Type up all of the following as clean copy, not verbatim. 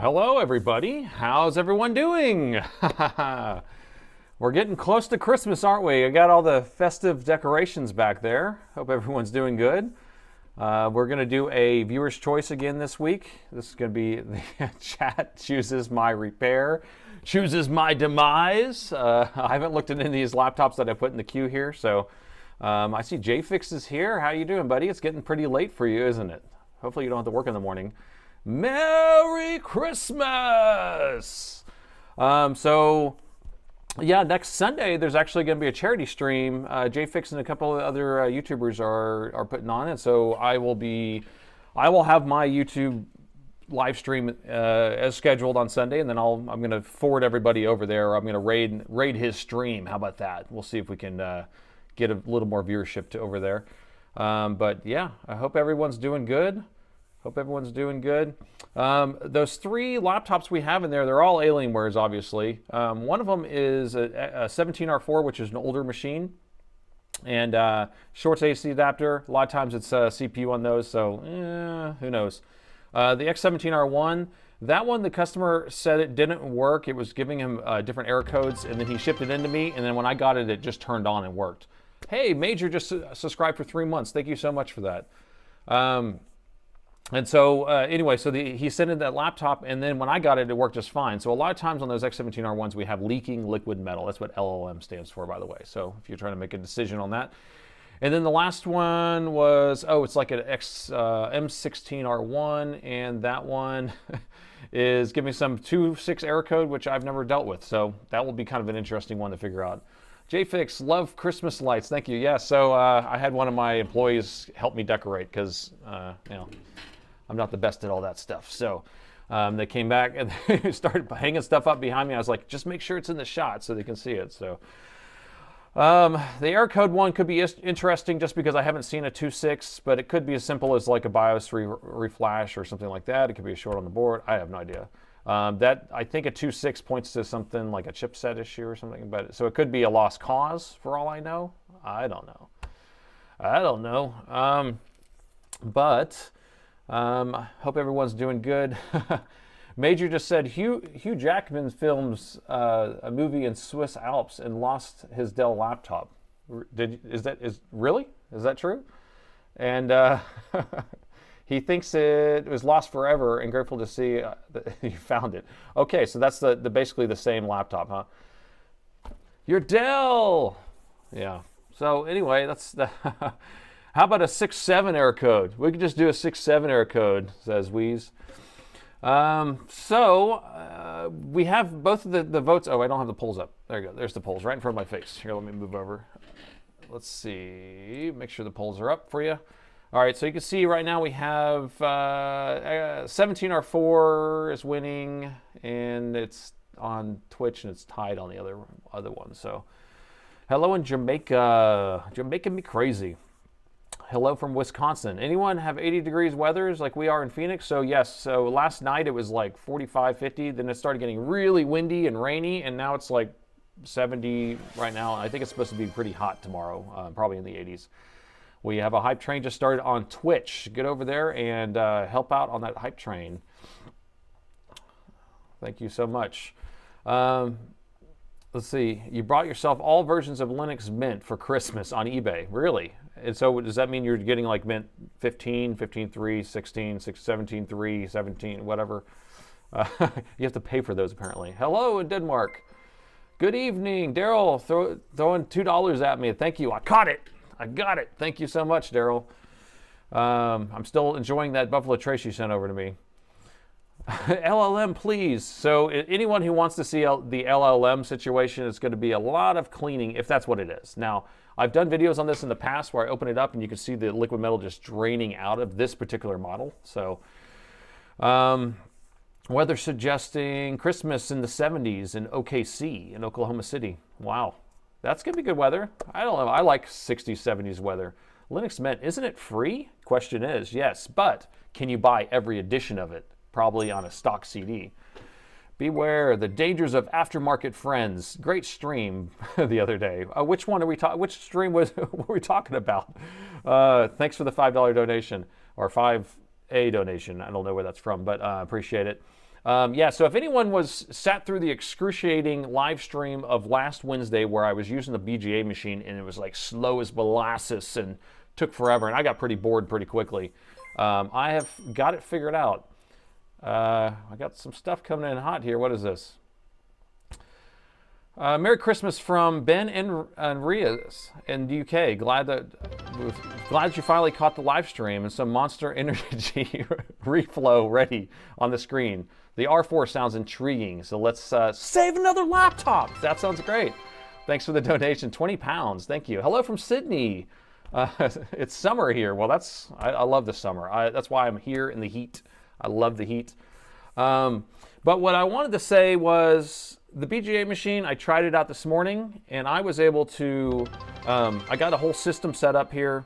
Hello everybody, how's everyone doing? We're getting close to Christmas, aren't we? I got all the festive decorations back there. Hope everyone's doing good. We're going to do a viewer's choice again this week. This is going to be the chat chooses my repair, chooses my demise. I haven't looked at any of these laptops that I put in the queue here, so I see JFix is here. How you doing, buddy? It's getting pretty late for you, isn't it? Hopefully you don't have to work in the morning. Merry Christmas! Yeah, next Sunday there's actually going to be a charity stream. JFix and a couple of other YouTubers are putting on it, so I will have my YouTube live stream as scheduled on Sunday, and then I'm going to forward everybody over there. I'm going to raid his stream. How about that? We'll see if we can get a little more viewership to over there. But yeah, I hope everyone's doing good. Hope everyone's doing good. Those three laptops we have in there, they're all Alienwares, obviously. One of them is a 17R4, which is an older machine, and shorts AC adapter. A lot of times it's CPU on those, so who knows. The X17R1, that one the customer said it didn't work. It was giving him different error codes, and then he shipped it into me, and then when I got it, it just turned on and worked. Hey, Major just subscribed for 3 months. Thank you so much for that. And so anyway, so he sent in that laptop, and then when I got it, it worked just fine. So a lot of times on those X17R1s, we have leaking liquid metal. That's what LLM stands for, by the way. So if you're trying to make a decision on that. And then the last one was, it's like an M16R1, and that one is giving some 2.6 error code, which I've never dealt with. So that will be kind of an interesting one to figure out. JFix, love Christmas lights. Thank you. Yeah, so I had one of my employees help me decorate because, I'm not the best at all that stuff. So they came back and they started hanging stuff up behind me. I was like, just make sure it's in the shot so they can see it. So the error code one could be interesting just because I haven't seen a 2.6, but it could be as simple as like a BIOS reflash or something like that. It could be a short on the board. I have no idea. I think a 2.6 points to something like a chipset issue or something, but so it could be a lost cause for all I know. I don't know. Hope everyone's doing good. Major just said Hugh Jackman films a movie in Swiss Alps and lost his Dell laptop. Is that true? And he thinks it was lost forever and grateful to see that you found it. Okay, so that's the basically the same laptop, huh? Your Dell. Yeah. So anyway, that's the. How about a 6.7 error code? We could just do a 6.7 error code, says Wheeze. We have both of the votes. Oh, I don't have the polls up. There you go. There's the polls right in front of my face. Here, let me move over. Let's see. Make sure the polls are up for you. All right, so you can see right now we have 17R4 is winning, and it's on Twitch, and it's tied on the other one. So hello in Jamaica. Jamaica me crazy. Hello from Wisconsin. Anyone have 80 degrees weathers like we are in Phoenix? So yes, so last night it was like 45, 50. Then it started getting really windy and rainy, and now it's like 70 right now. I think it's supposed to be pretty hot tomorrow, probably in the 80s. We have a hype train just started on Twitch. Get over there and help out on that hype train. Thank you so much. Let's see. You brought yourself all versions of Linux Mint for Christmas on eBay. Really? And so does that mean you're getting like Mint 15, 15.3, 16, 17.3, 17, whatever? You have to pay for those apparently. Hello in Denmark. Good evening. Daryl throwing $2 at me. Thank you. I caught it. I got it. Thank you so much, Daryl. I'm still enjoying that Buffalo Trace you sent over to me. LLM, please. So anyone who wants to see the LLM situation, it's going to be a lot of cleaning if that's what it is. Now, I've done videos on this in the past where I open it up and you can see the liquid metal just draining out of this particular model. So weather suggesting Christmas in the 70s in OKC in Oklahoma City. Wow. That's going to be good weather. I don't know. I like 60s, 70s weather. Linux Mint, isn't it free? Question is, yes. But can you buy every edition of it? Probably on a stock CD. Beware the dangers of aftermarket friends. Great stream the other day. Which one are we talking? Which stream were we talking about? Thanks for the $5 donation or 5A donation. I don't know where that's from, but appreciate it. Yeah, so if anyone sat through the excruciating live stream of last Wednesday where I was using the BGA machine and it was like slow as molasses and took forever, and I got pretty bored pretty quickly, I have got it figured out. I got some stuff coming in hot here. What is this? Merry Christmas from Ben and Ria's in the UK. Glad that you finally caught the live stream and some Monster Energy reflow ready on the screen. The R4 sounds intriguing, so let's save another laptop. That sounds great. Thanks for the donation, 20 pounds. Thank you. Hello from Sydney. It's summer here. Well, I love the summer. That's why I'm here in the heat. I love the heat. But what I wanted to say was the BGA machine, I tried it out this morning, and I was able to, I got a whole system set up here.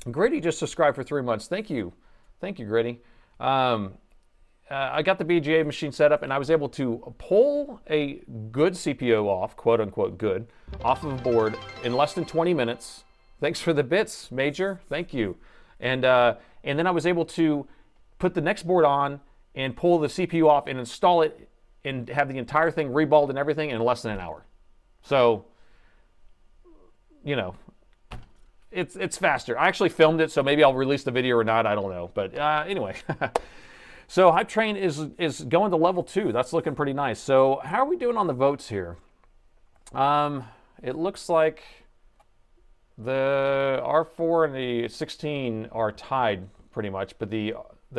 Gritty just subscribed for 3 months. Thank you. Thank you, Gritty. I got the BGA machine set up, and I was able to pull a good CPU off, quote unquote good, off of a board in less than 20 minutes. Thanks for the bits, Major. Thank you. And then I was able to put the next board on and pull the CPU off and install it and have the entire thing reballed and everything in less than an hour. So, you know, it's faster. I actually filmed it, so maybe I'll release the video or not. I don't know. But anyway, so Hype Train is going to level 2. That's looking pretty nice. So how are we doing on the votes here? It looks like the R4 and the 16 are tied pretty much, but the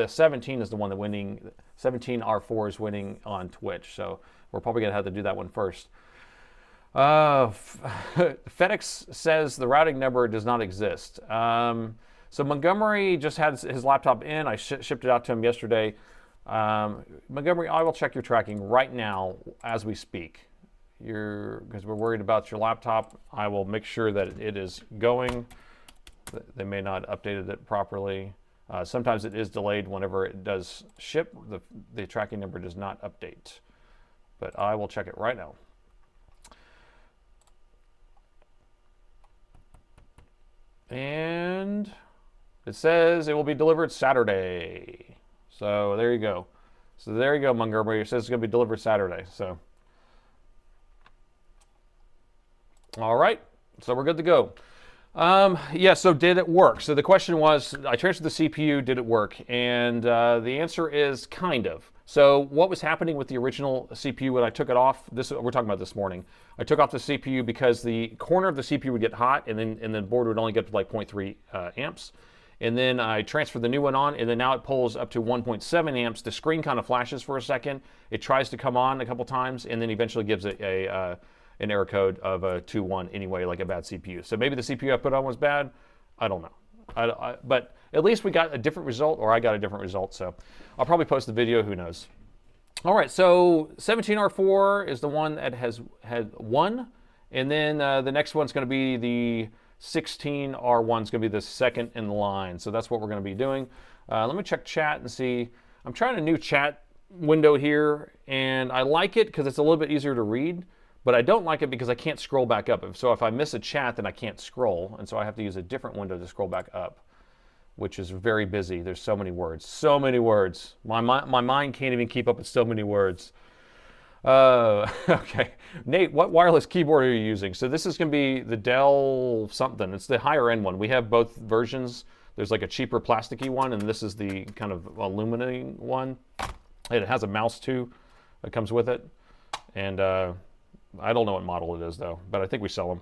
17 is the one that winning. 17 R4 is winning on Twitch, so we're probably gonna have to do that one first. FedEx says the routing number does not exist. So Montgomery just had his laptop in. I shipped it out to him yesterday. Montgomery, I will check your tracking right now as we speak. Because we're worried about your laptop. I will make sure that it is going. They may not have updated it properly. Sometimes it is delayed whenever it does ship. The tracking number does not update. But I will check it right now. And it says it will be delivered Saturday. So there you go. So there you go, Montgomery. It says it's going to be delivered Saturday. So, all right. So we're good to go. Yeah, so did it work? So the question was, I transferred the CPU, did it work? And the answer is kind of. So what was happening with the original CPU when I took it off? We're talking about this morning. I took off the CPU because the corner of the CPU would get hot, and then the board would only get to like 0.3 amps. And then I transferred the new one on, and then now it pulls up to 1.7 amps. The screen kind of flashes for a second. It tries to come on a couple times, and then eventually gives it an error code of a 2.1 anyway, like a bad CPU. So maybe the CPU I put on was bad. I don't know. But at least we got a different result, or I got a different result. So I'll probably post the video. Who knows? All right. So 17R4 is the one that had won, and then the next one's going to be the 16R1 is going to be the second in line. So that's what we're going to be doing. Let me check chat and see. I'm trying a new chat window here, and I like it because it's a little bit easier to read. But I don't like it because I can't scroll back up. So if I miss a chat, then I can't scroll. And so I have to use a different window to scroll back up, which is very busy. There's so many words. So many words. My mind can't even keep up with so many words. Okay. Nate, what wireless keyboard are you using? So this is going to be the Dell something. It's the higher end one. We have both versions. There's like a cheaper plasticky one, and this is the kind of aluminum one. And it has a mouse too that comes with it. And I don't know what model it is though, but I think we sell them.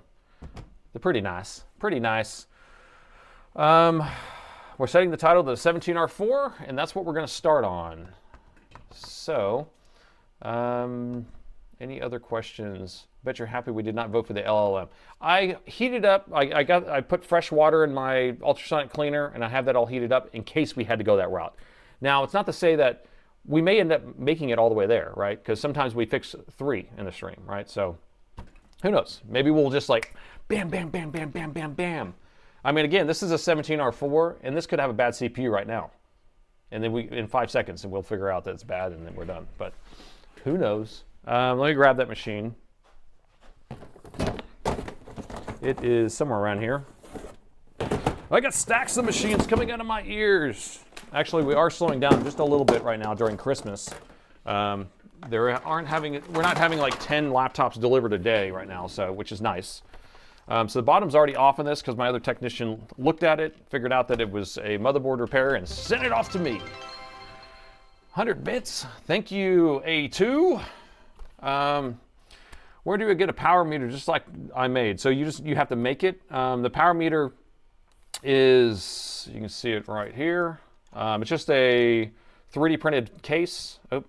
They're pretty nice. Pretty nice. We're setting the title to 17R4, and that's what we're going to start on. So, any other questions? Bet you're happy we did not vote for the LLM. I heated up. I put fresh water in my ultrasonic cleaner, and I have that all heated up in case we had to go that route. Now, it's not to say that we may end up making it all the way there, right? Because sometimes we fix 3 in the stream, right? So who knows? Maybe we'll just like bam, bam, bam, bam, bam, bam, bam. I mean, again, this is a 17R4, and this could have a bad CPU right now. And then in 5 seconds, and we'll figure out that it's bad, and then we're done. But who knows? Let me grab that machine. It is somewhere around here. I got stacks of machines coming out of my ears. Actually, we are slowing down just a little bit right now during Christmas We're not having like 10 laptops delivered a day right now, so which is nice. So the bottom's already off on this because my other technician looked at it, figured out that it was a motherboard repair, and sent it off to me. 100 bits. Thank you, A2. Where do we get a power meter just like I made? So you have to make it. The power meter is, you can see it right here. It's just a 3D printed case. Oh,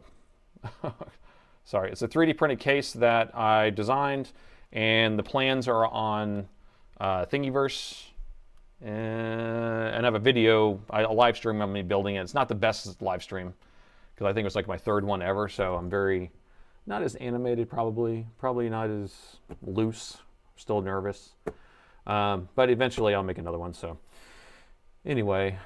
sorry. It's a 3D printed case that I designed, and the plans are on Thingiverse. And I have a video, a live stream of me building it. It's not the best live stream because I think it was like my third one ever, so I'm not as animated probably not as loose, still nervous. But eventually I'll make another one, so. Anyway,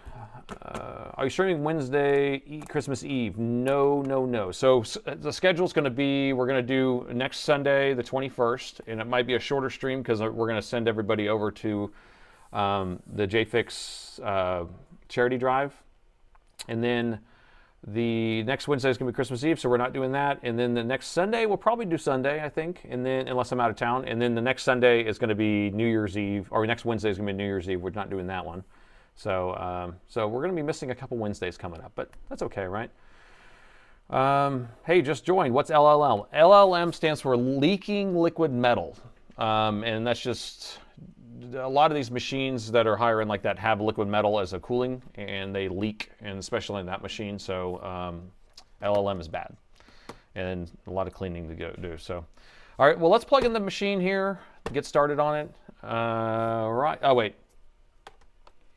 are you streaming Wednesday, Christmas Eve? No. So the schedule's going to be, we're going to do next Sunday, the 21st, and it might be a shorter stream because we're going to send everybody over to the JFix charity drive. And then the next Wednesday is going to be Christmas Eve, so we're not doing that. And then the next Sunday, we'll probably do Sunday, I think, and then unless I'm out of town. And then the next Sunday is going to be New Year's Eve, or next Wednesday is going to be New Year's Eve. We're not doing that one. So, so we're going to be missing a couple Wednesdays coming up, but that's okay, right? Hey, just joined. What's LLM? LLM stands for leaking liquid metal, and that's just a lot of these machines that are higher end like that have liquid metal as a cooling, and they leak, and especially in that machine. So LLM is bad, and a lot of cleaning to go do. So, all right, well, let's plug in the machine here, get started on it. Right. Oh wait.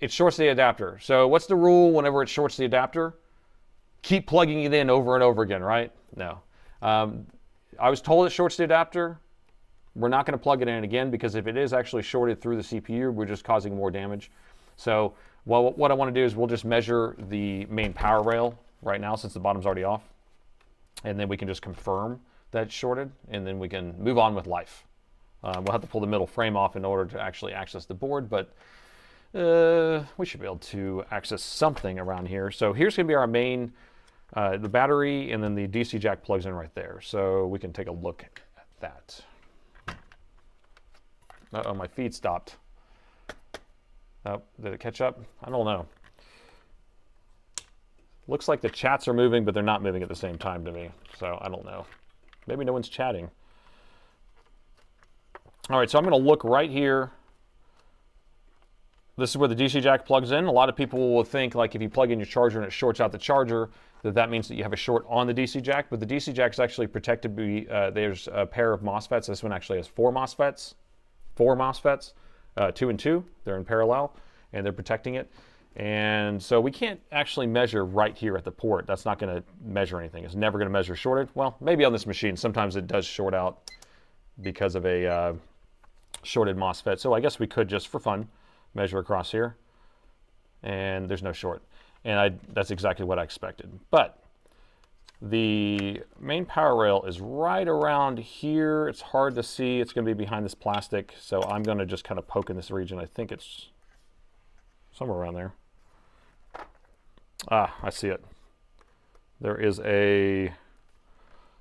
It shorts the adapter. So what's the rule whenever it shorts the adapter? Keep plugging it in over and over again, right? No. I was told it shorts the adapter. We're not going to plug it in again because if it is actually shorted through the CPU, we're just causing more damage. So well, what I want to do is we'll just measure the main power rail right now since the bottom's already off. And then we can just confirm that it's shorted, and then we can move on with life. We'll have to pull the middle frame off in order to actually access the board, but we should be able to access something around here. So here's going to be our main, the battery, and then the DC jack plugs in right there. So we can take a look at that. Uh-oh, my feed stopped. Oh, did it catch up? I don't know. Looks like the chats are moving, but they're not moving at the same time to me. So I don't know. Maybe no one's chatting. All right, so I'm going to look right here. This is where the DC jack plugs in. A lot of people will think like if you plug in your charger and it shorts out the charger, that means that you have a short on the DC jack, but the DC jack is actually protected by, there's a pair of MOSFETs. This one actually has four MOSFETs, 2 and 2. They're in parallel, and they're protecting it. And so we can't actually measure right here at the port. That's not going to measure anything. It's never going to measure shorted. Well, maybe on this machine. Sometimes it does short out because of a shorted MOSFET. So I guess we could just, for fun, measure across here, and there's no short. And that's exactly what I expected. But the main power rail is right around here. It's hard to see. It's going to be behind this plastic, so I'm going to just kind of poke in this region. I think it's somewhere around there. Ah, I see it. There is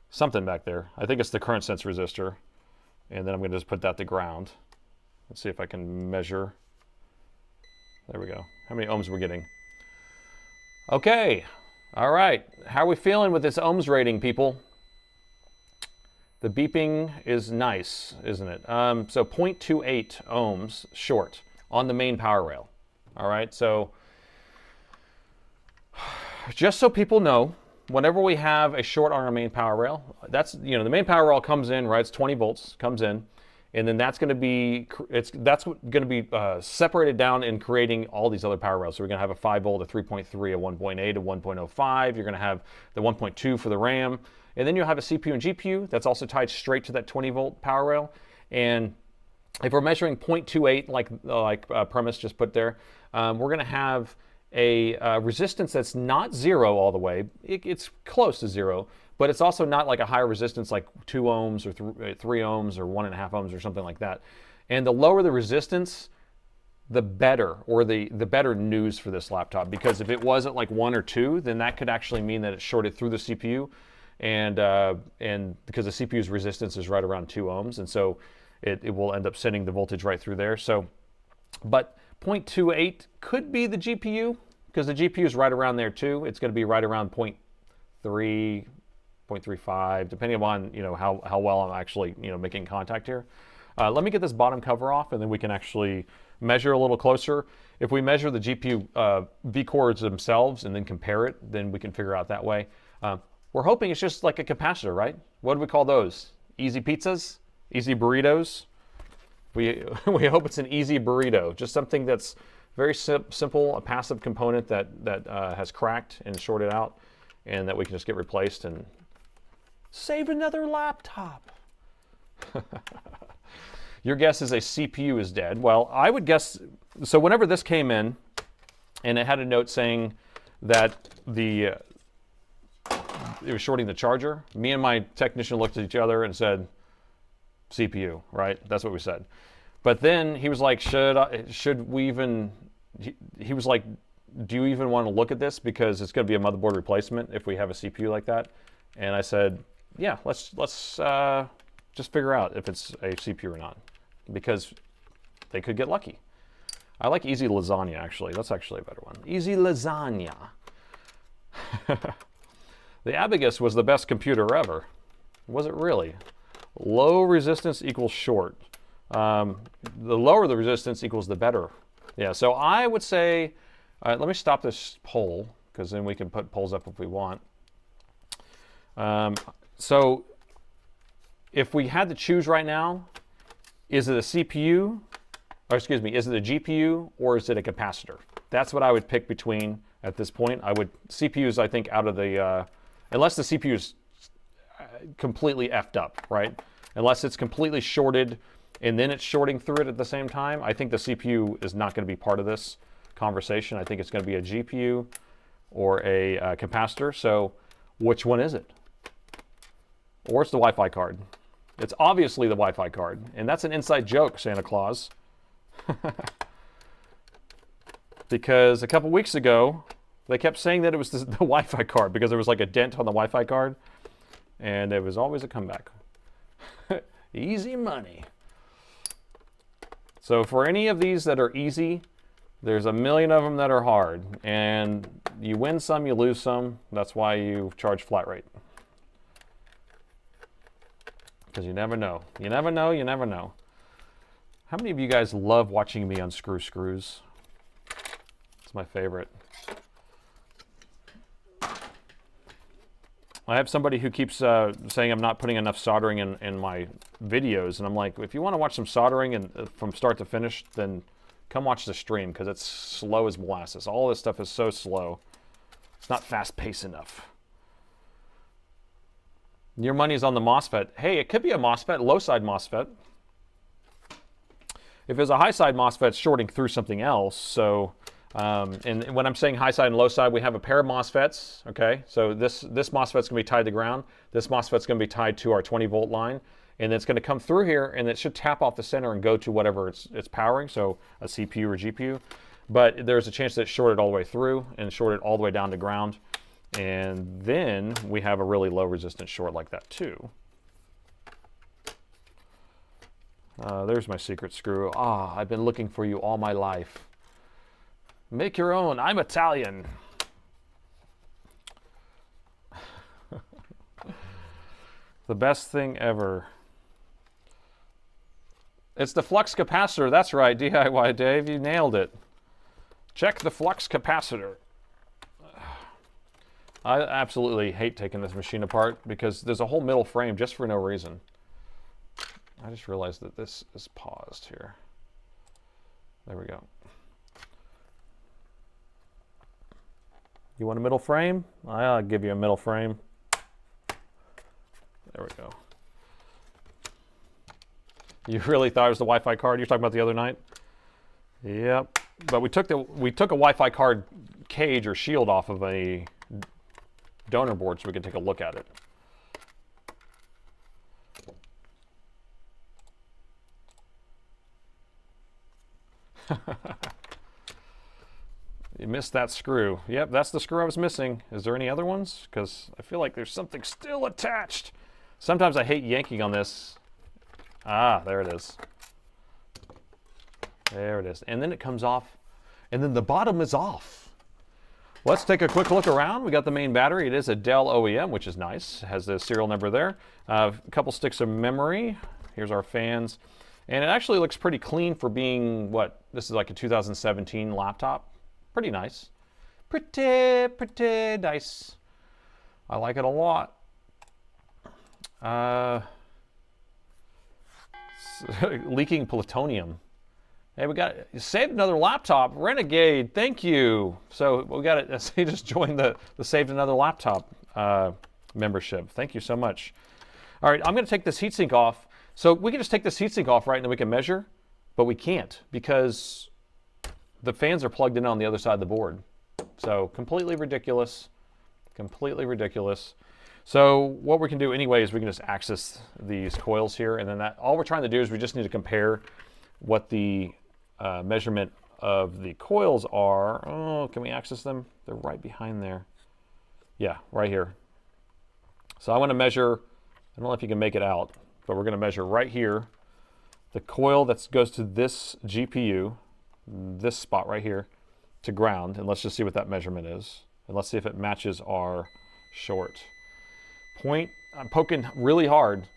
something back there. I think it's the current sense resistor, and then I'm going to just put that to ground. Let's see if I can measure. There we go. How many ohms we're getting? Okay. All right. How are we feeling with this ohms rating, people? The beeping is nice, isn't it? So 0.28 ohms short on the main power rail. All right. So just so people know, whenever we have a short on our main power rail, that's, the main power rail comes in, right? It's 20 volts, comes in. And then that's going to be separated down in creating all these other power rails. So we're going to have a 5 volt, a 3.3, a 1.8, a 1.05. You're going to have the 1.2 for the RAM, and then you'll have a CPU and GPU that's also tied straight to that 20 volt power rail. And if we're measuring 0.28, like Premise just put there, we're going to have a resistance that's not zero all the way. It's close to zero. But it's also not like a higher resistance like 2 ohms or 3 ohms or 1.5 ohms or something like that. And the lower the resistance, the better, or the better news for this laptop. Because if it was at like 1 or 2, then that could actually mean that it shorted through the CPU. and because the CPU's resistance is right around 2 ohms, and so it will end up sending the voltage right through there. So, but 0.28 could be the GPU, because the GPU is right around there too. It's going to be right around 0.3, 0.35, depending upon how well I'm actually making contact here. Let me get this bottom cover off, and then we can actually measure a little closer. If we measure the GPU V cores themselves and then compare it, then we can figure out that way. We're hoping it's just like a capacitor, right? What do we call those? Easy pizzas? Easy burritos? We hope it's an easy burrito, just something that's very simple, a passive component that has cracked and shorted out, and that we can just get replaced and save another laptop. Your guess is a CPU is dead. Well, I would guess, so whenever this came in, and it had a note saying that it was shorting the charger, me and my technician looked at each other and said, CPU, right? That's what we said. But then he was like, should we even, he was like, do you even want to look at this? Because it's going to be a motherboard replacement if we have a CPU like that. And I said, yeah, let's just figure out if it's a CPU or not, because they could get lucky. I like easy lasagna, actually. That's actually a better one. Easy lasagna. The Abacus was the best computer ever. Was it really? Low resistance equals short. The lower the resistance equals the better. Yeah, so I would say, let me stop this poll, because then we can put polls up if we want. So if we had to choose right now, is it a CPU, or excuse me, is it a GPU, or is it a capacitor? That's what I would pick between at this point. CPUs, I think, out of the, unless the CPU is completely effed up, right? Unless it's completely shorted and then it's shorting through it at the same time, I think the CPU is not going to be part of this conversation. I think it's going to be a GPU or a capacitor. So which one is it? Or it's the Wi-Fi card. It's obviously the Wi-Fi card. And that's an inside joke, Santa Claus. Because a couple weeks ago, they kept saying that it was the Wi-Fi card because there was like a dent on the Wi-Fi card. And it was always a comeback. Easy money. So for any of these that are easy, there's a million of them that are hard. And you win some, you lose some. That's why you charge flat rate. Because you never know. You never know, you never know. How many of you guys love watching me unscrew screws? It's my favorite. I have somebody who keeps saying I'm not putting enough soldering in my videos, and I'm like, if you want to watch some soldering and from start to finish, then come watch the stream, because it's slow as molasses. All this stuff is so slow. It's not fast-paced enough. Your money's on the MOSFET. Hey, it could be a MOSFET, low-side MOSFET. If it's a high-side MOSFET, it's shorting through something else. So, and when I'm saying high-side and low-side, we have a pair of MOSFETs, okay? So this MOSFET's going to be tied to ground. This MOSFET's going to be tied to our 20-volt line. And it's going to come through here, and it should tap off the center and go to whatever it's powering, so a CPU or GPU. But there's a chance that it's shorted all the way through and shorted all the way down to ground. And then we have a really low resistance short like that too. There's my secret screw. Ah, I've been looking for you all my life. Make your own. I'm Italian. The best thing ever. It's the flux capacitor. That's right, DIY Dave. You nailed it. Check the flux capacitor. I absolutely hate taking this machine apart because there's a whole middle frame just for no reason. I just realized that this is paused here. There we go. You want a middle frame? I'll give you a middle frame. There we go. You really thought it was the Wi-Fi card you were talking about the other night? Yep. But we took a Wi-Fi card cage or shield off of a donor board so we can take a look at it. missed that screw. Yep, that's the screw I was missing. Is there any other ones? Because I feel like there's something still attached. Sometimes I hate yanking on this. Ah, there it is. There it is. And then it comes off, and then the bottom is off. Let's take a quick look around. We got the main battery. It is a Dell OEM, which is nice. It has the serial number there. A couple sticks of memory. Here's our fans. And it actually looks pretty clean for being, what, this is like a 2017 laptop. Pretty nice. Pretty nice. I like it a lot. Leaking plutonium. Hey, we got saved another laptop. Renegade, thank you. So we got it. He just joined the saved another laptop membership. Thank you so much. All right, I'm going to take this heatsink off. So we can just take this heatsink off, right, and then we can measure, but we can't because the fans are plugged in on the other side of the board. So completely ridiculous. Completely ridiculous. So what we can do anyway is we can just access these coils here, and then that all we're trying to do is we just need to compare what the measurement of the coils are. Oh, can we access them? They're right behind there. Yeah, right here. So I want to measure, I don't know if you can make it out, but we're going to measure right here the coil that goes to this GPU, this spot right here, to ground, and let's just see what that measurement is. And let's see if it matches our short. I'm poking really hard,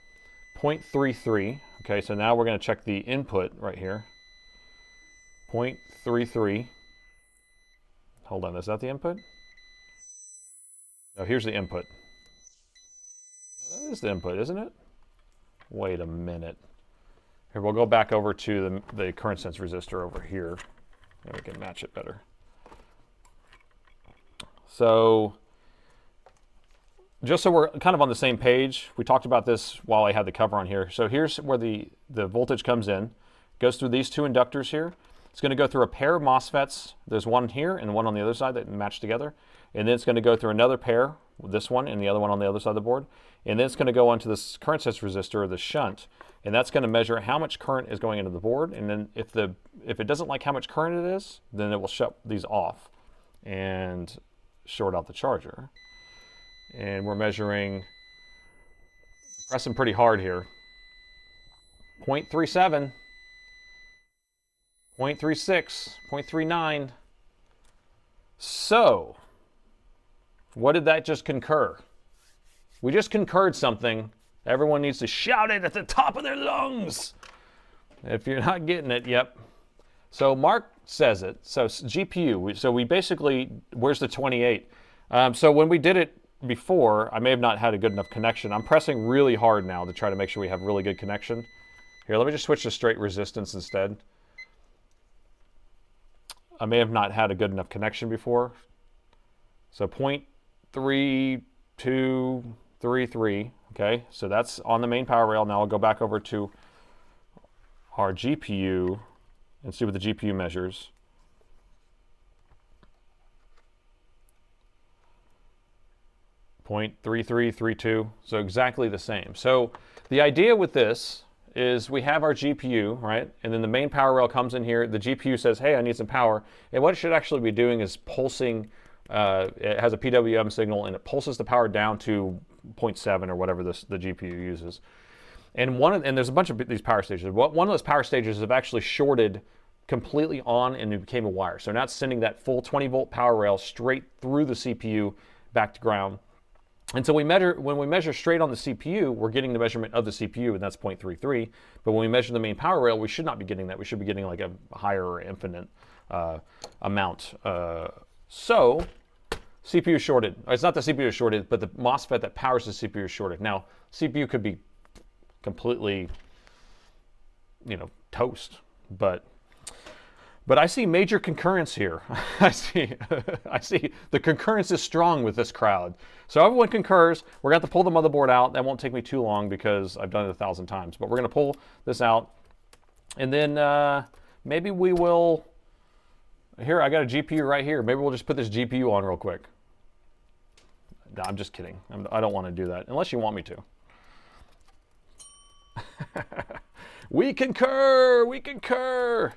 0.33. Okay, so now we're going to check the input right here. 0.33. Hold on, is that the input? No, here's the input. That is the input, isn't it? Wait a minute. Here, we'll go back over to the current sense resistor over here, and we can match it better. So, just so we're kind of on the same page, we talked about this while I had the cover on here. So here's where the voltage comes in. Goes through these two inductors here. It's going to go through a pair of MOSFETs. There's one here and one on the other side that match together. And then it's going to go through another pair, this one and the other one on the other side of the board. And then it's going to go onto this current sense resistor, or the shunt. And that's going to measure how much current is going into the board. And then if it doesn't like how much current it is, then it will shut these off and short out the charger. And we're measuring, pressing pretty hard here. 0.37, 0.36, 0.39. So, what did that just concur? We just concurred something. Everyone needs to shout it at the top of their lungs. If you're not getting it, yep. So Mark says it. So GPU, so we basically, where's the 28? So when we did it before, I may have not had a good enough connection. I'm pressing really hard now to try to make sure we have really good connection. Here, let me just switch to straight resistance instead. I may have not had a good enough connection before. So 0.3233, okay? So that's on the main power rail. Now I'll go back over to our GPU and see what the GPU measures. 0.3332, so exactly the same. So the idea with this is we have our GPU, right? And then the main power rail comes in here. The GPU says, hey, I need some power. And what it should actually be doing is pulsing. It has a PWM signal, and it pulses the power down to 0.7 or whatever the GPU uses. And there's a bunch of these power stages. One of those power stages have actually shorted completely on, and it became a wire. So now it's sending that full 20-volt power rail straight through the CPU back to ground. And so when we measure straight on the CPU, we're getting the measurement of the CPU, and that's 0.33. But when we measure the main power rail, we should not be getting that. We should be getting like a higher or infinite amount. So CPU shorted. It's not the CPU shorted, but the MOSFET that powers the CPU is shorted. Now, CPU could be completely, toast, but I see major concurrence here. I see the concurrence is strong with this crowd. So everyone concurs. We're going to have to pull the motherboard out. That won't take me too long because I've done it 1,000 times. But we're going to pull this out, and then maybe we will. Here, I got a GPU right here. Maybe we'll just put this GPU on real quick. No, I'm just kidding. I don't want to do that unless you want me to. We concur. We concur.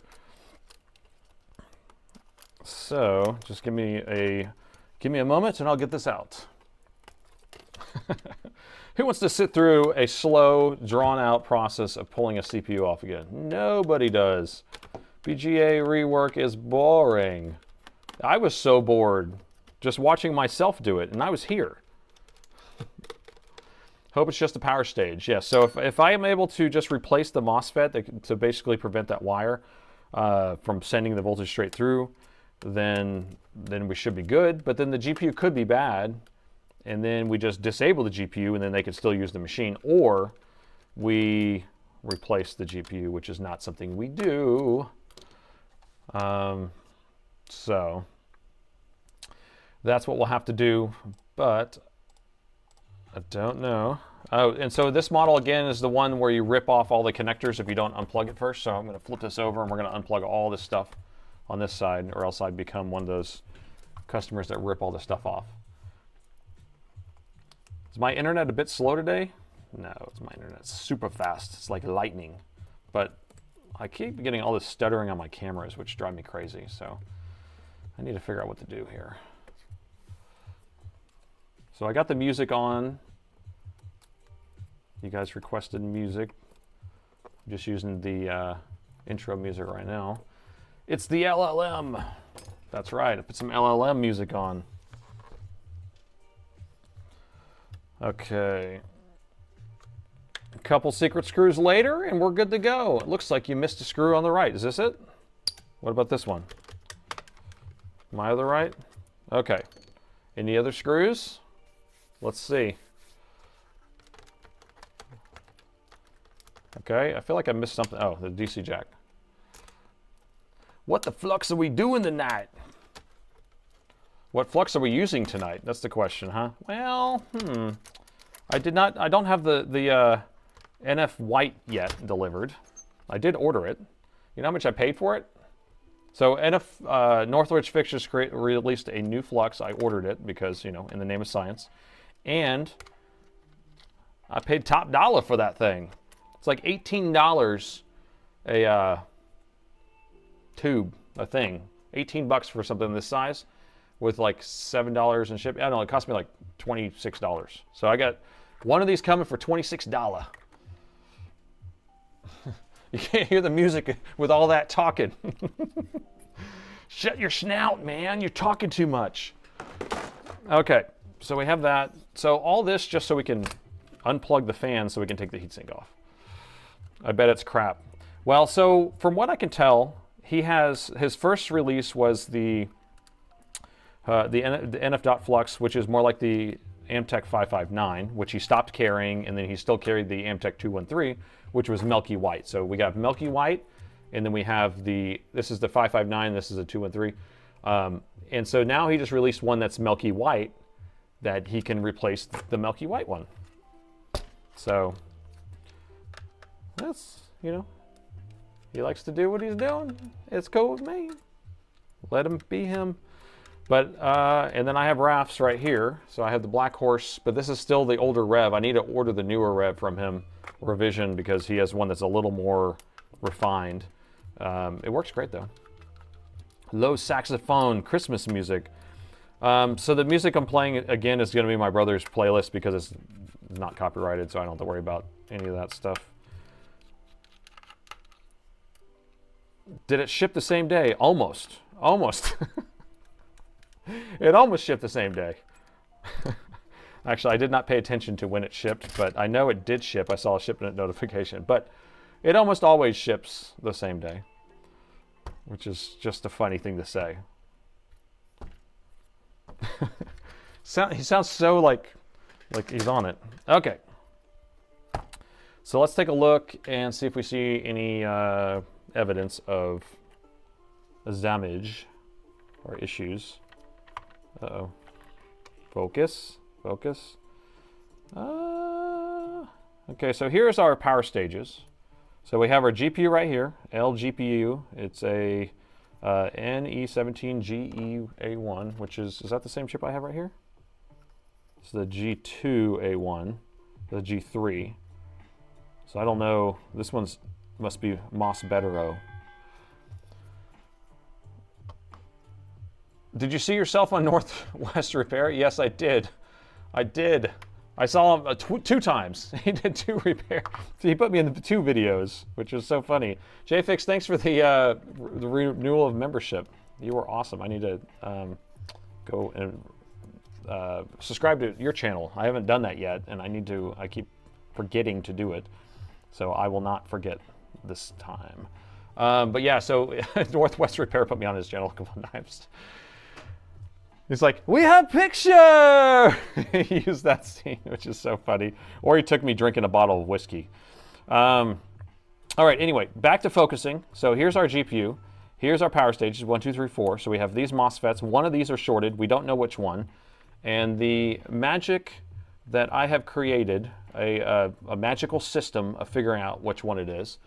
So just give me a moment and I'll get this out. Who wants to sit through a slow, drawn-out process of pulling a CPU off again? Nobody does. BGA rework is boring. I was so bored just watching myself do it, and I was here. Hope it's just a power stage. Yeah, so if I am able to just replace the MOSFET to basically prevent that wire from sending the voltage straight through, then we should be good. But then the GPU could be bad, and then we just disable the GPU, and then they could still use the machine. Or we replace the GPU, which is not something we do. So that's what we'll have to do, but I don't know. Oh, and so this model again is the one where you rip off all the connectors if you don't unplug it first. So I'm going to flip this over and we're going to unplug all this stuff on this side, or else I'd become one of those customers that rip all this stuff off. Is my internet a bit slow today? No, it's my internet's super fast. It's like lightning. But I keep getting all this stuttering on my cameras, which drive me crazy. So I need to figure out what to do here. So I got the music on. You guys requested music. I'm just using the intro music right now. It's the LLM. That's right, I put some LLM music on. Okay. A couple secret screws later and we're good to go. It looks like you missed a screw on the right. Is this it? What about this one? Am I on the right? Okay. Any other screws? Let's see. Okay, I feel like I missed something. Oh, the DC jack. What the flux are we doing tonight? What flux are we using tonight? That's the question, huh? Well, I don't have the NF white yet delivered. I did order it. You know how much I paid for it? So NF Northridge Fixtures released a new flux. I ordered it because, you know, in the name of science. And I paid top dollar for that thing. It's like $18 a tube, a thing. 18 bucks for something this size with like $7 in shipping. I don't know, it cost me like $26. So I got one of these coming for $26. You can't hear the music with all that talking. Shut your snout, man. You're talking too much. Okay, so we have that. So all this just so we can unplug the fan so we can take the heatsink off. I bet it's crap. Well, so from what I can tell, he has, his first release was the NF.flux, which is more like the Amtech 559, which he stopped carrying, and then he still carried the Amtech 213, which was milky white. So we got milky white, and then we have this is the 559, this is a 213. And so now he just released one that's milky white that he can replace the milky white one. So that's, you know, he likes to do what he's doing. It's cool with me. Let him be him. But, and then I have rafts right here. So I have the Black Horse, but this is still the older Rev. I need to order the newer Rev from him, revision, because he has one that's a little more refined. It works great though. Low saxophone, Christmas music. So the music I'm playing again is going to be my brother's playlist because it's not copyrighted, so I don't have to worry about any of that stuff. Did it ship the same day? Almost. Almost. It almost shipped the same day. Actually, I did not pay attention to when it shipped, but I know it did ship. I saw a shipment notification, but it almost always ships the same day, which is just a funny thing to say. He sounds so like he's on it. Okay. So let's take a look and see if we see any evidence of damage or issues. Uh-oh. Focus. Focus. Okay, so here's our power stages. So we have our GPU right here, LGPU. It's a NE17GEA1, which is that the same chip I have right here? It's the G2A1, the G3. So I don't know, this one's must be MOSFET. Did you see yourself on Northwest Repair? Yes, I did. I did. I saw him 2 times. He did 2 repairs. He put me in the 2 videos, which was so funny. JFix, thanks for the renewal of membership. You were awesome. I need to go and subscribe to your channel. I haven't done that yet, and I keep forgetting to do it. So I will not forget this time. But yeah, so Northwest Repair put me on his channel a couple of times. He's like, we have picture! He used that scene, which is so funny. Or he took me drinking a bottle of whiskey. All right, anyway, back to focusing. So here's our GPU. Here's our power stages, 1, 2, 3, 4. So we have these MOSFETs. One of these are shorted. We don't know which one. And the magic that I have created, a magical system of figuring out which one it is.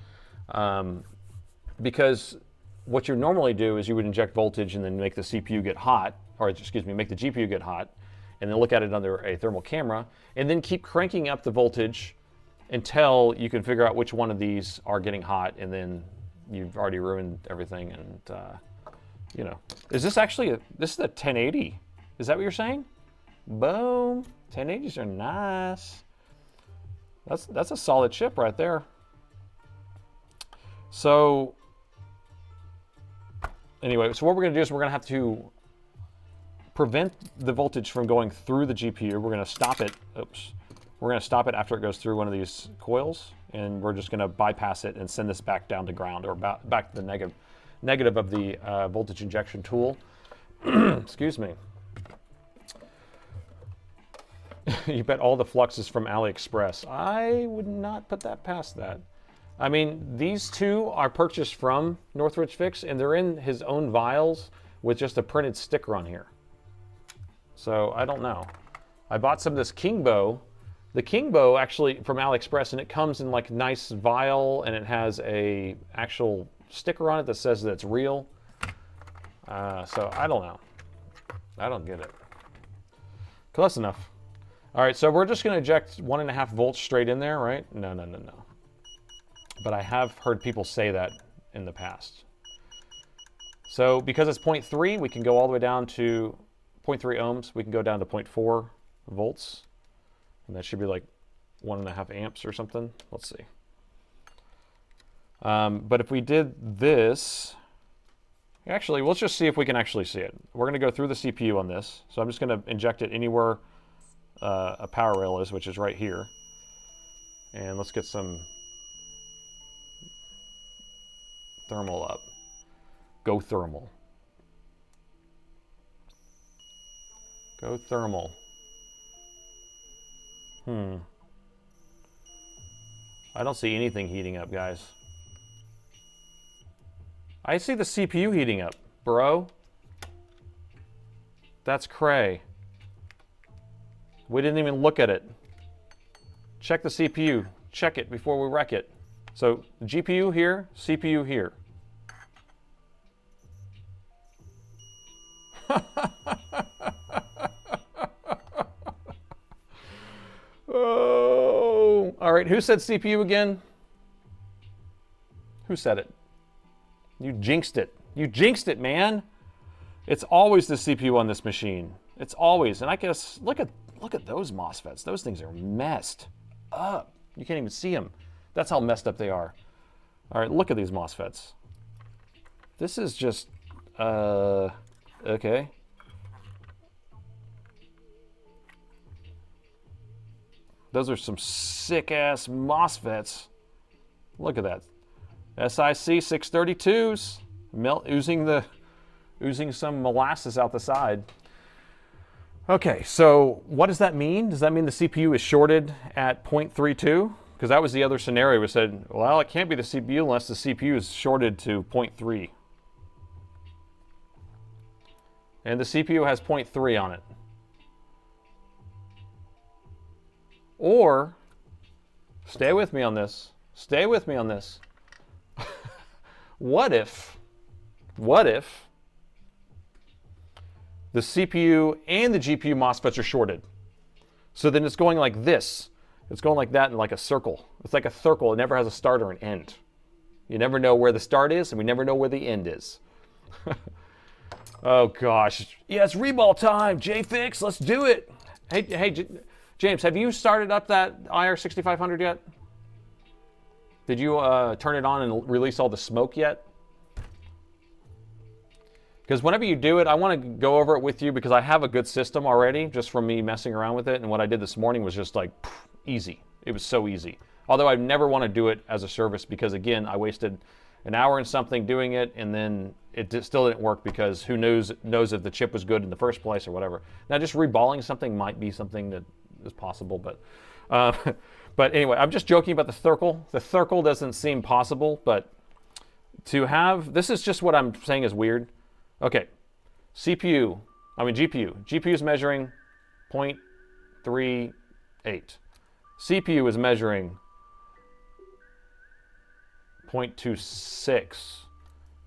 Because what you normally do is you would inject voltage and then make the CPU get hot, or excuse me, make the GPU get hot, and then look at it under a thermal camera, and then keep cranking up the voltage until you can figure out which one of these are getting hot, and then you've already ruined everything. And you know, is this actually this is the 1080? Is that what you're saying? Boom, 1080s are nice. That's a solid chip right there. So anyway, so what we're going to do is we're going to have to prevent the voltage from going through the GPU. We're going to stop it. Oops. We're going to stop it after it goes through one of these coils, and we're just going to bypass it and send this back down to ground, or back to the negative of the voltage injection tool. Excuse me. You bet all the flux is from AliExpress. I would not put that past that. I mean, these 2 are purchased from Northridge Fix, and they're in his own vials with just a printed sticker on here. So I don't know. I bought some of this Kingbow. The Kingbow actually from AliExpress, and it comes in like a nice vial, and it has a actual sticker on it that says that it's real. So I don't know. I don't get it. Close enough. All right, so we're just going to inject 1.5 volts straight in there, right? No. But I have heard people say that in the past. So because it's 0.3, we can go all the way down to 0.3 ohms. We can go down to 0.4 volts. And that should be like 1.5 amps or something. Let's see. But if we did this, actually, let's just see if we can actually see it. We're going to go through the CPU on this. So I'm just going to inject it anywhere a power rail is, which is right here. And let's get some thermal up. Go thermal. Go thermal. I don't see anything heating up, guys. I see the CPU heating up, bro. That's cray. We didn't even look at it. Check the CPU. Check it before we wreck it. So GPU here, CPU here. Oh, all right. Who said CPU again? Who said it? You jinxed it. You jinxed it, man. It's always the CPU on this machine. It's always. And I guess look at those MOSFETs. Those things are messed up. You can't even see them. That's how messed up they are. All right, look at these MOSFETs. This is just okay. Those are some sick-ass MOSFETs. Look at that. SiC 632s, oozing some molasses out the side. Okay, so what does that mean? Does that mean the CPU is shorted at 0.32? Because that was the other scenario. We said, well, it can't be the CPU unless the CPU is shorted to 0.3. And the CPU has 0.3 on it. Or, stay with me on this. Stay with me on this. What if the CPU and the GPU MOSFETs are shorted? So then it's going like this. It's going like that in like a circle. It's like a circle. It never has a start or an end. You never know where the start is, and we never know where the end is. Oh gosh. Yeah, it's reball time. JFix, let's do it. Hey, James, have you started up that IR6500 yet? Did you turn it on and release all the smoke yet? Because whenever you do it, I want to go over it with you because I have a good system already just from me messing around with it. And what I did this morning was just like easy. It was so easy. Although I never want to do it as a service because, again, I wasted an hour and something doing it, and then it still didn't work because who knows if the chip was good in the first place or whatever. Now, just reballing something might be something that is possible, but but anyway, I'm just joking about the Thurkle. The Thurkle doesn't seem possible, but to have, this is just what I'm saying is weird. Okay, GPU is measuring 0.38. CPU is measuring 0.26.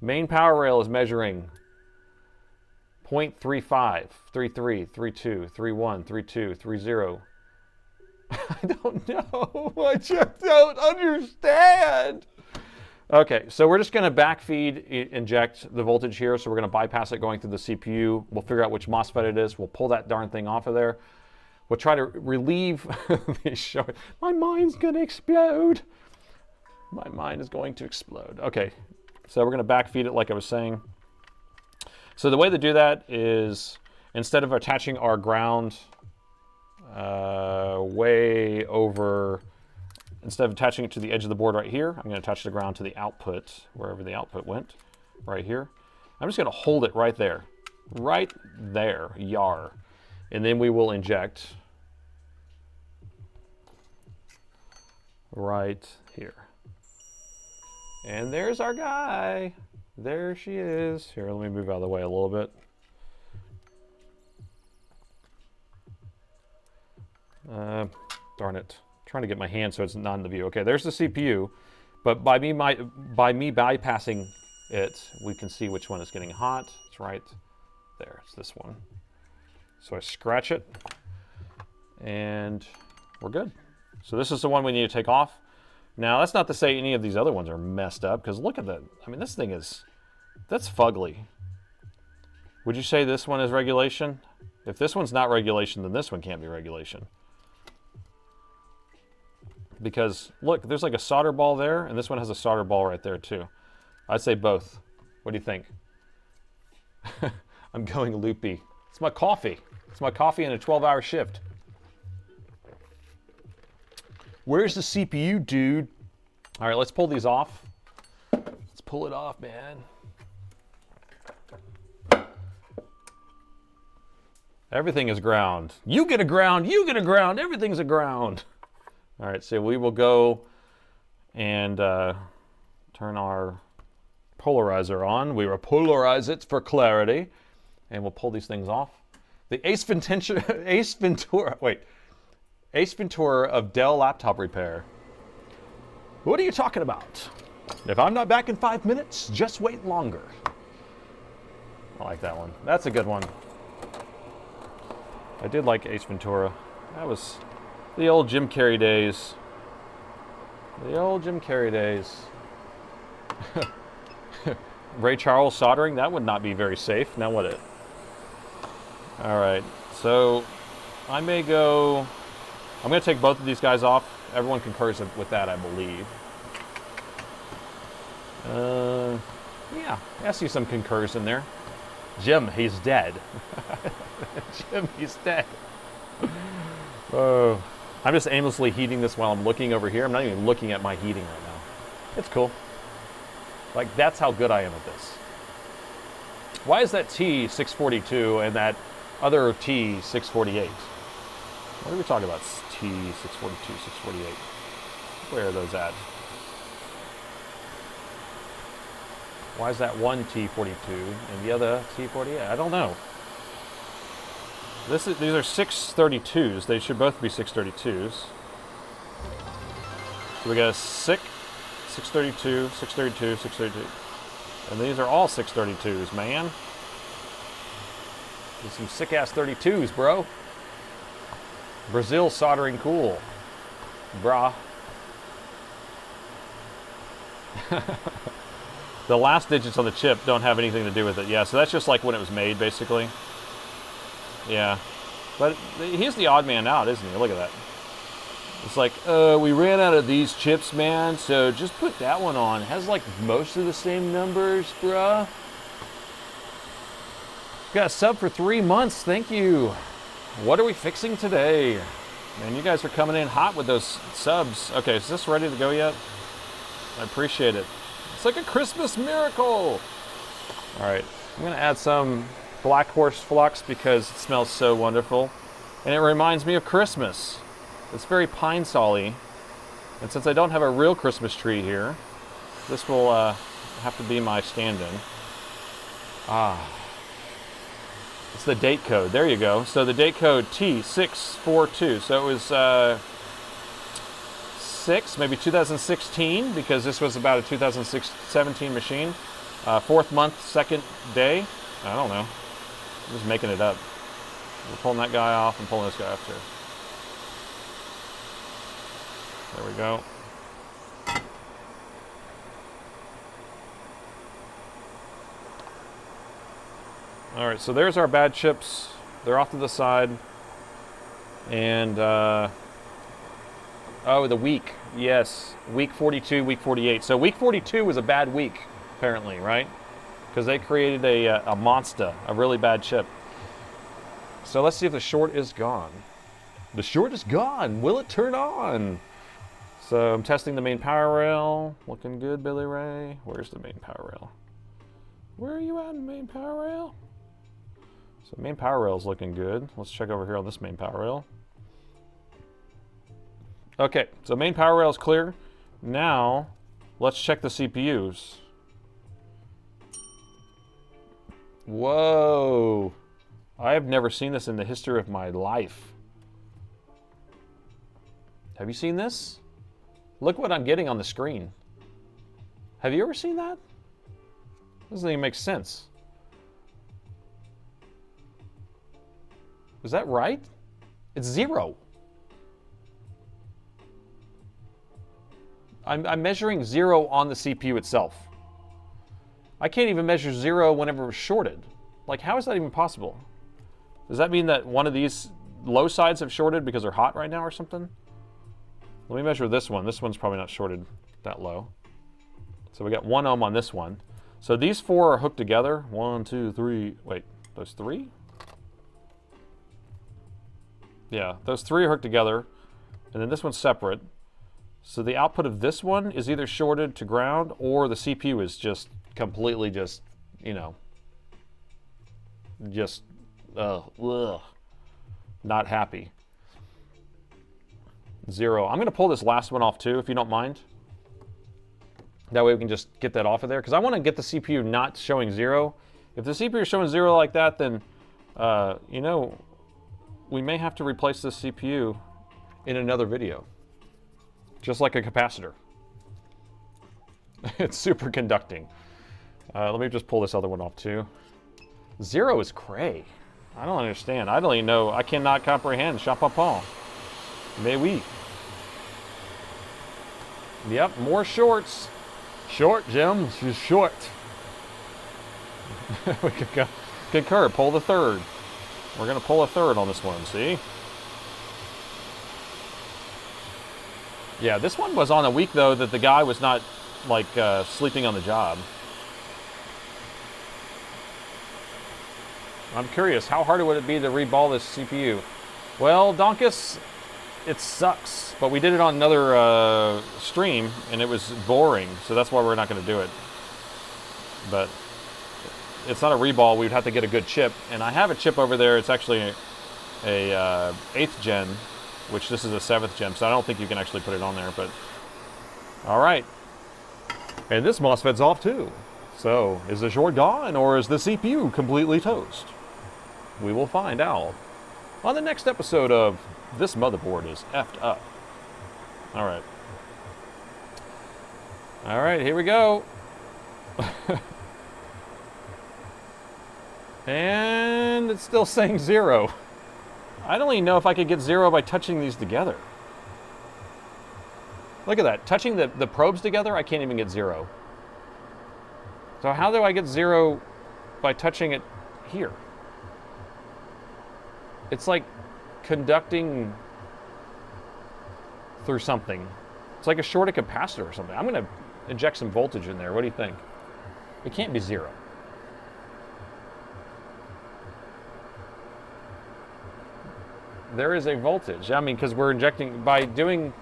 Main power rail is measuring 0.35, 33, 32, 31, 32, 30. I don't know. I just don't understand. Okay, so we're just going to backfeed inject the voltage here. So we're going to bypass it going through the CPU. We'll figure out which MOSFET it is. We'll pull that darn thing off of there. We'll try to relieve the show. My mind's going to explode. My mind is going to explode. Okay, so we're going to backfeed it like I was saying. So the way to do that is instead of attaching our ground way over, instead of attaching it to the edge of the board right here, I'm going to attach the ground to the output, wherever the output went, right here. I'm just going to hold it right there, yar. And then we will inject right here. And there's our guy. There she is. Here, let me move out of the way a little bit. Darn it. Trying to get my hand so it's not in the view. Okay, there's the CPU, but by me bypassing it, we can see which one is getting hot. It's right there. It's this one. So I scratch it, and we're good. So this is the one we need to take off. Now, that's not to say any of these other ones are messed up, because look at that. I mean, this thing is, that's fugly. Would you say this one is regulation? If this one's not regulation, then this one can't be regulation. Because, look, there's like a solder ball there, and this one has a solder ball right there, too. I'd say both. What do you think? I'm going loopy. It's my coffee. It's my coffee in a 12-hour shift. Where's the CPU, dude? All right, let's pull these off. Let's pull it off, man. Everything is ground. You get a ground, you get a ground, everything's a ground. All right, so we will go and turn our polarizer on. We will polarize it for clarity, and we'll pull these things off. The Ace Ventura of Dell laptop repair. What are you talking about? If I'm not back in 5 minutes, just wait longer. I like that one. That's a good one. I did like Ace Ventura. That was the old Jim Carrey days. The old Jim Carrey days. Ray Charles soldering, that would not be very safe, now would it? All right, so I may go, I'm going to take both of these guys off. Everyone concurs with that, I believe. Yeah, I see some concurs in there. Jim, he's dead. Jim, he's dead. Oh, I'm just aimlessly heating this while I'm looking over here. I'm not even looking at my heating right now. It's cool. Like, that's how good I am at this. Why is that T642 and that other T648? What are we talking about? T642, 648. Where are those at? Why is that one T42 and the other T48? I don't know. These are 632s. They should both be 632s. So we got a 632, 632, 632. And these are all 632s, man. There's some sick-ass 32s, bro. Brazil soldering cool. Brah. The last digits on the chip don't have anything to do with it. Yeah, so that's just like when it was made, basically. Yeah. But he's the odd man out, isn't he? Look at that. It's like, we ran out of these chips, man, so just put that one on. It has like most of the same numbers, bruh. Got a sub for 3 months, thank you. What are we fixing today? Man, you guys are coming in hot with those subs. Okay, is this ready to go yet? I appreciate it. It's like a Christmas miracle. All right, I'm gonna add some Black Horse Flux because it smells so wonderful. And it reminds me of Christmas. It's very pine solly. And since I don't have a real Christmas tree here, this will have to be my stand-in. It's the date code. There you go. So the date code T642. So it was maybe 2016, because this was about a 2017 machine. 4th month, 2nd day. I don't know. I'm just making it up. We're pulling that guy off and pulling this guy off too. There we go. All right, so there's our bad chips. They're off to the side. And, oh, the week. Yes, week 42, week 48. So week 42 was a bad week, apparently, right? Because they created a monster, a really bad chip. So let's see if the short is gone. The short is gone. Will it turn on? So I'm testing the main power rail. Looking good, Billy Ray. Where's the main power rail? Where are you at, main power rail? So main power rail is looking good. Let's check over here on this main power rail. Okay, so main power rail is clear. Now, let's check the CPUs. Whoa. I have never seen this in the history of my life. Have you seen this? Look what I'm getting on the screen. Have you ever seen that? Doesn't even make sense. Is that right? It's 0. I'm measuring 0 on the CPU itself. I can't even measure 0 whenever it's shorted. Like, how is that even possible? Does that mean that one of these low sides have shorted because they're hot right now or something? Let me measure this one. This one's probably not shorted that low. So we got 1 ohm on this one. So these 4 are hooked together. 1, 2, 3. Wait, those 3? Yeah, those 3 are hooked together. And then this one's separate. So the output of this one is either shorted to ground, or the CPU is just completely just, you know, just ugh, not happy. 0. I'm going to pull this last one off too, if you don't mind. That way we can just get that off of there, because I want to get the CPU not showing 0. If the CPU is showing 0 like that, then, you know, we may have to replace this CPU in another video. Just like a capacitor. It's super conducting. Let me just pull this other one off too. 0 is cray. I don't understand. I don't even know. I cannot comprehend. Champapon. Mais oui. Yep, more shorts. Short, Jim. She's short. We could go. Concur. Pull the 3rd. We're going to pull a 3rd on this one, see? Yeah, this one was on a week, though, that the guy was not, like, sleeping on the job. I'm curious, how hard would it be to reball this CPU? Well, Donkus, it sucks. But we did it on another stream, and it was boring, so that's why we're not going to do it. But it's not a reball. We'd have to get a good chip. And I have a chip over there. It's actually a 8th gen, which this is a 7th gen, so I don't think you can actually put it on there, but all right. And this MOSFET's off too. So is the short gone, or is the CPU completely toast? We will find out on the next episode of This Motherboard is Effed Up. All right. All right, here we go. And it's still saying 0. I don't even know if I could get 0 by touching these together. Look at that. Touching the probes together, I can't even get 0. So how do I get 0 by touching it here? It's like conducting through something. It's like a shorted capacitor or something. I'm going to inject some voltage in there. What do you think? It can't be 0. There is a voltage. I mean, because we're injecting, by doing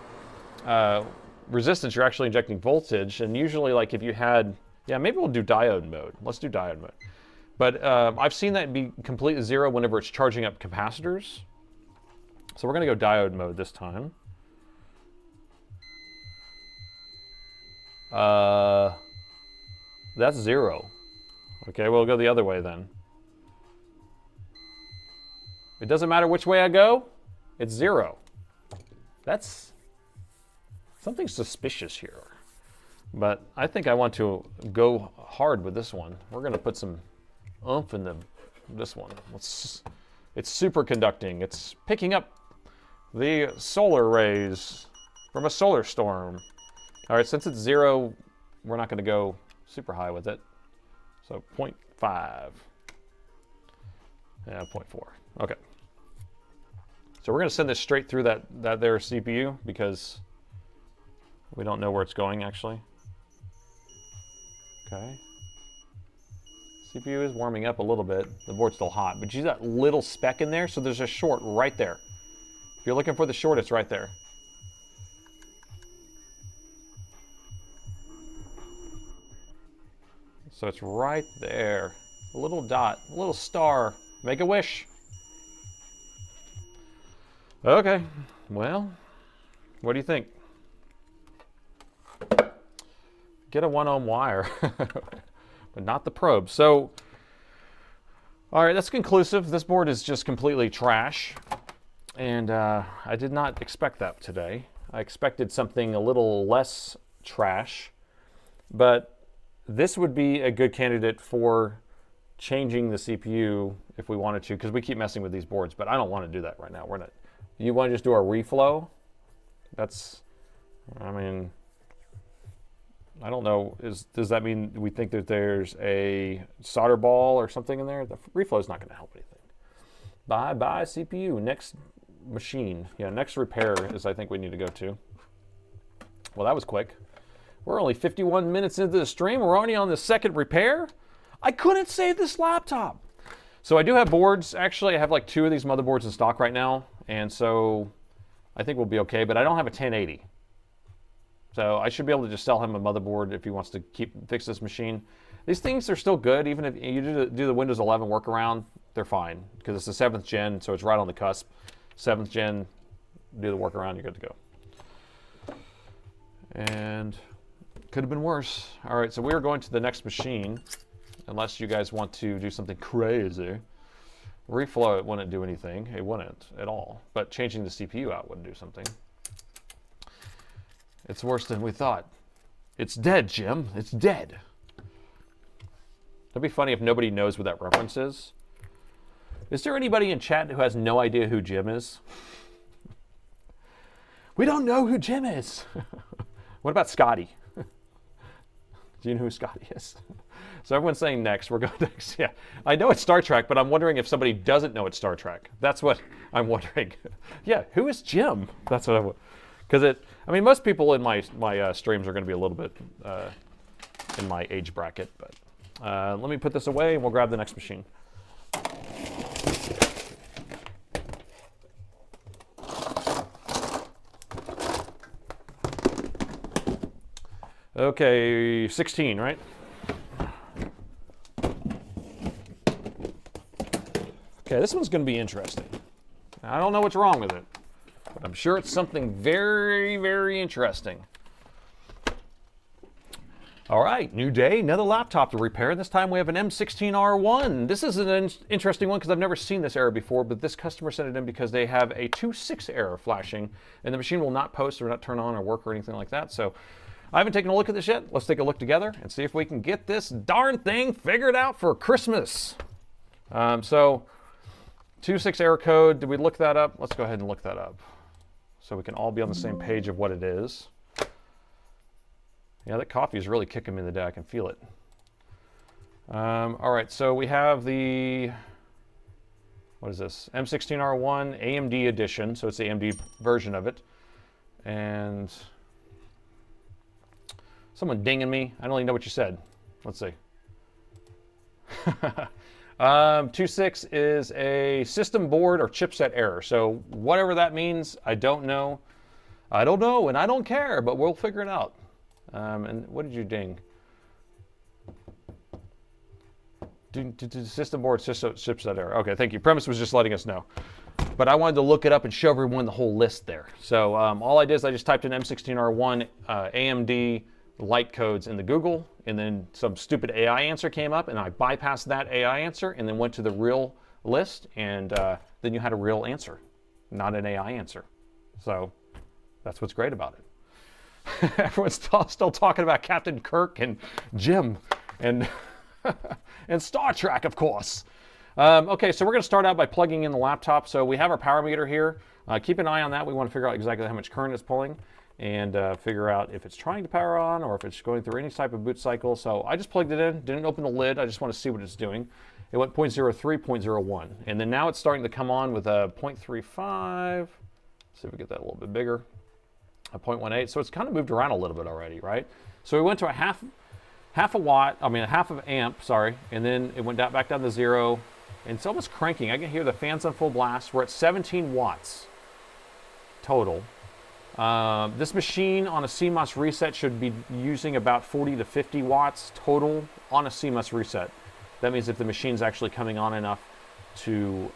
resistance, you're actually injecting voltage. And usually, like if you had, yeah, maybe we'll do diode mode. Let's do diode mode. But I've seen that be completely 0 whenever it's charging up capacitors. So we're going to go diode mode this time. That's 0. Okay, we'll go the other way then. It doesn't matter which way I go, it's 0. That's something suspicious here. But I think I want to go hard with this one. We're going to put some oomph in this one. It's superconducting. It's picking up the solar rays from a solar storm. All right, since it's 0, we're not going to go super high with it. So 0.5. Yeah, 0.4. Okay. So we're going to send this straight through that there CPU because we don't know where it's going actually. Okay. CPU is warming up a little bit. The board's still hot, but you see that little speck in there? So there's a short right there. If you're looking for the short, it's right there. So it's right there. A little dot, a little star. Make a wish. Okay, well, what do you think? Get a 1 ohm wire, but not the probe. So, all right, that's conclusive. This board is just completely trash. And I did not expect that today. I expected something a little less trash, but this would be a good candidate for changing the CPU if we wanted to, because we keep messing with these boards, but I don't want to do that right now. We're not. You want to just do our reflow? That's, I mean, I don't know. Does that mean we think that there's a solder ball or something in there? The reflow is not going to help anything. Bye CPU. Next machine. Yeah, next repair is I think we need to go to. Well, that was quick. We're only 51 minutes into the stream. We're already on the second repair. I couldn't save this laptop. So I do have boards. Actually, I have like 2 of these motherboards in stock right now. And so I think we'll be okay, but I don't have a 1080. So I should be able to just sell him a motherboard if he wants to fix this machine. These things are still good, even if you do the Windows 11 workaround, they're fine. Because it's the 7th gen, so it's right on the cusp. 7th gen, do the workaround, you're good to go. And could have been worse. All right, so we are going to the next machine, unless you guys want to do something crazy. Reflow, it wouldn't do anything. It wouldn't at all. But changing the CPU out wouldn't do something. It's worse than we thought. It's dead, Jim. It's dead. That'd be funny if nobody knows what that reference is. Is there anybody in chat who has no idea who Jim is? We don't know who Jim is. What about Scotty? Do you know who Scotty is? So everyone's saying next. We're going next. Yeah, I know it's Star Trek, but I'm wondering if somebody doesn't know it's Star Trek. That's what I'm wondering. Yeah, who is Jim? That's what I want. Because I mean, most people in my streams are going to be a little bit in my age bracket. But let me put this away, and we'll grab the next machine. Okay, 16, right? Okay, this one's going to be interesting. I don't know what's wrong with it, but I'm sure it's something very, very interesting. All right, new day, another laptop to repair. This time we have an M16R1. This is an interesting one because I've never seen this error before, but this customer sent it in because they have a 2.6 error flashing, and the machine will not post or not turn on or work or anything like that. So I haven't taken a look at this yet. Let's take a look together and see if we can get this darn thing figured out for Christmas. So 2.6 error code, did we look that up? Let's go ahead and look that up so we can all be on the same page of what it is. Yeah, that coffee is really kicking me in the day. I can feel it. All right, so we have the, what is this? M16R1 AMD edition, so it's the AMD version of it. And someone dinging me. I don't even know what you said. Let's see. 2.6 is a system board or chipset error. So whatever that means, I don't know. I don't know, and I don't care, but we'll figure it out. And what did you ding? System board, chipset error. Okay, thank you. Premise was just letting us know. But I wanted to look it up and show everyone the whole list there. So all I did is I just typed in M16R1 AMD light codes into Google, and then some stupid AI answer came up, and I bypassed that AI answer and then went to the real list, and then you had a real answer, not an AI answer. So that's what's great about it. Everyone's still talking about Captain Kirk and Jim and and Star Trek, of course. Okay, so we're going to start out by plugging in the laptop. So we have our power meter here. Keep an eye on that. We want to figure out exactly how much current it's pulling and figure out if it's trying to power on or if it's going through any type of boot cycle. So I just plugged it in, didn't open the lid. I just want to see what it's doing. It went 0.03, 0.01. And then now it's starting to come on with a 0.35. Let's see if we get that a little bit bigger. A 0.18. So it's kind of moved around a little bit already, right? So we went to a half of amp, sorry, and then it went back down to 0. And it's almost cranking. I can hear the fans on full blast. We're at 17 watts total. This machine on a CMOS reset should be using about 40 to 50 watts total on a CMOS reset. That means if the machine's actually coming on enough to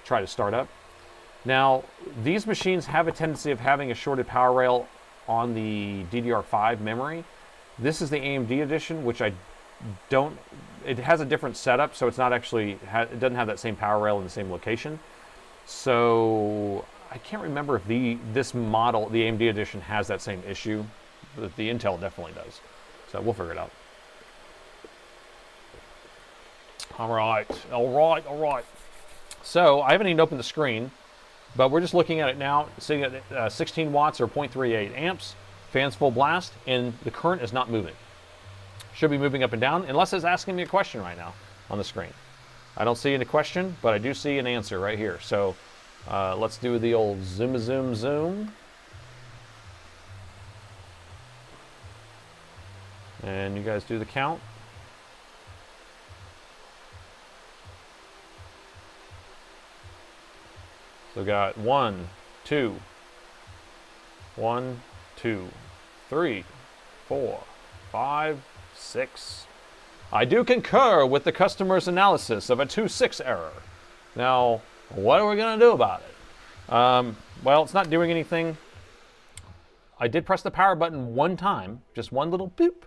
try to start up. Now, these machines have a tendency of having a shorted power rail on the DDR5 memory. This is the AMD edition, which I don't, it has a different setup, so it's not actually, it doesn't have that same power rail in the same location. So I can't remember if this model, the AMD edition, has that same issue, but the Intel definitely does. So we'll figure it out. All right. So I haven't even opened the screen, but we're just looking at it now, sitting at 16 watts or 0.38 amps, fans full blast, and the current is not moving. Should be moving up and down, unless it's asking me a question right now on the screen. I don't see any question, but I do see an answer right here. So let's do the old zoom. And you guys do the count. So we got 1, 2, 3, 4, 5, 6. I do concur with the customer's analysis of a 2.6 error. Now, what are we going to do about it? Well, it's not doing anything. I did press the power button one time, just one little boop,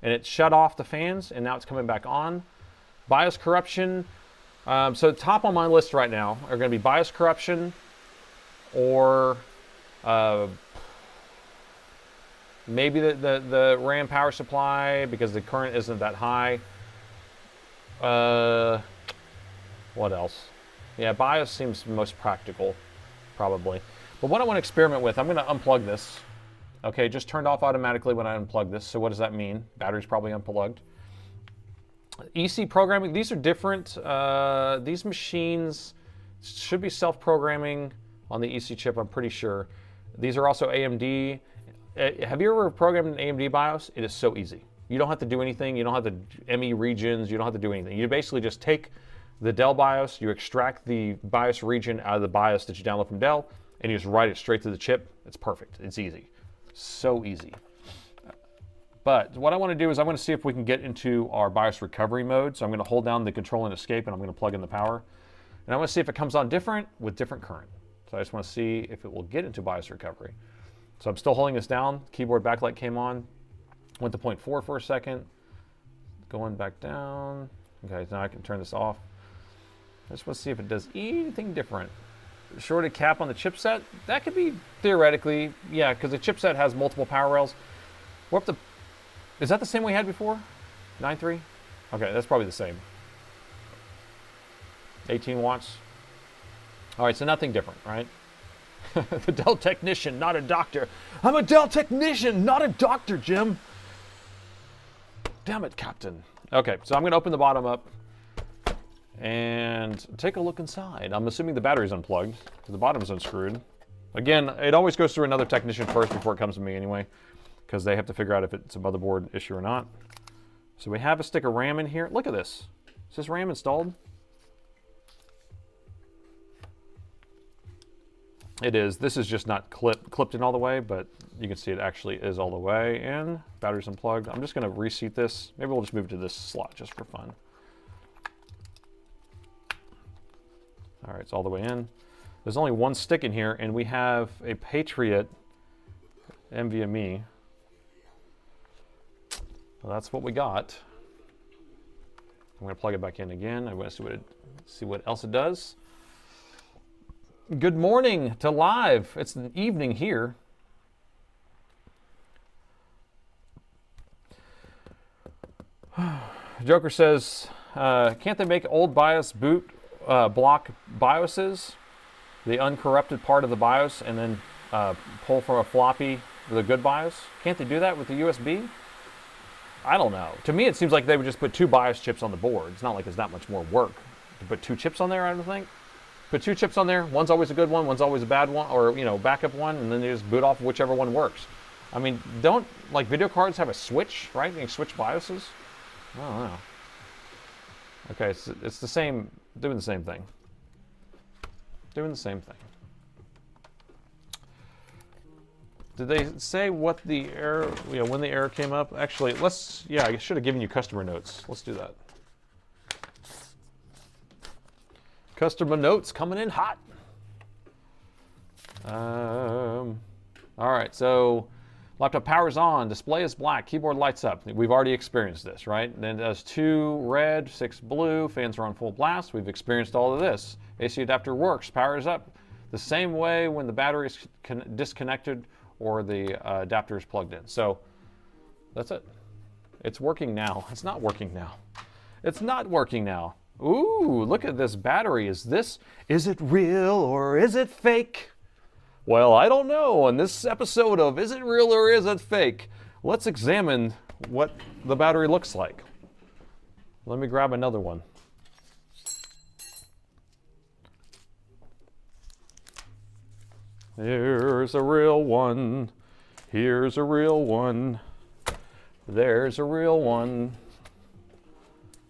and it shut off the fans, and now it's coming back on. BIOS corruption. So top on my list right now are going to be BIOS corruption or maybe the RAM power supply because the current isn't that high. What else? Yeah, BIOS seems most practical, probably. But what I want to experiment with, I'm going to unplug this. Okay, it just turned off automatically when I unplugged this. So what does that mean? Battery's probably unplugged. EC programming, these are different. These machines should be self-programming on the EC chip, I'm pretty sure. These are also AMD. Have you ever programmed an AMD BIOS? It is so easy. You don't have to do anything. You don't have to ME regions. You don't have to do anything. You basically just take the Dell BIOS, you extract the BIOS region out of the BIOS that you download from Dell, and you just write it straight to the chip. It's perfect. It's easy. So easy. But what I want to do is I want to see if we can get into our BIOS recovery mode. So I'm going to hold down the control and escape, and I'm going to plug in the power. And I want to see if it comes on different with different current. So I just want to see if it will get into BIOS recovery. So I'm still holding this down. Keyboard backlight came on. Went to 0.4 for a second. Going back down. Okay, now I can turn this off. I just want to see if it does anything different. Shorted cap on the chipset. That could be theoretically, yeah, because the chipset has multiple power rails. We're up to, is that the same we had before? 9.3? Okay, that's probably the same. 18 watts. All right, so nothing different, right? The Dell technician, not a doctor. I'm a Dell technician, not a doctor, Jim. Damn it, Captain. Okay, so I'm going to open the bottom up and take a look inside. I'm assuming the battery's unplugged because the bottom's unscrewed. Again, it always goes through another technician first before it comes to me anyway, because they have to figure out if it's a motherboard issue or not. So we have a stick of RAM in here. Look at this. Is this RAM installed? It is. This is just not clipped in all the way, but you can see it actually is all the way in. Battery's unplugged. I'm just going to reseat this. Maybe we'll just move to this slot just for fun. All right, it's all the way in. There's only one stick in here, and we have a Patriot NVMe. Well, that's what we got. I'm going to plug it back in again. I'm going to see what else it does. Good morning to live. It's the evening here. Joker says, can't they make old BIOS boot block BIOSes, the uncorrupted part of the BIOS, and then pull from a floppy the good BIOS? Can't they do that with the USB? I don't know. To me, it seems like they would just put 2 BIOS chips on the board. It's not like there's that much more work to put 2 chips on there, I don't think. Put 2 chips on there. One's always a good one, one's always a bad one, or, you know, backup one, and then you just boot off whichever one works. I mean, don't, like, video cards have a switch, right? You can switch BIOSes? I don't know. Okay, it's the same, doing the same thing. Doing the same thing. Did they say what the error, you know, when the error came up? Actually, yeah, I should have given you customer notes. Let's do that. Customer notes coming in hot. All right, so laptop powers on, display is black, keyboard lights up. We've already experienced this, right? Then it does 2 red, 6 blue, fans are on full blast. We've experienced all of this. AC adapter works, powers up the same way when the battery is disconnected or the adapter is plugged in. So that's it. It's working now. It's not working now. It's not working now. Ooh, look at this battery. Is it real or is it fake? Well, I don't know. On this episode of Is It Real or Is It Fake, let's examine what the battery looks like. Let me grab another one. Here's a real one. Here's a real one. There's a real one.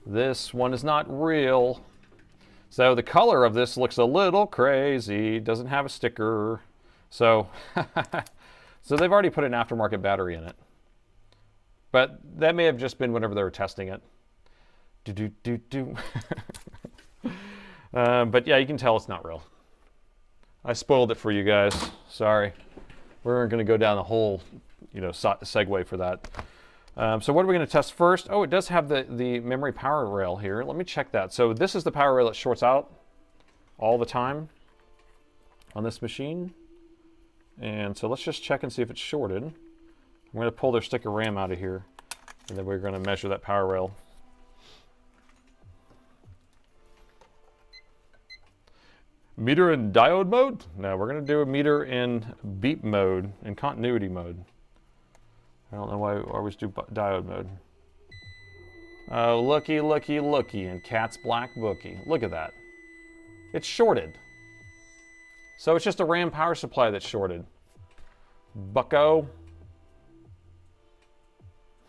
This one is not real. So the color of this looks a little crazy. Doesn't have a sticker. So, so they've already put an aftermarket battery in it. But that may have just been whenever they were testing it. But yeah, you can tell it's not real. I spoiled it for you guys. Sorry. We weren't going to go down the whole, you know, segue for that. So what are we going to test first? Oh, it does have the memory power rail here. Let me check that. So this is the power rail that shorts out all the time on this machine. And so let's just check and see if it's shorted. I'm going to pull their stick of RAM out of here, and then we're going to measure that power rail. Meter in diode mode? No, we're going to do a meter in beep mode, in continuity mode. I don't know why we always do diode mode. Oh, looky, looky, looky, in Cat's Black Bookie. Look at that. It's shorted. So it's just a RAM power supply that's shorted. Bucko.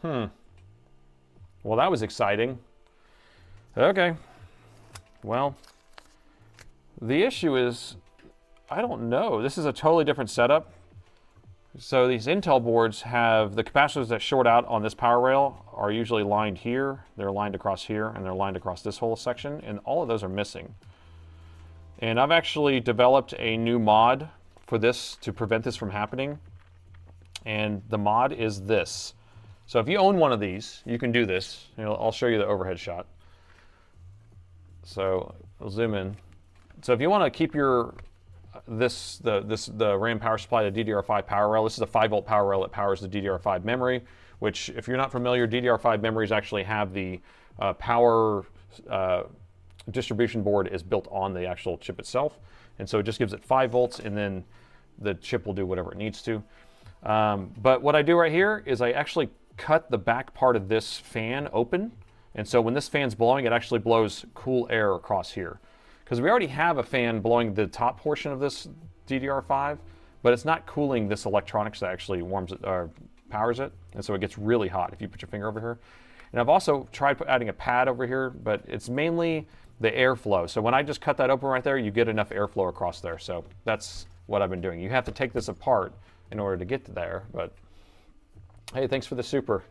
Well, that was exciting. Okay. Well, the issue is, I don't know. This is a totally different setup. So these Intel boards have the capacitors that short out on this power rail are usually lined here, they're lined across here, and they're lined across this whole section, and all of those are missing. And I've actually developed a new mod for this to prevent this from happening. And the mod is this. So if you own one of these, you can do this. You know, I'll show you the overhead shot. So I'll zoom in. So if you want to keep your the RAM power supply, the DDR5 power rail, this is a 5-volt power rail that powers the DDR5 memory, which, if you're not familiar, DDR5 memories actually have the power distribution board is built on the actual chip itself. And so it just gives it 5 volts, and then the chip will do whatever it needs to. But what I do right here is I actually cut the back part of this fan open, And so when this fan's blowing, it actually blows cool air across here. Because we already have a fan blowing the top portion of this DDR5, but it's not cooling this electronics that actually warms it or powers it. And so it gets really hot if you put your finger over here. And I've also tried adding a pad over here, but it's mainly the airflow. So when I just cut that open right there, you get enough airflow across there. So that's what I've been doing. You have to take this apart in order to get to there, but hey, thanks for the super.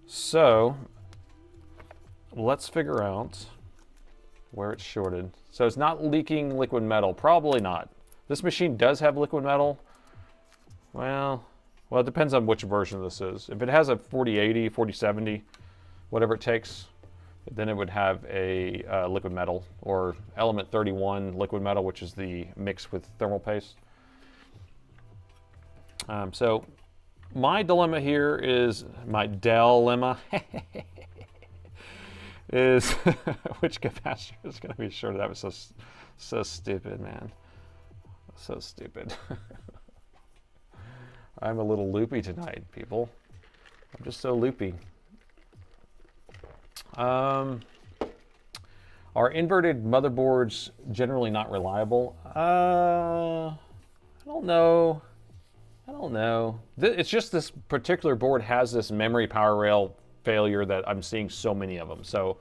So let's figure out where it's shorted. So it's not leaking liquid metal, probably not. This machine does have liquid metal. Well, it depends on which version this is. If it has a 4080, 4070, whatever it takes, then it would have a liquid metal, or element 31 liquid metal, which is the mix with thermal paste. So my dilemma here is, my dilemma is which capacitor is going to be shorted. That was so stupid, man. So stupid. I'm a little loopy tonight, people. I'm just so loopy. Are inverted motherboards generally not reliable? I don't know. It's just this particular board has this memory power rail failure that I'm seeing so many of them. So,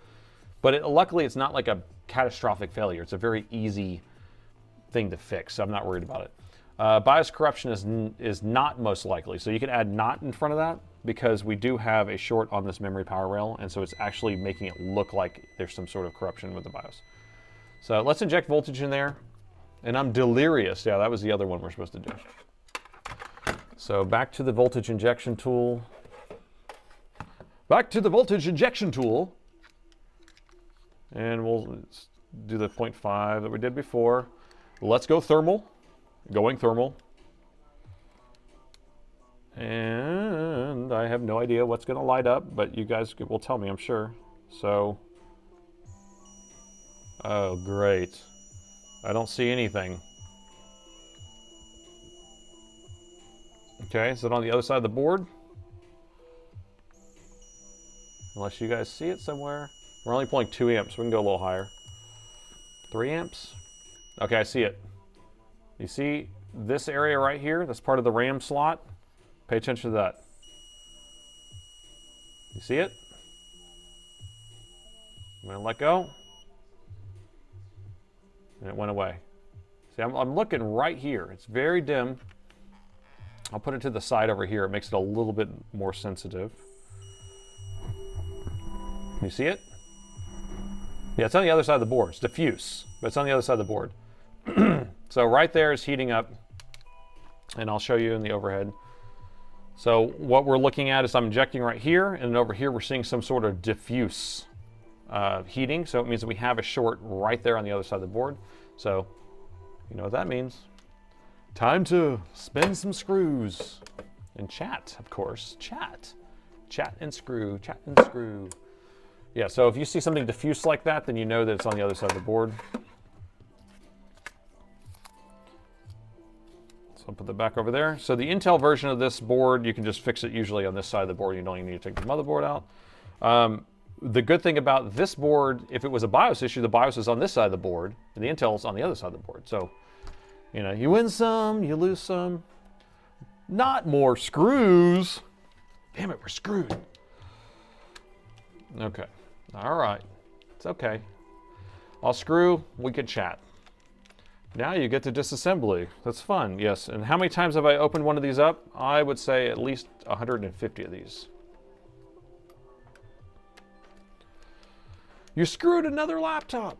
but luckily it's not like a catastrophic failure. It's a very easy thing to fix, so I'm not worried about it. BIOS corruption is not most likely, so you can add not in front of that because we do have a short on this memory power rail, and so it's actually making it look like there's some sort of corruption with the BIOS. So let's inject voltage in there, and I'm delirious. Yeah, that was the other one we're supposed to do. So back to the voltage injection tool. Back to the voltage injection tool, and we'll do the 0.5 that we did before. Let's go thermal. Going thermal. And I have no idea what's going to light up, but you guys will tell me, I'm sure. So, oh great. I don't see anything. Okay, is it on the other side of the board? Unless you guys see it somewhere. We're only pulling 2 amps, we can go a little higher. 3 amps? Okay, I see it. You see this area right here? That's part of the RAM slot. Pay attention to that. You see it? I'm gonna let go. And it went away. See, I'm looking right here. It's very dim. I'll put it to the side over here. It makes it a little bit more sensitive. You see it? Yeah, it's on the other side of the board. It's diffuse, but it's on the other side of the board. So right there is heating up, and I'll show you in the overhead. So what we're looking at is I'm injecting right here, and over here we're seeing some sort of diffuse heating. So it means that we have a short right there on the other side of the board. So you know what that means. Time to spin some screws and chat, of course. Chat and screw, chat and screw. Yeah, so if you see something diffuse like that, then you know that it's on the other side of the board. So I'll put that back over there. So the Intel version of this board, you can just fix it usually on this side of the board. You don't even need to take the motherboard out. The good thing about this board, if it was a BIOS issue, the BIOS is on this side of the board, and the Intel's on the other side of the board. So, you know, you win some, you lose some. Not more screws. Damn it, we're screwed. Okay, all right, it's okay. I'll screw, we can chat. Now you get to disassembly. That's fun, yes. And how many times have I opened one of these up? I would say at least 150 of these. You screwed another laptop.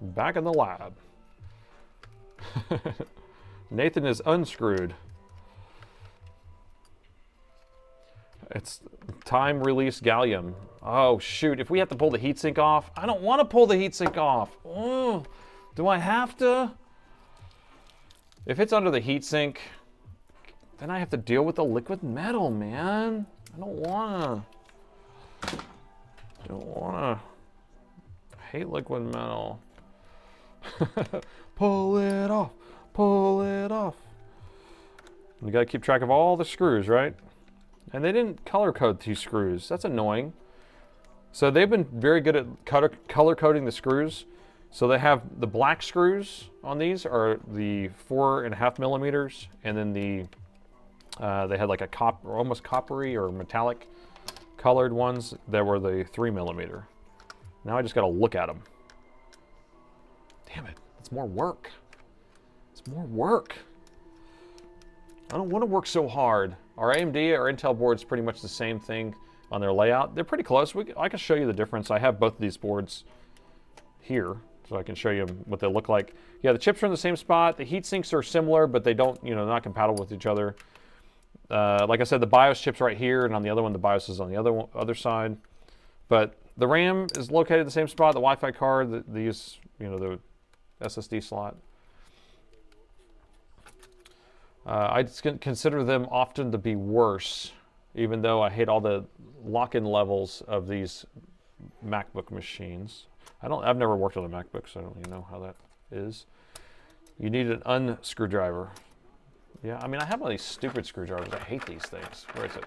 Back in the lab. Nathan is unscrewed. It's time release gallium. Oh shoot, if we have to pull the heatsink off, I don't want to pull the heatsink off. Oh, do I have to? If it's under the heatsink, then I have to deal with the liquid metal, man. I don't wanna. I hate liquid metal. Pull it off, pull it off. You gotta keep track of all the screws, right? And they didn't color code these screws. That's annoying. So they've been very good at color coding the screws. So they have the black screws on these are the 4.5 millimeters, and then the they had like a almost coppery or metallic colored ones that were the 3 millimeter. Now I just got to look at them. Damn it, it's more work. It's more work. I don't want to work so hard. Our AMD or Intel board's pretty much the same thing on their layout. They're pretty close. I can show you the difference. I have both of these boards here, so I can show you what they look like. Yeah, the chips are in the same spot. The heat sinks are similar, but they don't, you know, not compatible with each other. Like I said, the BIOS chip's right here, and on the other one, the BIOS is on the other side. But the RAM is located in the same spot. The Wi-Fi card, these, you know, the SSD slot. I consider them often to be worse, even though I hate all the lock-in levels of these MacBook machines. I've never worked on a MacBook, so I don't really know how that is. You need an unscrewdriver. Yeah, I mean, I have all these stupid screwdrivers. I hate these things. Where is it?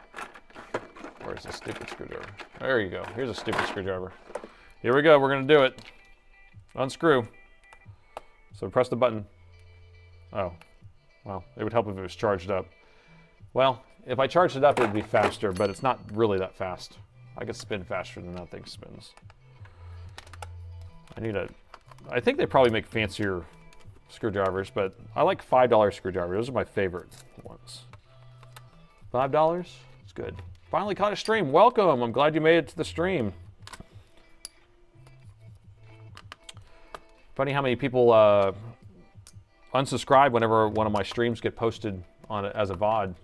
Where is the stupid screwdriver? There you go. Here's a stupid screwdriver. Here we go. We're going to do it. Unscrew. So press the button. Oh. Well, it would help if it was charged up. Well, if I charged it up, it would be faster, but it's not really that fast. I could spin faster than that thing spins. I think they probably make fancier screwdrivers, but I like $5 screwdrivers. Those are my favorite ones. $5? It's good. Finally caught a stream. Welcome. I'm glad you made it to the stream. Funny how many people unsubscribe whenever one of my streams get posted on it as a VOD.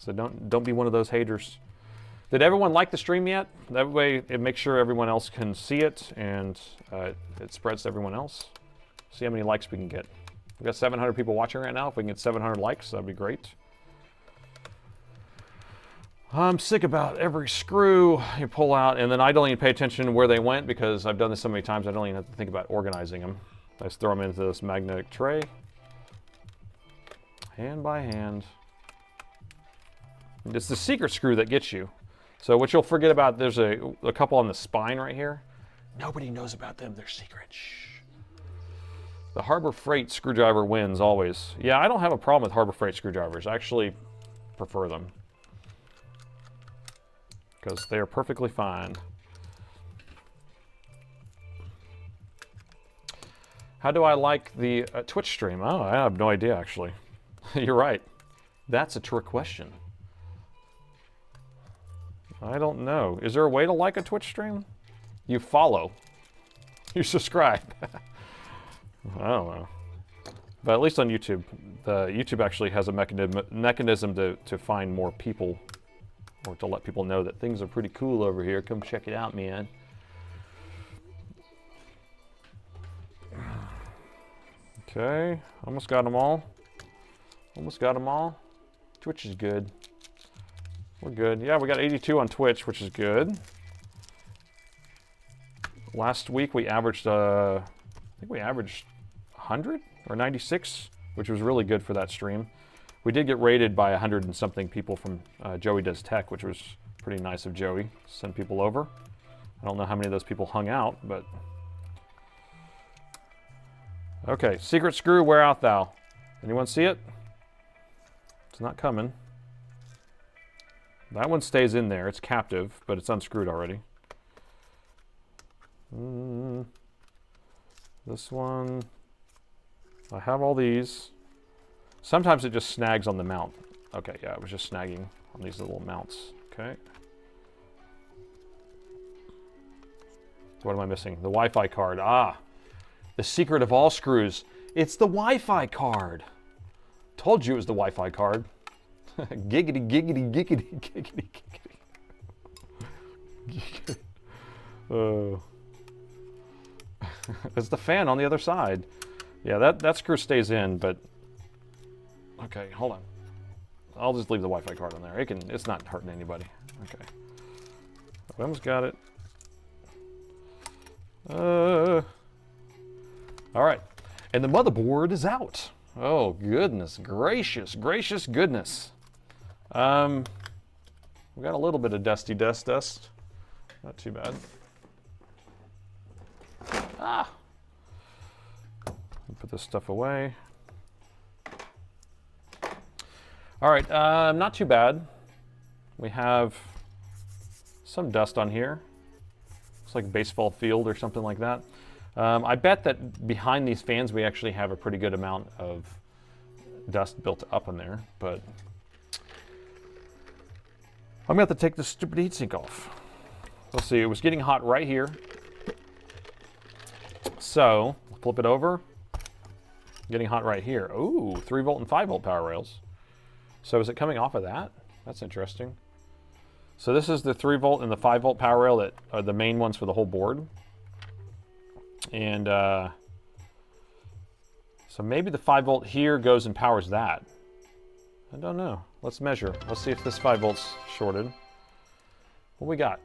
So don't be one of those haters. Did everyone like the stream yet? That way it makes sure everyone else can see it, and it spreads to everyone else. See how many likes we can get. We've got 700 people watching right now. If we can get 700 likes, that'd be great. I'm sick about every screw you pull out, and then I don't even pay attention to where they went because I've done this so many times I don't even have to think about organizing them. I just throw them into this magnetic tray, hand by hand. It's the secret screw that gets you. So what you'll forget about, there's a couple on the spine right here. Nobody knows about them, they're secret. Shh. The Harbor Freight screwdriver wins always. Yeah, I don't have a problem with Harbor Freight screwdrivers. I actually prefer them, because they are perfectly fine. How do I like the Twitch stream? Oh, I have no idea, actually. You're right. That's a trick question. I don't know. Is there a way to like a Twitch stream? You follow. You subscribe. I don't know. But at least on YouTube, YouTube actually has a mechanism to find more people, or to let people know that things are pretty cool over here. Come check it out, man. Okay, almost got them all. Almost got them all. Twitch is good. We're good. Yeah, we got 82 on Twitch, which is good. Last week we averaged, I think we averaged 100 or 96, which was really good for that stream. We did get rated by 100 and something people from Joey Does Tech, which was pretty nice of Joey. Send people over. I don't know how many of those people hung out, but... Okay, secret screw, where art thou? Anyone see it? It's not coming. That one stays in there. It's captive, but it's unscrewed already. This one. I have all these. Sometimes it just snags on the mount. Okay, yeah, it was just snagging on these little mounts. Okay. What am I missing? The Wi-Fi card. Ah, the secret of all screws. It's the Wi-Fi card. Told you it was the Wi-Fi card. Giggity, giggity, giggity, giggity, giggity. Oh. It's the fan on the other side. Yeah, that screw stays in, but... Okay, hold on. I'll just leave the Wi-Fi card on there. It's not hurting anybody. Okay. I almost got it. All right. And the motherboard is out. Oh, goodness gracious. Gracious goodness. We got a little bit of dusty dust. Not too bad. Ah! Put this stuff away. All right, not too bad. We have some dust on here. It's like a baseball field or something like that. I bet that behind these fans we actually have a pretty good amount of dust built up in there, but I'm gonna have to take this stupid heatsink off. Let's see, it was getting hot right here. So, flip it over. Getting hot right here. Ooh, 3 volt and 5 volt power rails. So is it coming off of that? That's interesting. So this is the 3 volt and the 5 volt power rail that are the main ones for the whole board. And so maybe the 5 volt here goes and powers that. I don't know. Let's measure. Let's see if this 5 volt's shorted. What we got?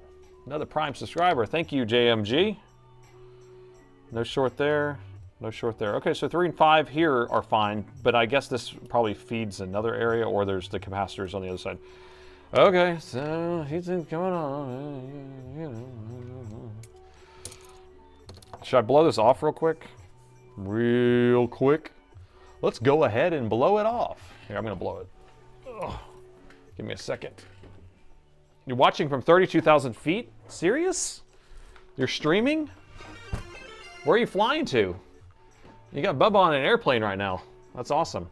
Another Prime subscriber. Thank you, JMG. No short there. No short there. Okay, so 3 and 5 here are fine, but I guess this probably feeds another area, or there's the capacitors on the other side. Okay, so he's coming on. Should I blow this off real quick? Real quick. Let's go ahead and blow it off. Here, I'm gonna blow it. Ugh. Give me a second. You're watching from 32,000 feet? Serious? You're streaming? Where are you flying to? You got Bubba on an airplane right now. That's awesome.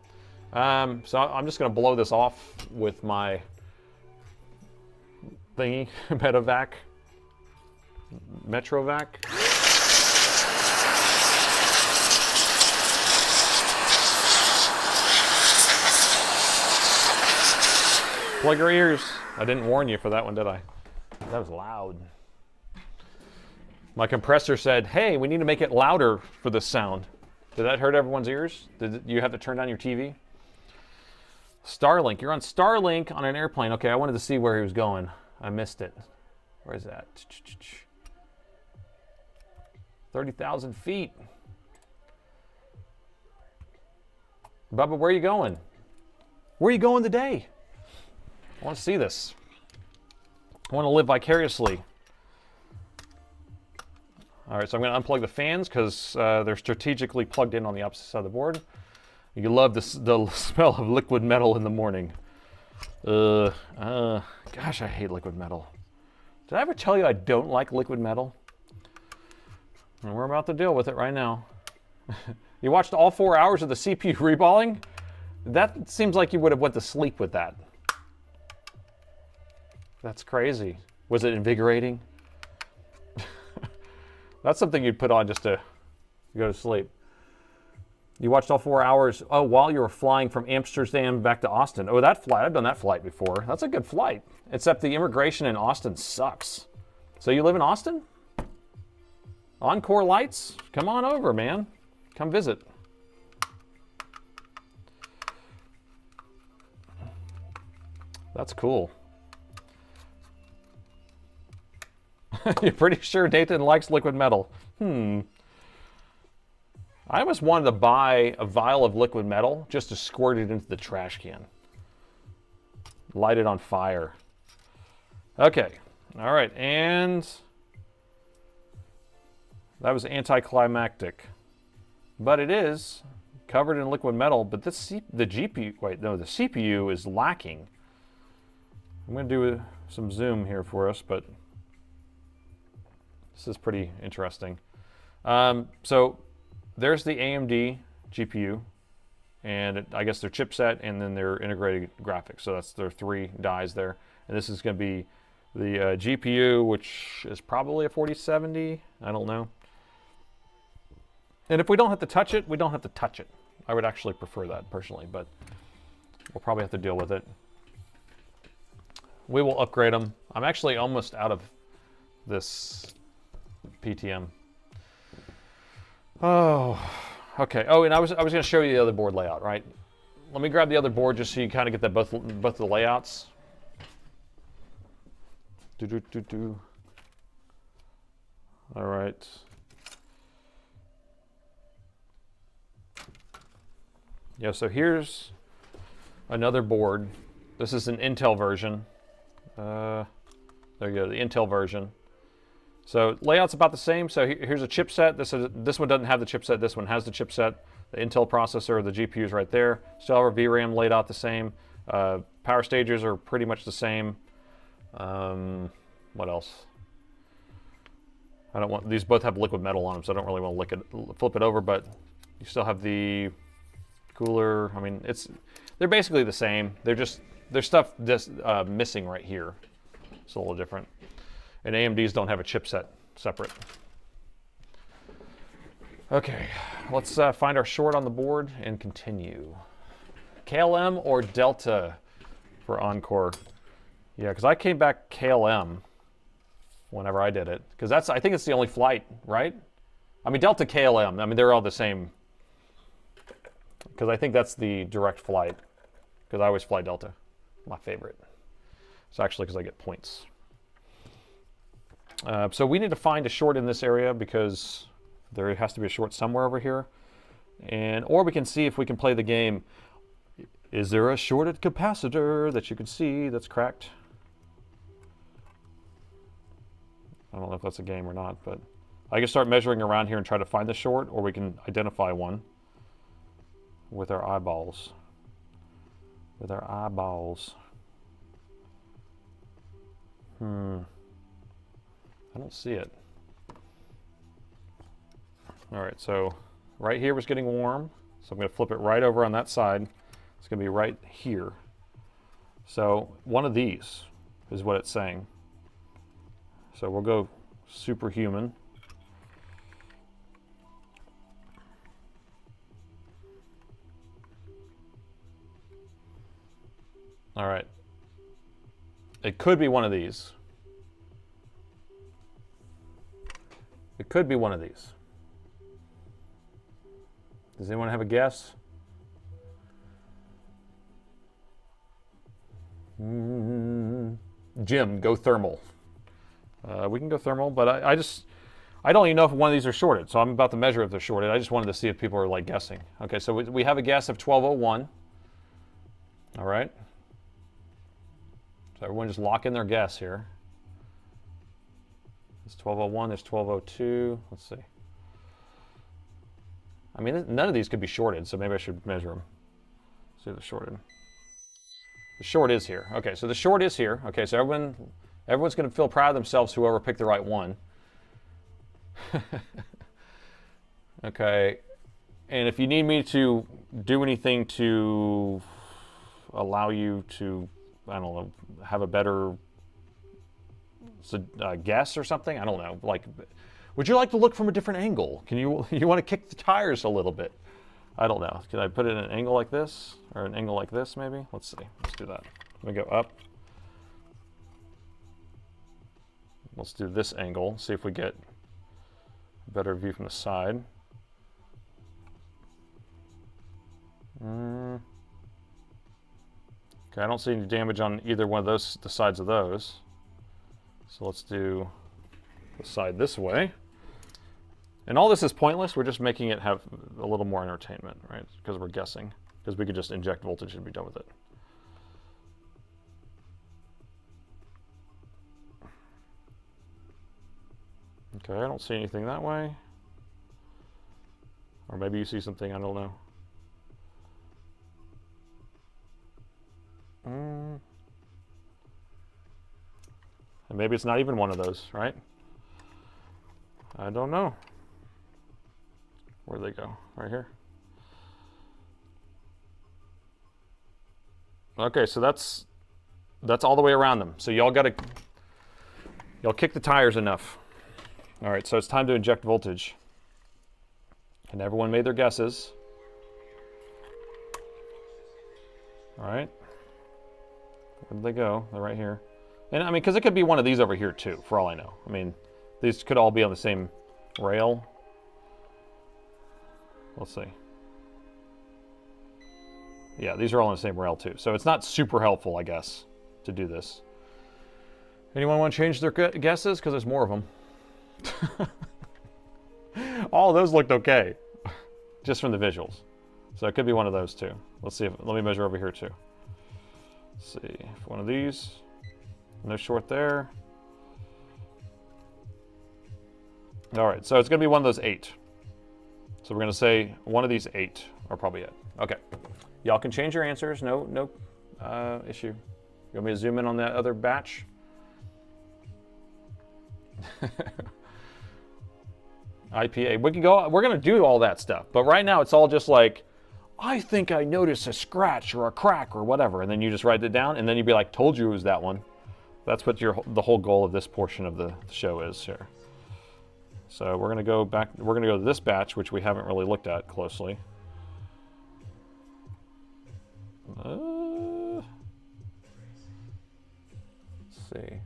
So I'm just gonna blow this off with my thingy, Metrovac. Plug your ears. I didn't warn you for that one, did I? That was loud. My compressor said, hey, we need to make it louder for this sound. Did that hurt everyone's ears? Did you have to turn down your TV? Starlink. You're on Starlink on an airplane. Okay, I wanted to see where he was going. I missed it. Where is that? 30,000 feet. Bubba, where are you going? Where are you going today? I want to see this. I want to live vicariously. All right, so I'm going to unplug the fans because they're strategically plugged in on the opposite side of the board. You love the smell of liquid metal in the morning. Gosh, I hate liquid metal. Did I ever tell you I don't like liquid metal? And we're about to deal with it right now. You watched all 4 hours of the CPU reballing? That seems like you would have went to sleep with that. That's crazy. Was it invigorating? That's something you'd put on just to go to sleep. You watched all 4 hours, oh, while you were flying from Amsterdam back to Austin. Oh, that flight, I've done that flight before. That's a good flight, except the immigration in Austin sucks. So you live in Austin? Encore Lights? Come on over, man. Come visit. That's cool. You're pretty sure Nathan likes liquid metal. I almost wanted to buy a vial of liquid metal just to squirt it into the trash can. Light it on fire. Okay. All right. And that was anticlimactic. But it is covered in liquid metal, but the CPU is lacking. I'm going to do some zoom here for us, but this is pretty interesting. So there's the AMD GPU, and I guess their chipset, and then their integrated graphics. So that's their 3 dies there. And this is going to be the GPU, which is probably a 4070. I don't know. And if we don't have to touch it, we don't have to touch it. I would actually prefer that personally, but we'll probably have to deal with it. We will upgrade them. I'm actually almost out of this PTM. Oh, okay. Oh, and I was going to show you the other board layout, right? Let me grab the other board just so you kind of get that both of the layouts. All right. Yeah, so here's another board. This is an Intel version. There you go, the Intel version. So layout's about the same. So here's a chipset. This one doesn't have the chipset. This one has the chipset. The Intel processor, the GPU is right there. Still have our VRAM laid out the same. Power stages are pretty much the same. What else? I don't want, these both have liquid metal on them, so I don't really want to flip it over, but you still have the cooler. I mean, they're basically the same. There's stuff just missing right here. It's a little different. And AMDs don't have a chipset separate. Okay, let's find our short on the board and continue. KLM or Delta for Encore? Yeah, because I came back KLM whenever I did it, because I think it's the only flight, right? I mean, Delta KLM, I mean, they're all the same, because I think that's the direct flight, because I always fly Delta, my favorite. It's actually because I get points. So we need to find a short in this area, because there has to be a short somewhere over here, or we can see if we can play the game. Is there a shorted capacitor that you can see that's cracked? I don't know if that's a game or not, but I can start measuring around here and try to find the short, or we can identify one with our eyeballs. With our eyeballs. I don't see it. All right, so right here was getting warm, so I'm going to flip it right over on that side. It's going to be right here. So one of these is what it's saying. So we'll go superhuman. All right. It could be one of these. It could be one of these. Does anyone have a guess? Jim, go thermal. We can go thermal, but I don't even know if one of these are shorted, so I'm about to measure if they're shorted. I just wanted to see if people are like guessing. Okay, so we have a guess of 1201. All right. So everyone just lock in their guess here. There's 1201, there's 1202. Let's see. I mean, none of these could be shorted, so maybe I should measure them. See if they're shorted. The short is here. Okay, so the short is here. Okay, so everyone's going to feel proud of themselves, whoever picked the right one. Okay, and if you need me to do anything to allow you to, I don't know, have a better guess or something, I don't know. Like, would you like to look from a different angle? You want to kick the tires a little bit? I don't know. Can I put it in an angle like this? Or an angle like this, maybe? Let's see. Let's do that. Let me go up. Let's do this angle. See if we get a better view from the side. Okay, I don't see any damage on either one of those, the sides of those. So let's do the side this way. And all this is pointless. We're just making it have a little more entertainment, right? Because we're guessing. Because we could just inject voltage and be done with it. Okay, I don't see anything that way. Or maybe you see something, I don't know. And maybe it's not even one of those, right? I don't know. Where'd they go? Right here? Okay, so that's all the way around them. So y'all kick the tires enough. All right, so it's time to inject voltage. And everyone made their guesses. All right. Where did they go? They're right here. And I mean, because it could be one of these over here too, for all I know. I mean, these could all be on the same rail. Let's see. Yeah, these are all on the same rail too. So it's not super helpful, I guess, to do this. Anyone want to change their guesses? Because there's more of them. All of those looked okay, just from the visuals. So it could be one of those too. Let's see. Let me measure over here too. Let's see. If one of these. No short there. All right, so it's going to be one of those 8. So we're going to say one of these 8 are probably it. Okay. Y'all can change your answers. No issue. You want me to zoom in on that other batch? IPA. We can go. We're going to do all that stuff. But right now it's all just like, I think I noticed a scratch or a crack or whatever. And then you just write it down. And then you'd be like, told you it was that one. That's what the whole goal of this portion of the show is here. So we're going to go back. We're going to go to this batch, which we haven't really looked at closely. Let's see.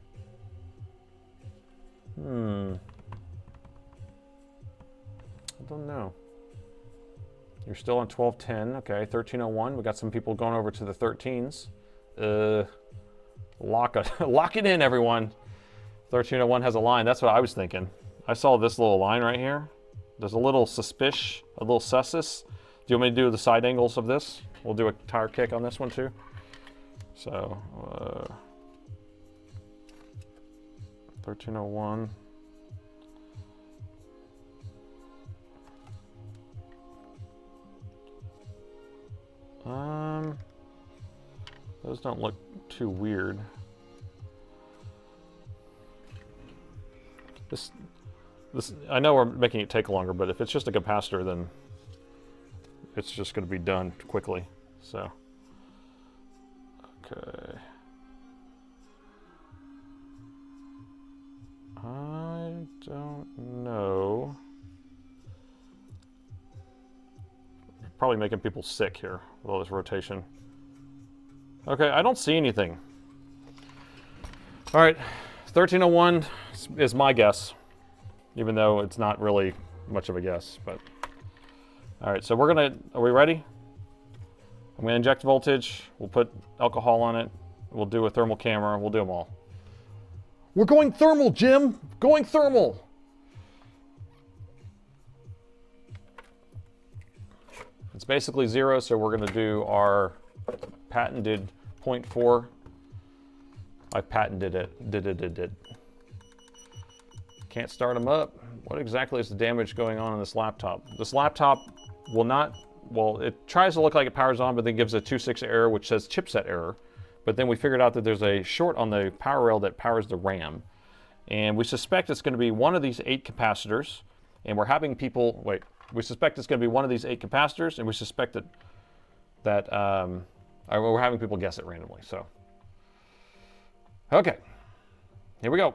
I don't know. You're still on 1210. Okay, 1301. We got some people going over to the 13s. Lock it in, everyone. 1301 has a line. That's what I was thinking. I saw this little line right here. There's a little suspicious, a little sussus. Do you want me to do the side angles of this? We'll do a tire kick on this one too. So, 1301. Those don't look too weird. This, I know we're making it take longer, but if it's just a capacitor, then it's just going to be done quickly. So, okay. I don't know. Probably making people sick here with all this rotation. Okay, I don't see anything. All right, 1301 is my guess, even though it's not really much of a guess. But all right, so we're gonna. Are we ready? I'm gonna inject voltage. We'll put alcohol on it. We'll do a thermal camera. We'll do them all. We're going thermal, Jim. Going thermal. It's basically 0, so we're going to do our patented 0.4. I patented it. Did. Can't start them up. What exactly is the damage going on this laptop? This laptop will not, well, it tries to look like it powers on, but then gives a 2.6 error, which says chipset error. But then we figured out that there's a short on the power rail that powers the RAM. And we suspect it's going to be one of these 8 capacitors. And we're having people, wait. We suspect it's going to be one of these 8 capacitors, and we suspect that we're having people guess it randomly. So, okay, here we go.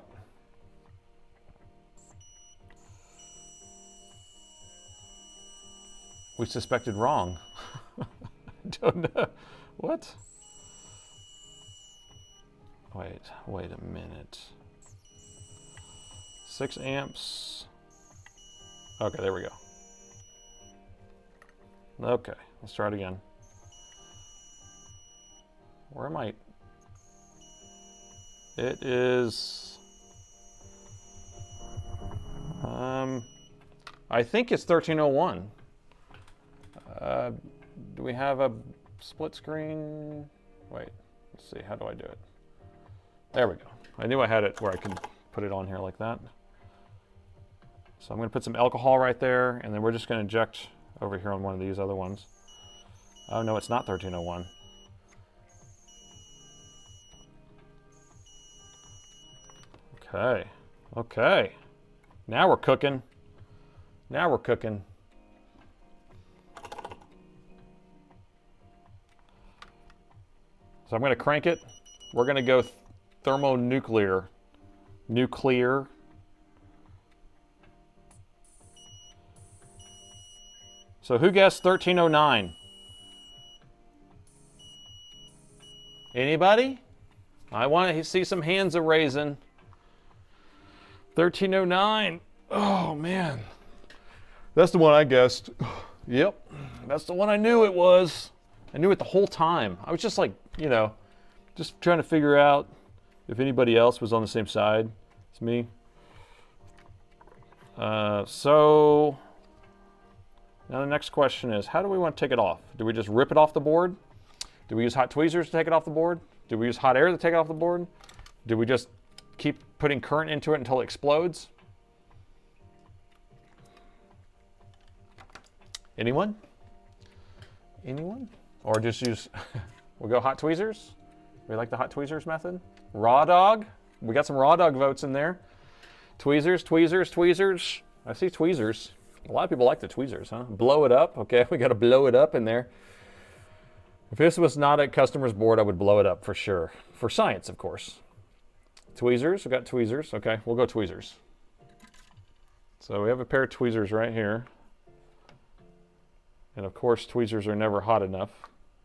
We suspected wrong. Don't know. What? Wait a minute. 6 amps. Okay, there we go. Okay, let's try it again. Where am I? It is... I think it's 1301. Do we have a split screen? Wait, let's see, how do I do it? There we go. I knew I had it where I could put it on here like that. So I'm going to put some alcohol right there, and then we're just going to inject over here on one of these other ones. Oh no, it's not 1301. Okay. Now we're cooking. Now we're cooking. So I'm going to crank it. We're going to go thermonuclear. Nuclear. So who guessed 1309? Anybody? I want to see some hands a-raising. 1309. Oh, man. That's the one I guessed. Yep. That's the one I knew it was. I knew it the whole time. I was just like, you know, just trying to figure out if anybody else was on the same side as me. So now the next question is, how do we want to take it off? Do we just rip it off the board? Do we use hot tweezers to take it off the board? Do we use hot air to take it off the board? Do we just keep putting current into it until it explodes? Anyone? Anyone? Or just use, we'll go hot tweezers? We like the hot tweezers method? Raw dog? We got some raw dog votes in there. Tweezers, tweezers, tweezers. I see tweezers. A lot of people like the tweezers, huh? Blow it up. Okay, we got to blow it up in there. If this was not a customer's board, I would blow it up for sure. For science, of course. Tweezers, we got tweezers. Okay, we'll go tweezers. So we have a pair of tweezers right here. And of course, tweezers are never hot enough.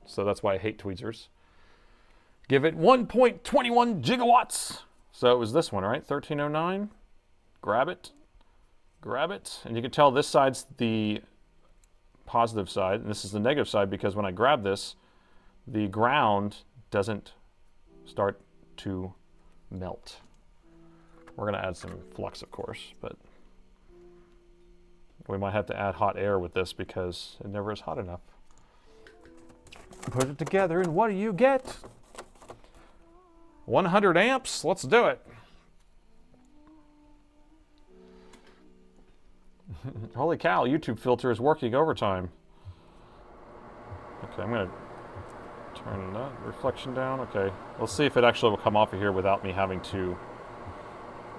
So that's why I hate tweezers. Give it 1.21 gigawatts. So it was this one, right? 1309. Grab it. Grab it. And you can tell this side's the positive side, and this is the negative side, because when I grab this, the ground doesn't start to melt. We're going to add some flux, of course, but we might have to add hot air with this because it never is hot enough. Put it together, and what do you get? 100 amps. Let's do it. Holy cow, YouTube filter is working overtime. Okay, I'm going to turn that reflection down. Okay, let's see if it actually will come off of here without me having to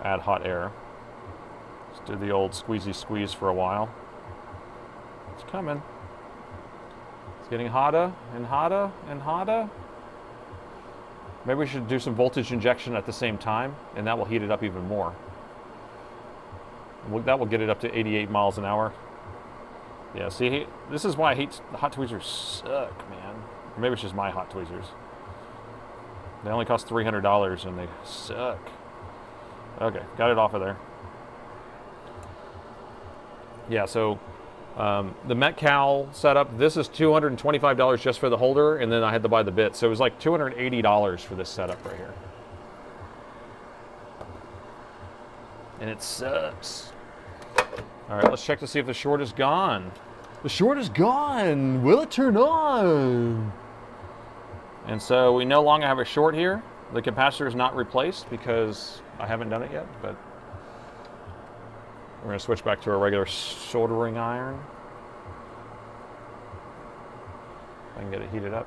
add hot air. Let's do the old squeezy squeeze for a while. It's coming. It's getting hotter and hotter and hotter. Maybe we should do some voltage injection at the same time, and that will heat it up even more. That will get it up to 88 miles an hour. Yeah, see, this is why I hate the hot tweezers. Suck, man. Or maybe it's just my hot tweezers. They only cost $300 and they suck. Okay, got it off of there. Yeah, so the Metcal setup, this is $225 just for the holder, and then I had to buy the bit. So it was like $280 for this setup right here. And it sucks. All right, let's check to see if the short is gone. The short is gone. Will it turn on? And so we no longer have a short here. The capacitor is not replaced because I haven't done it yet, but we're going to switch back to our regular soldering iron. If I can get it heated up.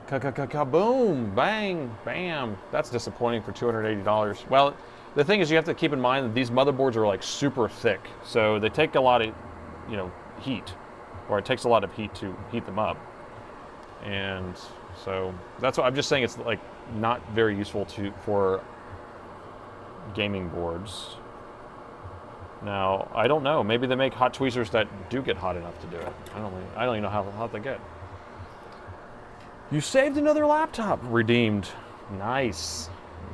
Ka-boom, bang, bam. That's disappointing for $280. Well, the thing is, you have to keep in mind that these motherboards are like super thick, so they take a lot of, heat, or it takes a lot of heat to heat them up, and so that's what I'm just saying. It's like not very useful for gaming boards. Now I don't know. Maybe they make hot tweezers that do get hot enough to do it. I don't even know how hot they get. You saved another laptop. Redeemed. Nice,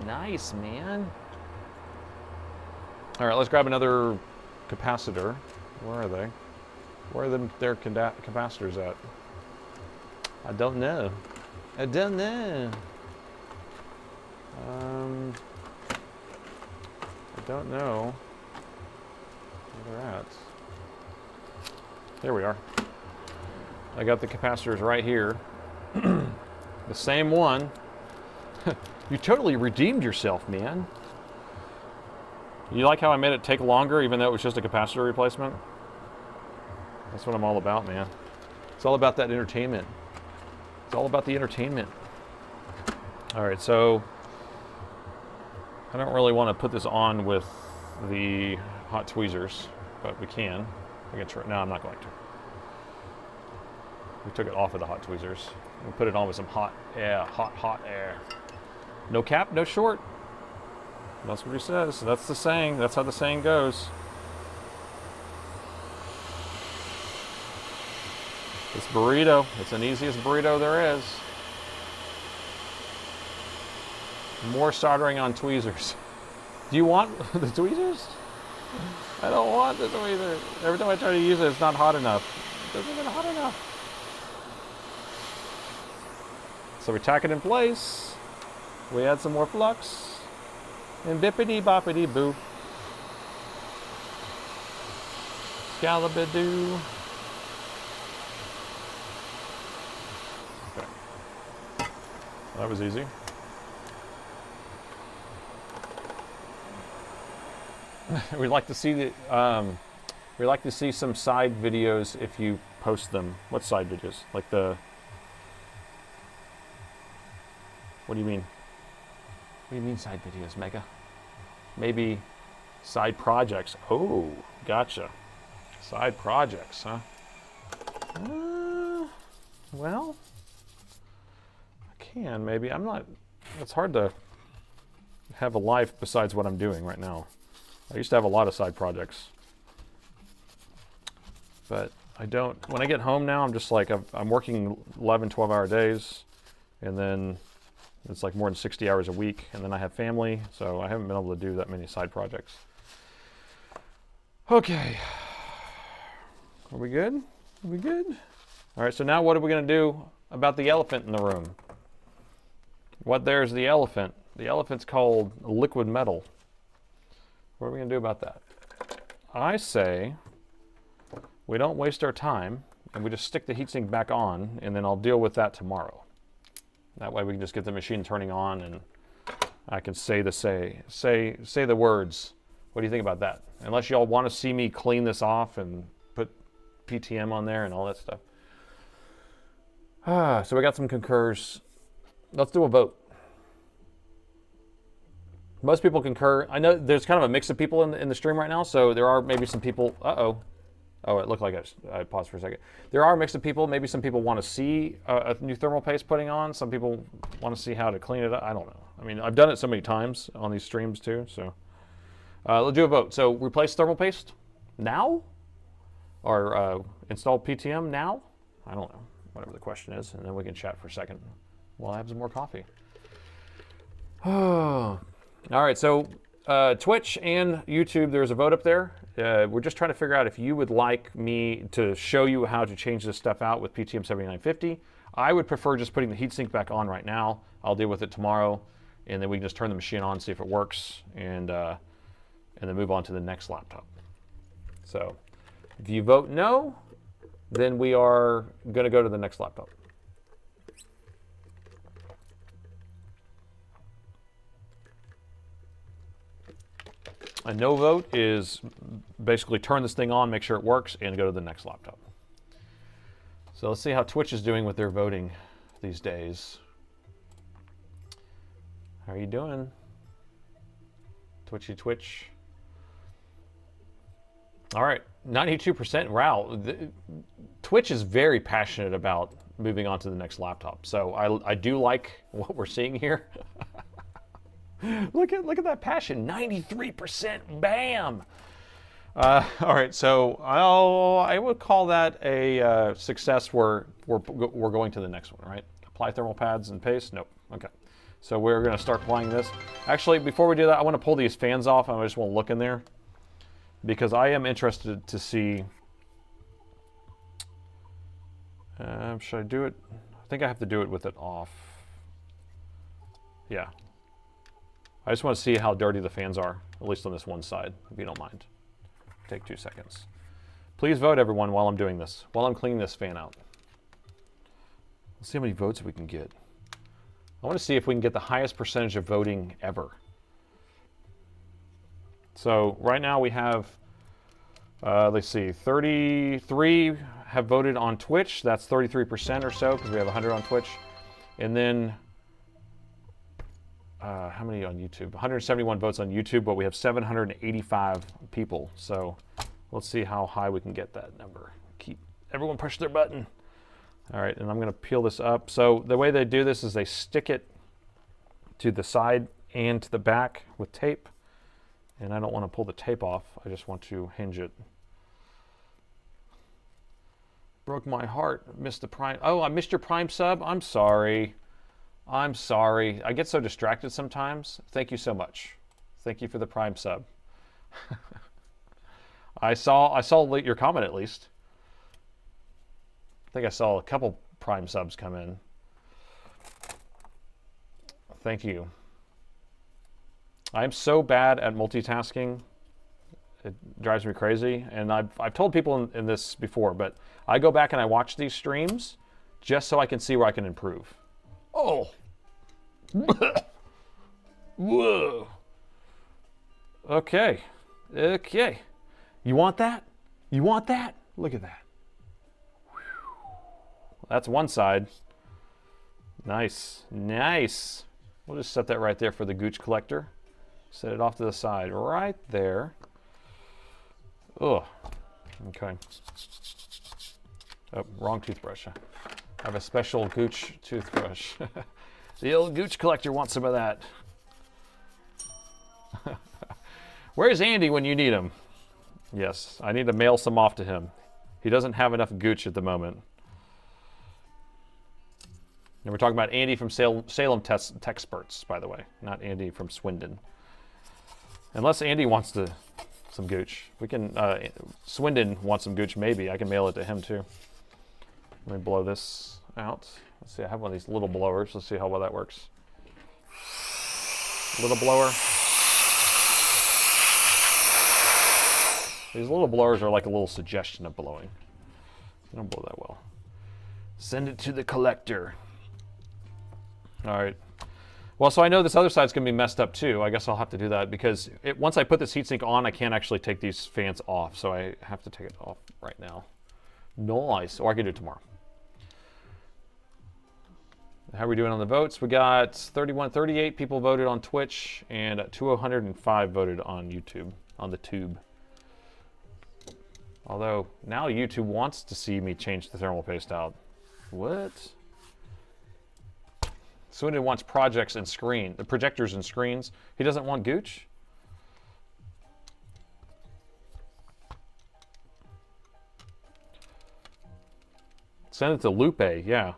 nice, man. All right, let's grab another capacitor. Where are they? Where are their capacitors at? I don't know. I don't know. I don't know where they're at. Here we are. I got the capacitors right here. The same one. You totally redeemed yourself, man. You like how I made it take longer even though it was just a capacitor replacement? That's what I'm all about, man. It's all about that entertainment. It's all about the entertainment. All right, so I don't really want to put this on with the hot tweezers, but we can. No, I'm not going to. We took it off of the hot tweezers. We put it on with some hot air. No cap, no short. That's what he says. That's the saying. That's how the saying goes. It's burrito. It's the easiest burrito there is. More soldering on tweezers. Do you want the tweezers? I don't want the tweezers. Every time I try to use it, it's not hot enough. It doesn't get hot enough. So we tack it in place. We add some more flux. And bippity boppity boo. Scalabidoo. Okay. That was easy. we'd like to see we'd like to see some side videos if you post them. What side videos? Like the... What do you mean? What do you mean side videos, Mega? Maybe side projects. Oh, gotcha. Side projects, huh? Well, I can maybe. I'm not... It's hard to have a life besides what I'm doing right now. I used to have a lot of side projects. But I don't... When I get home now, I'm just like, I'm working 11, 12-hour days. And then it's like more than 60 hours a week. And then I have family, so I haven't been able to do that many side projects. Okay. Are we good? Are we good? All right, so now what are we going to do about the elephant in the room? There's the elephant. The elephant's called liquid metal. What are we going to do about that? I say we don't waste our time and we just stick the heatsink back on, and then I'll deal with that tomorrow. That way we can just get the machine turning on and I can say the words. What do you think about that? Unless y'all want to see me clean this off and put PTM on there and all that stuff. So we got some concurs. Let's do a vote. Most people concur. I know there's kind of a mix of people in the stream right now, so there are maybe some people... Uh-oh. Oh, it looked like I paused for a second. There are a mix of people. Maybe some people want to see a new thermal paste putting on. Some people want to see how to clean it up. I don't know. I mean, I've done it so many times on these streams too, so... let's do a vote. So replace thermal paste now? Or install PTM now? I don't know. Whatever the question is. And then we can chat for a second while I have some more coffee. Oh. All right, so Twitch and YouTube, there's a vote up there. We're just trying to figure out if you would like me to show you how to change this stuff out with PTM 7950. I would prefer just putting the heatsink back on right now. I'll deal with it tomorrow, and then we can just turn the machine on, see if it works, and then move on to the next laptop. So if you vote no, then we are going to go to the next laptop. A no vote is basically turn this thing on, make sure it works, and go to the next laptop. So let's see how Twitch is doing with their voting these days. How are you doing? Twitchy Twitch. All right, 92%. Wow, Twitch is very passionate about moving on to the next laptop. So I do like what we're seeing here. Look at that passion, 93%, bam! All right, so I would call that a success. We're going to the next one, right? Apply thermal pads and paste. Nope. Okay. So we're going to start applying this. Actually, before we do that, I want to pull these fans off. I just want to look in there because I am interested to see. Should I do it? I think I have to do it with it off. Yeah. I just want to see how dirty the fans are, at least on this one side, if you don't mind. Take 2 seconds. Please vote, everyone, while I'm doing this, while I'm cleaning this fan out. Let's see how many votes we can get. I want to see if we can get the highest percentage of voting ever. So right now we have, let's see, 33 have voted on Twitch. That's 33% or so, because we have 100 on Twitch. And then... how many on YouTube? 171 votes on YouTube, but we have 785 people. So let's see how high we can get that number. Keep everyone push their button. All right, and I'm going to peel this up. So the way they do this is they stick it to the side and to the back with tape. And I don't want to pull the tape off. I just want to hinge it. Broke my heart. Missed the Prime. Oh, I missed your Prime sub. I'm sorry. I'm sorry. I get so distracted sometimes. Thank you so much. Thank you for the Prime sub. I saw your comment at least. I think I saw a couple Prime subs come in. Thank you. I'm so bad at multitasking. It drives me crazy. And I've told people in this before, but I go back and I watch these streams just so I can see where I can improve. Oh. Whoa. Okay. Okay. You want that? You want that? Look at that. That's one side. Nice. Nice. We'll just set that right there for the gooch collector. Set it off to the side right there. Ugh. Okay. Oh, wrong toothbrush. I have a special gooch toothbrush. The old gooch collector wants some of that. Where's Andy when you need him? Yes, I need to mail some off to him. He doesn't have enough gooch at the moment. And we're talking about Andy from Salem Techsperts, by the way, not Andy from Swindon. Unless Andy wants some gooch. We can, Swindon wants some gooch, maybe. I can mail it to him too. Let me blow this out. Let's see, I have one of these little blowers. Let's see how well that works. Little blower. These little blowers are like a little suggestion of blowing. They don't blow that well. Send it to the collector. All right. Well, so I know this other side's going to be messed up too. I guess I'll have to do that because once I put this heatsink on, I can't actually take these fans off. So I have to take it off right now. Nice. Or I can do it tomorrow. How are we doing on the votes? We got 38 people voted on Twitch and 205 voted on YouTube, on the tube. Although now YouTube wants to see me change the thermal paste out. What? Swindon wants projects and the projectors and screens. He doesn't want gooch? Send it to Lupe, yeah.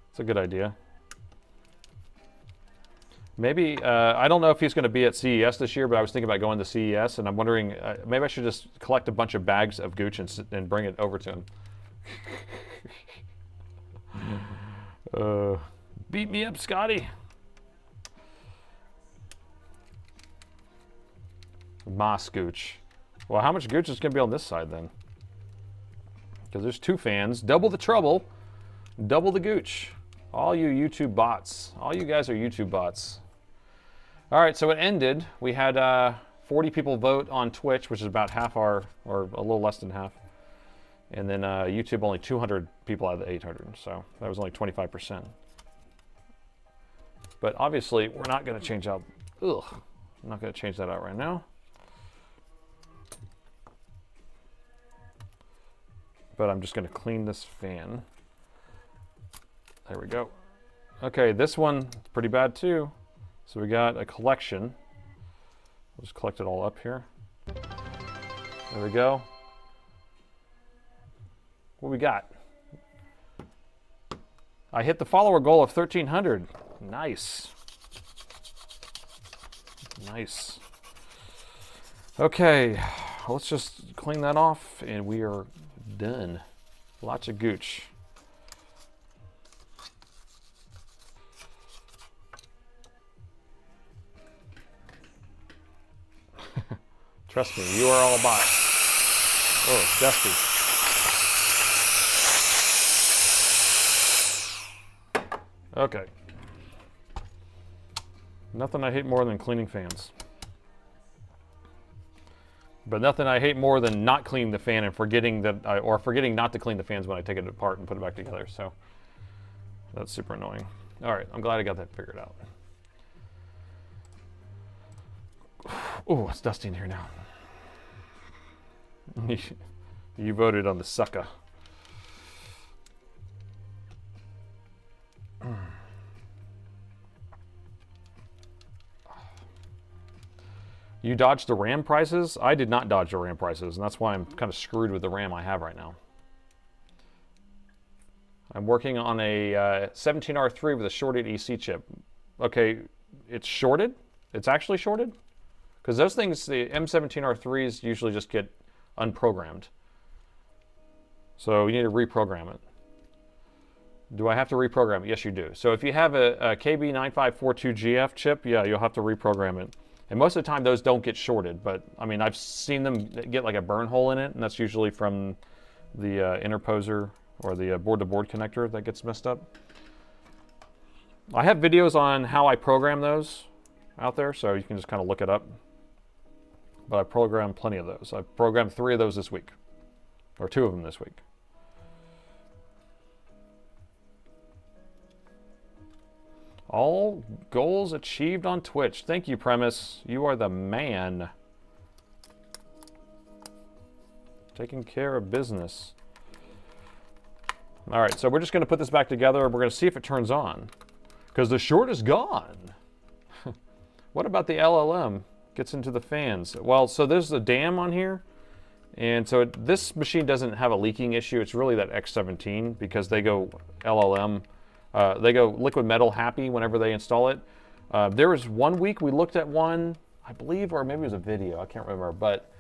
It's a good idea. Maybe, I don't know if he's going to be at CES this year, but I was thinking about going to CES, and I'm wondering, maybe I should just collect a bunch of bags of gooch and bring it over to him. Beat me up, Scotty. Moss gooch. Well, how much gooch is going to be on this side then? Because there's two fans. Double the trouble. Double the gooch. All you YouTube bots. All you guys are YouTube bots. All right, so it ended. We had 40 people vote on Twitch, which is about half or a little less than half. And then YouTube, only 200 people out of the 800. So that was only 25%. But obviously, we're not going to change out. Ugh. I'm not going to change that out right now. But I'm just going to clean this fan. There we go. Okay, this one is pretty bad too. So we got a collection. We'll just collect it all up here. There we go. What we got? I hit the follower goal of 1,300. Nice. Nice. Okay, let's just clean that off and we are done. Lots of gooch. Trust me, you are all bought. Oh, it's dusty. Okay. Nothing I hate more than cleaning fans. But nothing I hate more than not cleaning the fan and forgetting not to clean the fans when I take it apart and put it back together. So that's super annoying. All right, I'm glad I got that figured out. Oh, it's dusty in here now. You voted on the sucker. You dodged the RAM prices? I did not dodge the RAM prices, and that's why I'm kind of screwed with the RAM I have right now. I'm working on a 17R3 with a shorted EC chip. Okay, it's shorted? It's actually shorted? Because those things, the M17R3s usually just get unprogrammed. So you need to reprogram it. Do I have to reprogram it? Yes, you do. So if you have a KB9542GF chip, yeah, you'll have to reprogram it. And most of the time, those don't get shorted. But, I mean, I've seen them get like a burn hole in it, and that's usually from the interposer or the board-to-board connector that gets messed up. I have videos on how I program those out there, so you can just kind of look it up. but I programmed plenty of those. I programmed 3 of those this week, or 2 of them this week. All goals achieved on Twitch. Thank you, Premise. You are the man. Taking care of business. All right, so we're just going to put this back together. We're going to see if it turns on, because the short is gone. What about the LLM gets into the fans? Well, so there's a dam on here, and so this machine doesn't have a leaking issue. It's really that X17, because they go LLM, they go liquid metal happy whenever they install it. There was one week we looked at one, I believe, or maybe it was a video, I can't remember, but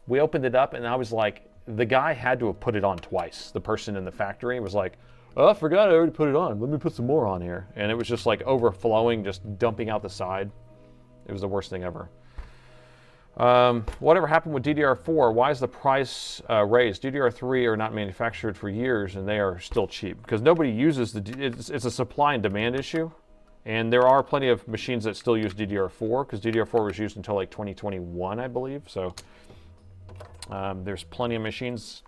we opened it up and I was like, the guy had to have put it on twice. The person in the factory was like, oh, I forgot I already put it on. Let me put some more on here. And it was just like overflowing, just dumping out the side. It was the worst thing ever. Whatever happened with DDR4? Why is the price raised? DDR3 are not manufactured for years and they are still cheap because nobody uses it's a supply and demand issue. And there are plenty of machines that still use DDR4 because DDR4 was used until like 2021, I believe. So there's plenty of machines.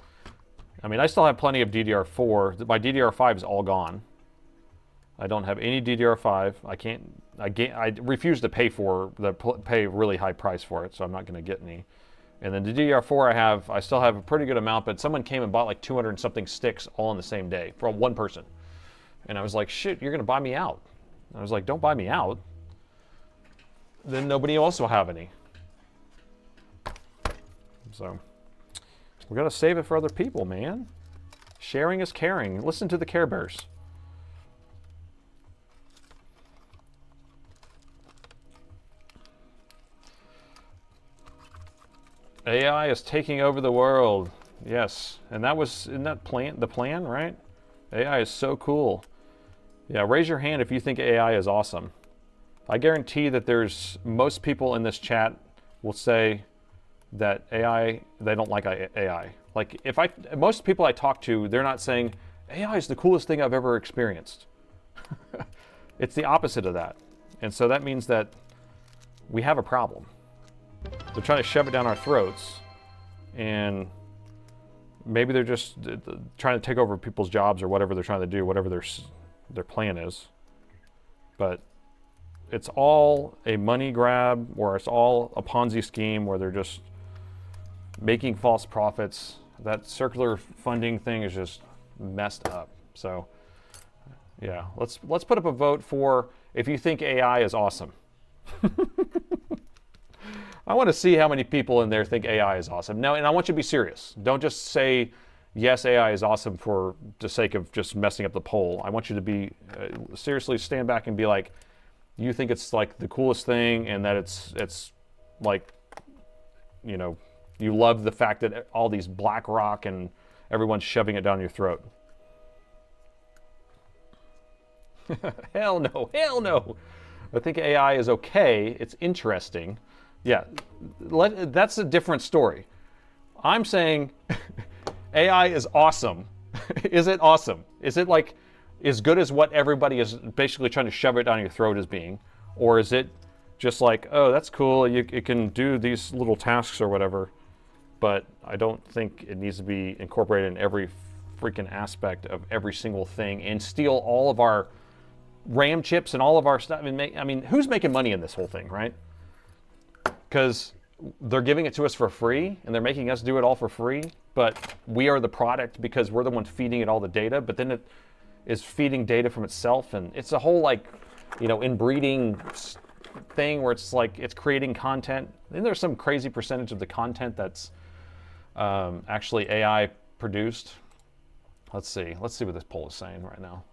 I mean, I still have plenty of DDR4. My DDR5 is all gone. I don't have any DDR5. I refuse to pay a really high price for it, so I'm not going to get any. And then the DDR4 I still have a pretty good amount, but someone came and bought like 200 and something sticks all in the same day from one person. And I was like, shit, you're going to buy me out. I was like, don't buy me out. Then nobody else will have any. So we got to save it for other people, man. Sharing is caring. Listen to the Care Bears. AI is taking over the world. Yes, and that was in that the plan, right? AI is so cool. Yeah, raise your hand if you think AI is awesome. I guarantee that most people in this chat will say that AI, they don't like AI. Like most people I talk to, they're not saying AI is the coolest thing I've ever experienced. It's the opposite of that. And so that means that we have a problem. They're trying to shove it down our throats, and maybe they're just trying to take over people's jobs or whatever they're trying to do, whatever their plan is. But it's all a money grab, or it's all a Ponzi scheme where they're just making false profits. That circular funding thing is just messed up. So yeah, let's put up a vote for if you think AI is awesome. I want to see how many people in there think AI is awesome. Now, and I want you to be serious. Don't just say, yes, AI is awesome for the sake of just messing up the poll. I want you to be, seriously stand back and be like, you think it's like the coolest thing and that it's like, you know, you love the fact that all these BlackRock and everyone's shoving it down your throat. Hell no, hell no. I think AI is okay. It's interesting. Yeah, that's a different story. I'm saying AI is awesome. Is it awesome? Is it like as good as what everybody is basically trying to shove it down your throat as being? Or is it just like, oh, that's cool, it can do these little tasks or whatever, but I don't think it needs to be incorporated in every freaking aspect of every single thing and steal all of our RAM chips and all of our stuff. I mean, who's making money in this whole thing, right? Because they're giving it to us for free and they're making us do it all for free, but we are the product because we're the ones feeding it all the data, but then it is feeding data from itself, and it's a whole, like, you know, inbreeding thing where it's like it's creating content. Then there's some crazy percentage of the content that's actually AI produced. Let's see what this poll is saying right now.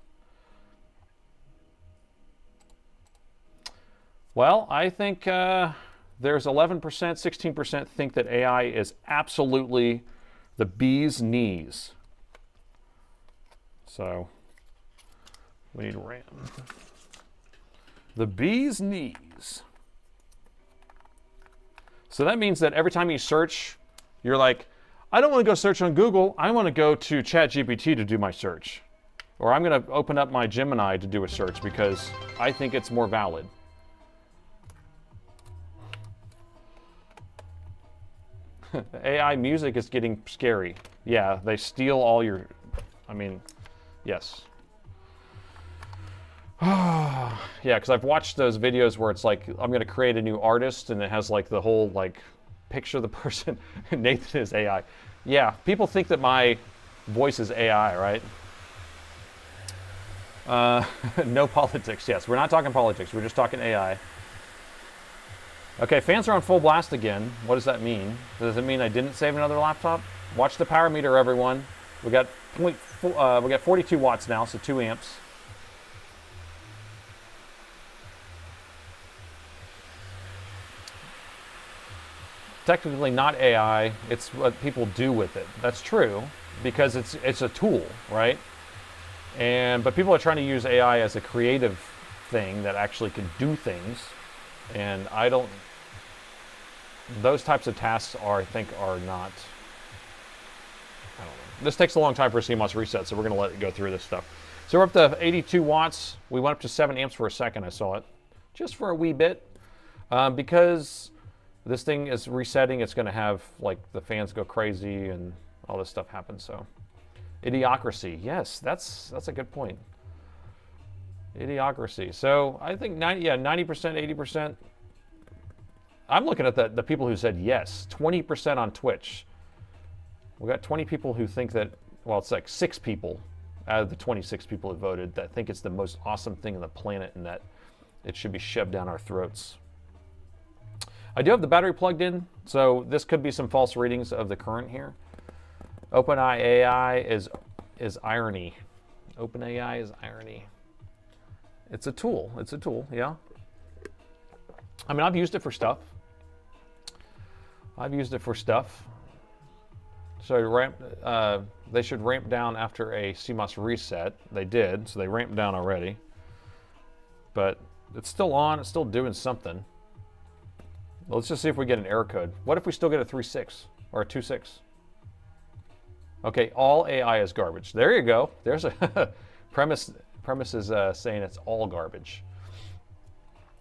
Well, I think there's 11%, 16% think that AI is absolutely the bee's knees. So we need RAM. The bee's knees. So that means that every time you search, you're like, I don't want to go search on Google. I want to go to ChatGPT to do my search. Or I'm going to open up my Gemini to do a search because I think it's more valid. AI music is getting scary. Yeah, they steal all your, I mean, yes. Yeah, because I've watched those videos where it's like, I'm going to create a new artist, and it has like the whole like picture of the person. Nathan is AI. Yeah, people think that my voice is AI, right? No politics. Yes, we're not talking politics. We're just talking AI. Okay, fans are on full blast again. What does that mean? Does it mean I didn't save another laptop? Watch the power meter, everyone. We got 42 watts now, so 2 amps. Technically not AI, it's what people do with it. That's true, because it's a tool, right? But people are trying to use AI as a creative thing that actually can do things, and I don't. Those types of tasks I think are not. I don't know. This takes a long time for a CMOS reset, so we're going to let it go through this stuff. So we're up to 82 watts. We went up to 7 amps for a second. I saw it, just for a wee bit, because this thing is resetting. It's going to have like the fans go crazy and all this stuff happen. So, idiocracy. Yes, that's a good point. Idiocracy. So I think 90%, 80%. I'm looking at the people who said yes. 20% on Twitch. We got 20 people who think that. Well, it's like 6 people out of the 26 people who voted that think it's the most awesome thing on the planet, and that it should be shoved down our throats. I do have the battery plugged in, so this could be some false readings of the current here. OpenAI AI is irony. OpenAI is irony. It's a tool. It's a tool, yeah. I mean, I've used it for stuff. So they should ramp down after a CMOS reset. They did, so they ramped down already. But it's still on. It's still doing something. Let's just see if we get an error code. What if we still get a 3.6 or a 2.6? Okay, all AI is garbage. There you go. There's a premise. Premise is saying it's all garbage.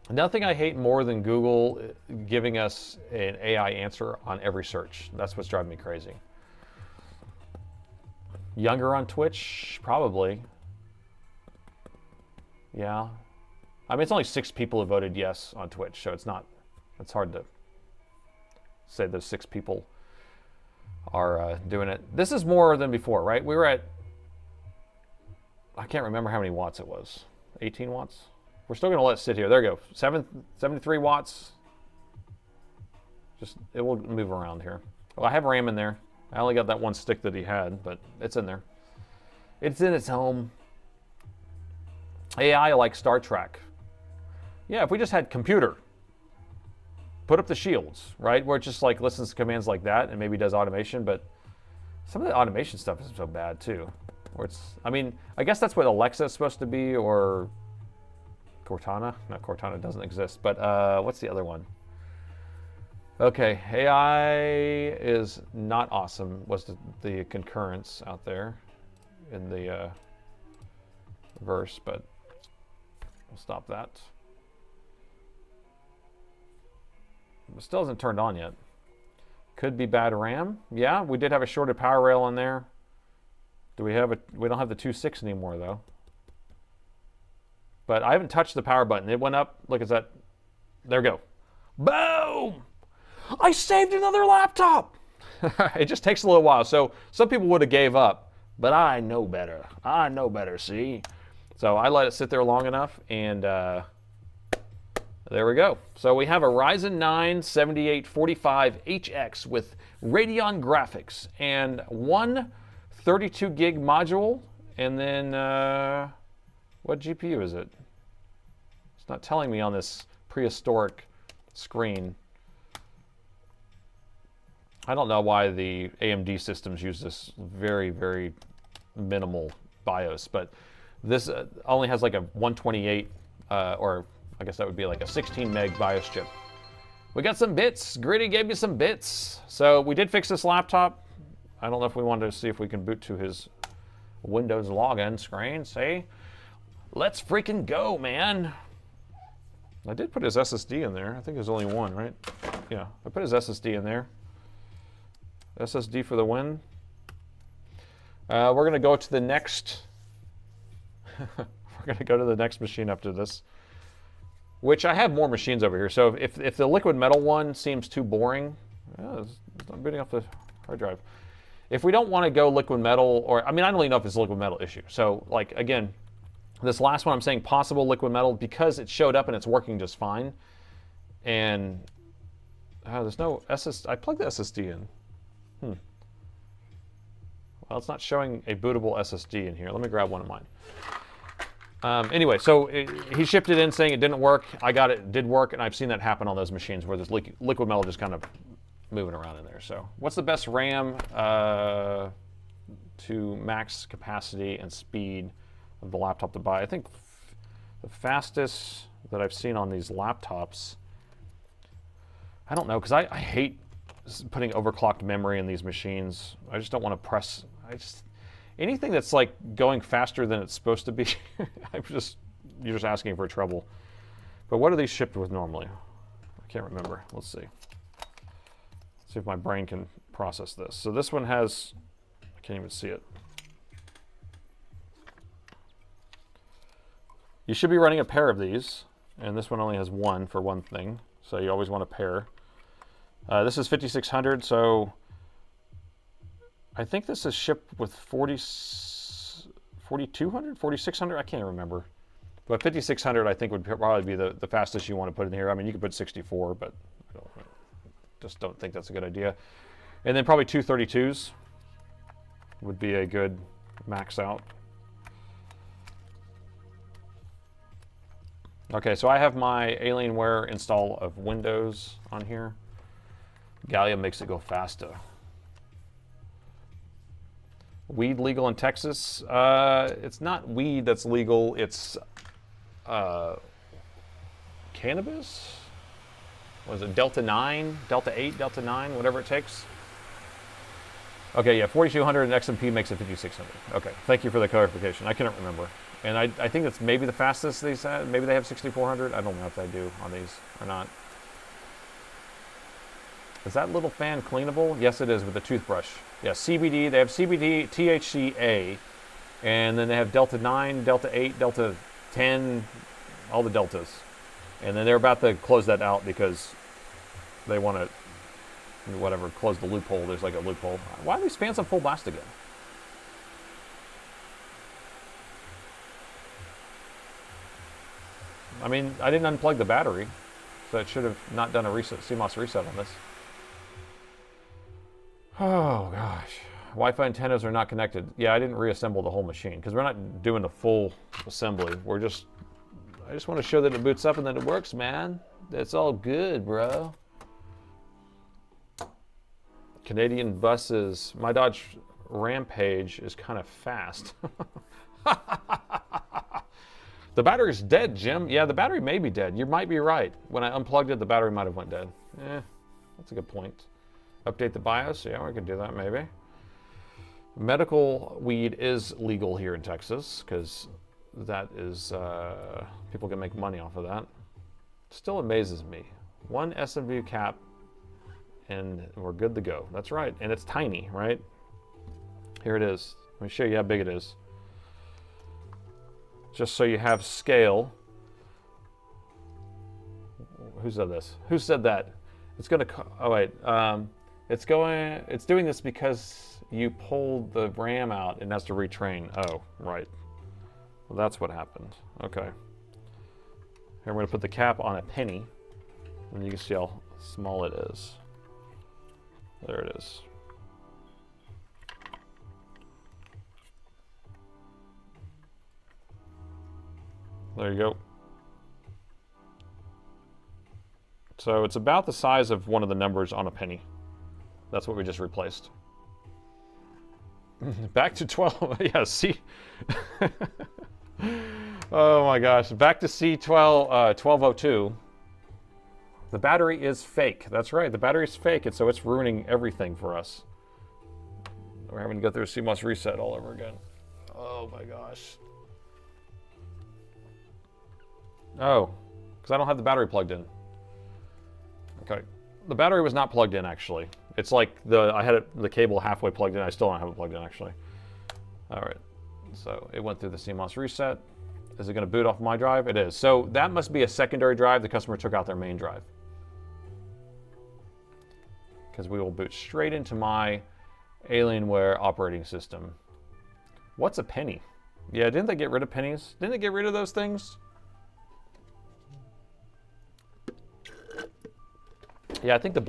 Nothing I hate more than Google giving us an AI answer on every search. That's what's driving me crazy. Younger on Twitch? Probably. Yeah. I mean, it's only 6 people who voted yes on Twitch, so it's hard to say those 6 people are doing it. This is more than before, right? We were at, I can't remember how many watts it was. 18 watts? We're still going to let it sit here. There we go. 73 watts. It will move around here. Well, I have RAM in there. I only got that one stick that he had, but it's in there. It's in its home. AI like Star Trek. Yeah, if we just had computer, put up the shields, right? Where it just like listens to commands like that and maybe does automation, but some of the automation stuff is so bad too. Or I mean, I guess that's what Alexa is supposed to be, or Cortana. No, Cortana doesn't exist, but what's the other one? Okay, AI is not awesome, was the concurrence out there in the verse, but we'll stop that. It still hasn't turned on yet. Could be bad RAM. Yeah, we did have a shorted power rail in there. We don't have the 2.6 anymore though. But I haven't touched the power button. It went up. Look at that. There we go. Boom! I saved another laptop. It just takes a little while. So some people would have gave up, but I know better. I know better, see? So I let it sit there long enough, and there we go. So we have a Ryzen 9 7845HX with Radeon graphics and one 32 gig module, and then what GPU is it? It's not telling me on this prehistoric screen. I don't know why the AMD systems use this very, very minimal BIOS, but this only has like a 128, or I guess that would be like a 16 meg BIOS chip. We got some bits. Gritty gave me some bits. So we did fix this laptop. I don't know if we wanted to see if we can boot to his Windows login screen. See? Let's freaking go, man. I did put his SSD in there. I think there's only one, right? Yeah, I put his SSD in there. SSD for the win. We're going to go to the next. We're going to go to the next machine after this, which I have more machines over here. So if the liquid metal one seems too boring, it's not booting off the hard drive. If we don't want to go liquid metal, or I mean, I don't even know if it's a liquid metal issue. So like again, this last one I'm saying possible liquid metal because it showed up and it's working just fine. And there's no SSD. I plugged the SSD in. Well, it's not showing a bootable SSD in here. Let me grab one of mine. Anyway, so he shipped it in saying it didn't work. I got it, did work, and I've seen that happen on those machines where there's liquid metal just kind of moving around in there. So what's the best RAM to max capacity and speed of the laptop to buy? I think the fastest that I've seen on these laptops, I don't know, because I hate putting overclocked memory in these machines. I just don't want to press, anything that's like going faster than it's supposed to be, you're just asking for trouble. But what are these shipped with normally? I can't remember. Let's see. See if my brain can process this. So this one has, I can't even see it. You should be running a pair of these, and this one only has one for one thing, so you always want a pair. This is 5600, so I think this is shipped with 4200, 4600, I can't remember. But 5600 I think would probably be the fastest you want to put in here. I mean, you could put 64, but I just don't think that's a good idea. And then probably 232s would be a good max out. Okay, so I have my Alienware install of Windows on here. Gallium makes it go faster. Weed legal in Texas? It's not weed that's legal, it's cannabis? Was it Delta 9, Delta 8, Delta 9, whatever it takes? Okay, yeah, 4200 and XMP makes it 5600. Okay, thank you for the clarification. I couldn't remember. And I think that's maybe the fastest they said. Maybe they have 6400. I don't know if they do on these or not. Is that little fan cleanable? Yes, it is with a toothbrush. Yeah, CBD. They have CBD, THCA, and then they have Delta 9, Delta 8, Delta 10, all the deltas. And then they're about to close that out because they want to, whatever, close the loophole. There's like a loophole. Why are these fans on full blast again? I mean, I didn't unplug the battery, so it should have not done a reset, CMOS reset on this. Oh gosh, Wi-Fi antennas are not connected. Yeah, I didn't reassemble the whole machine because we're not doing the full assembly. I just want to show that it boots up and that it works, man. It's all good, bro. Canadian buses. My Dodge Rampage is kind of fast. The battery's dead, Jim. Yeah, the battery may be dead. You might be right. When I unplugged it, the battery might have went dead. That's a good point. Update the BIOS. Yeah, we could do that maybe. Medical weed is legal here in Texas because that is, people can make money off of that. Still amazes me. One SMU cap and we're good to go. That's right. And it's tiny, right? Here it is. Let me show you how big it is. Just so you have scale. Who said this? Who said that? It's gonna, oh wait. It's doing this because you pulled the RAM out and has to retrain. Oh, right. Well, that's what happened. Okay. Here we're gonna put the cap on a penny and you can see how small it is. There it is. There you go. So it's about the size of one of the numbers on a penny. That's what we just replaced. Back to 12, yeah, C. Oh my gosh, back to C12, 1202. The battery is fake. That's right, the battery is fake, and so it's ruining everything for us. We're having to go through a CMOS reset all over again. Oh my gosh. Oh, because I don't have the battery plugged in. Okay, the battery was not plugged in actually. It's like I had the cable halfway plugged in. I still don't have it plugged in, actually. All right, so it went through the CMOS reset. Is it going to boot off my drive? It is. So that must be a secondary drive. The customer took out their main drive. Because we will boot straight into my Alienware operating system. What's a penny? Yeah, didn't they get rid of pennies? Didn't they get rid of those things? Yeah, I think the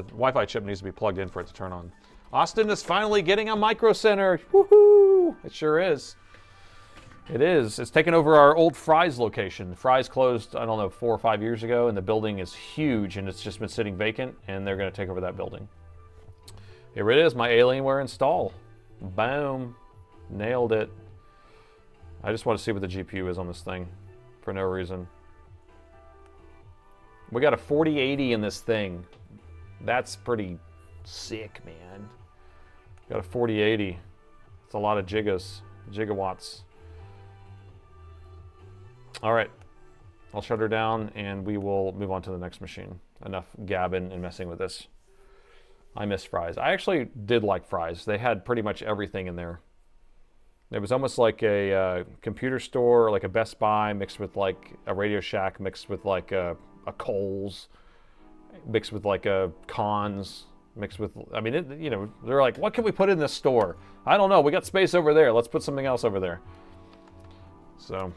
Wi-Fi chip needs to be plugged in for it to turn on. Austin is finally getting a micro center. Woohoo! It sure is. It is. It's taken over our old Fry's location. Fry's closed, I don't know, 4 or 5 years ago, and the building is huge, and it's just been sitting vacant, and they're going to take over that building. Here it is, my Alienware install. Boom. Nailed it. I just want to see what the GPU is on this thing for no reason. We got a 4080 in this thing. That's pretty sick, man. Got a 4080. It's a lot of gigawatts. All right, I'll shut her down and we will move on to the next machine. Enough gabbing and messing with this. I miss Fry's. I actually did like Fry's. They had pretty much everything in there. It was almost like a computer store, like a Best Buy mixed with like a Radio Shack, mixed with like a Kohl's, mixed with like a Conn's, mixed with, I mean, you know, they're like, what can we put in this store? I don't know. We got space over there. Let's put something else over there. So,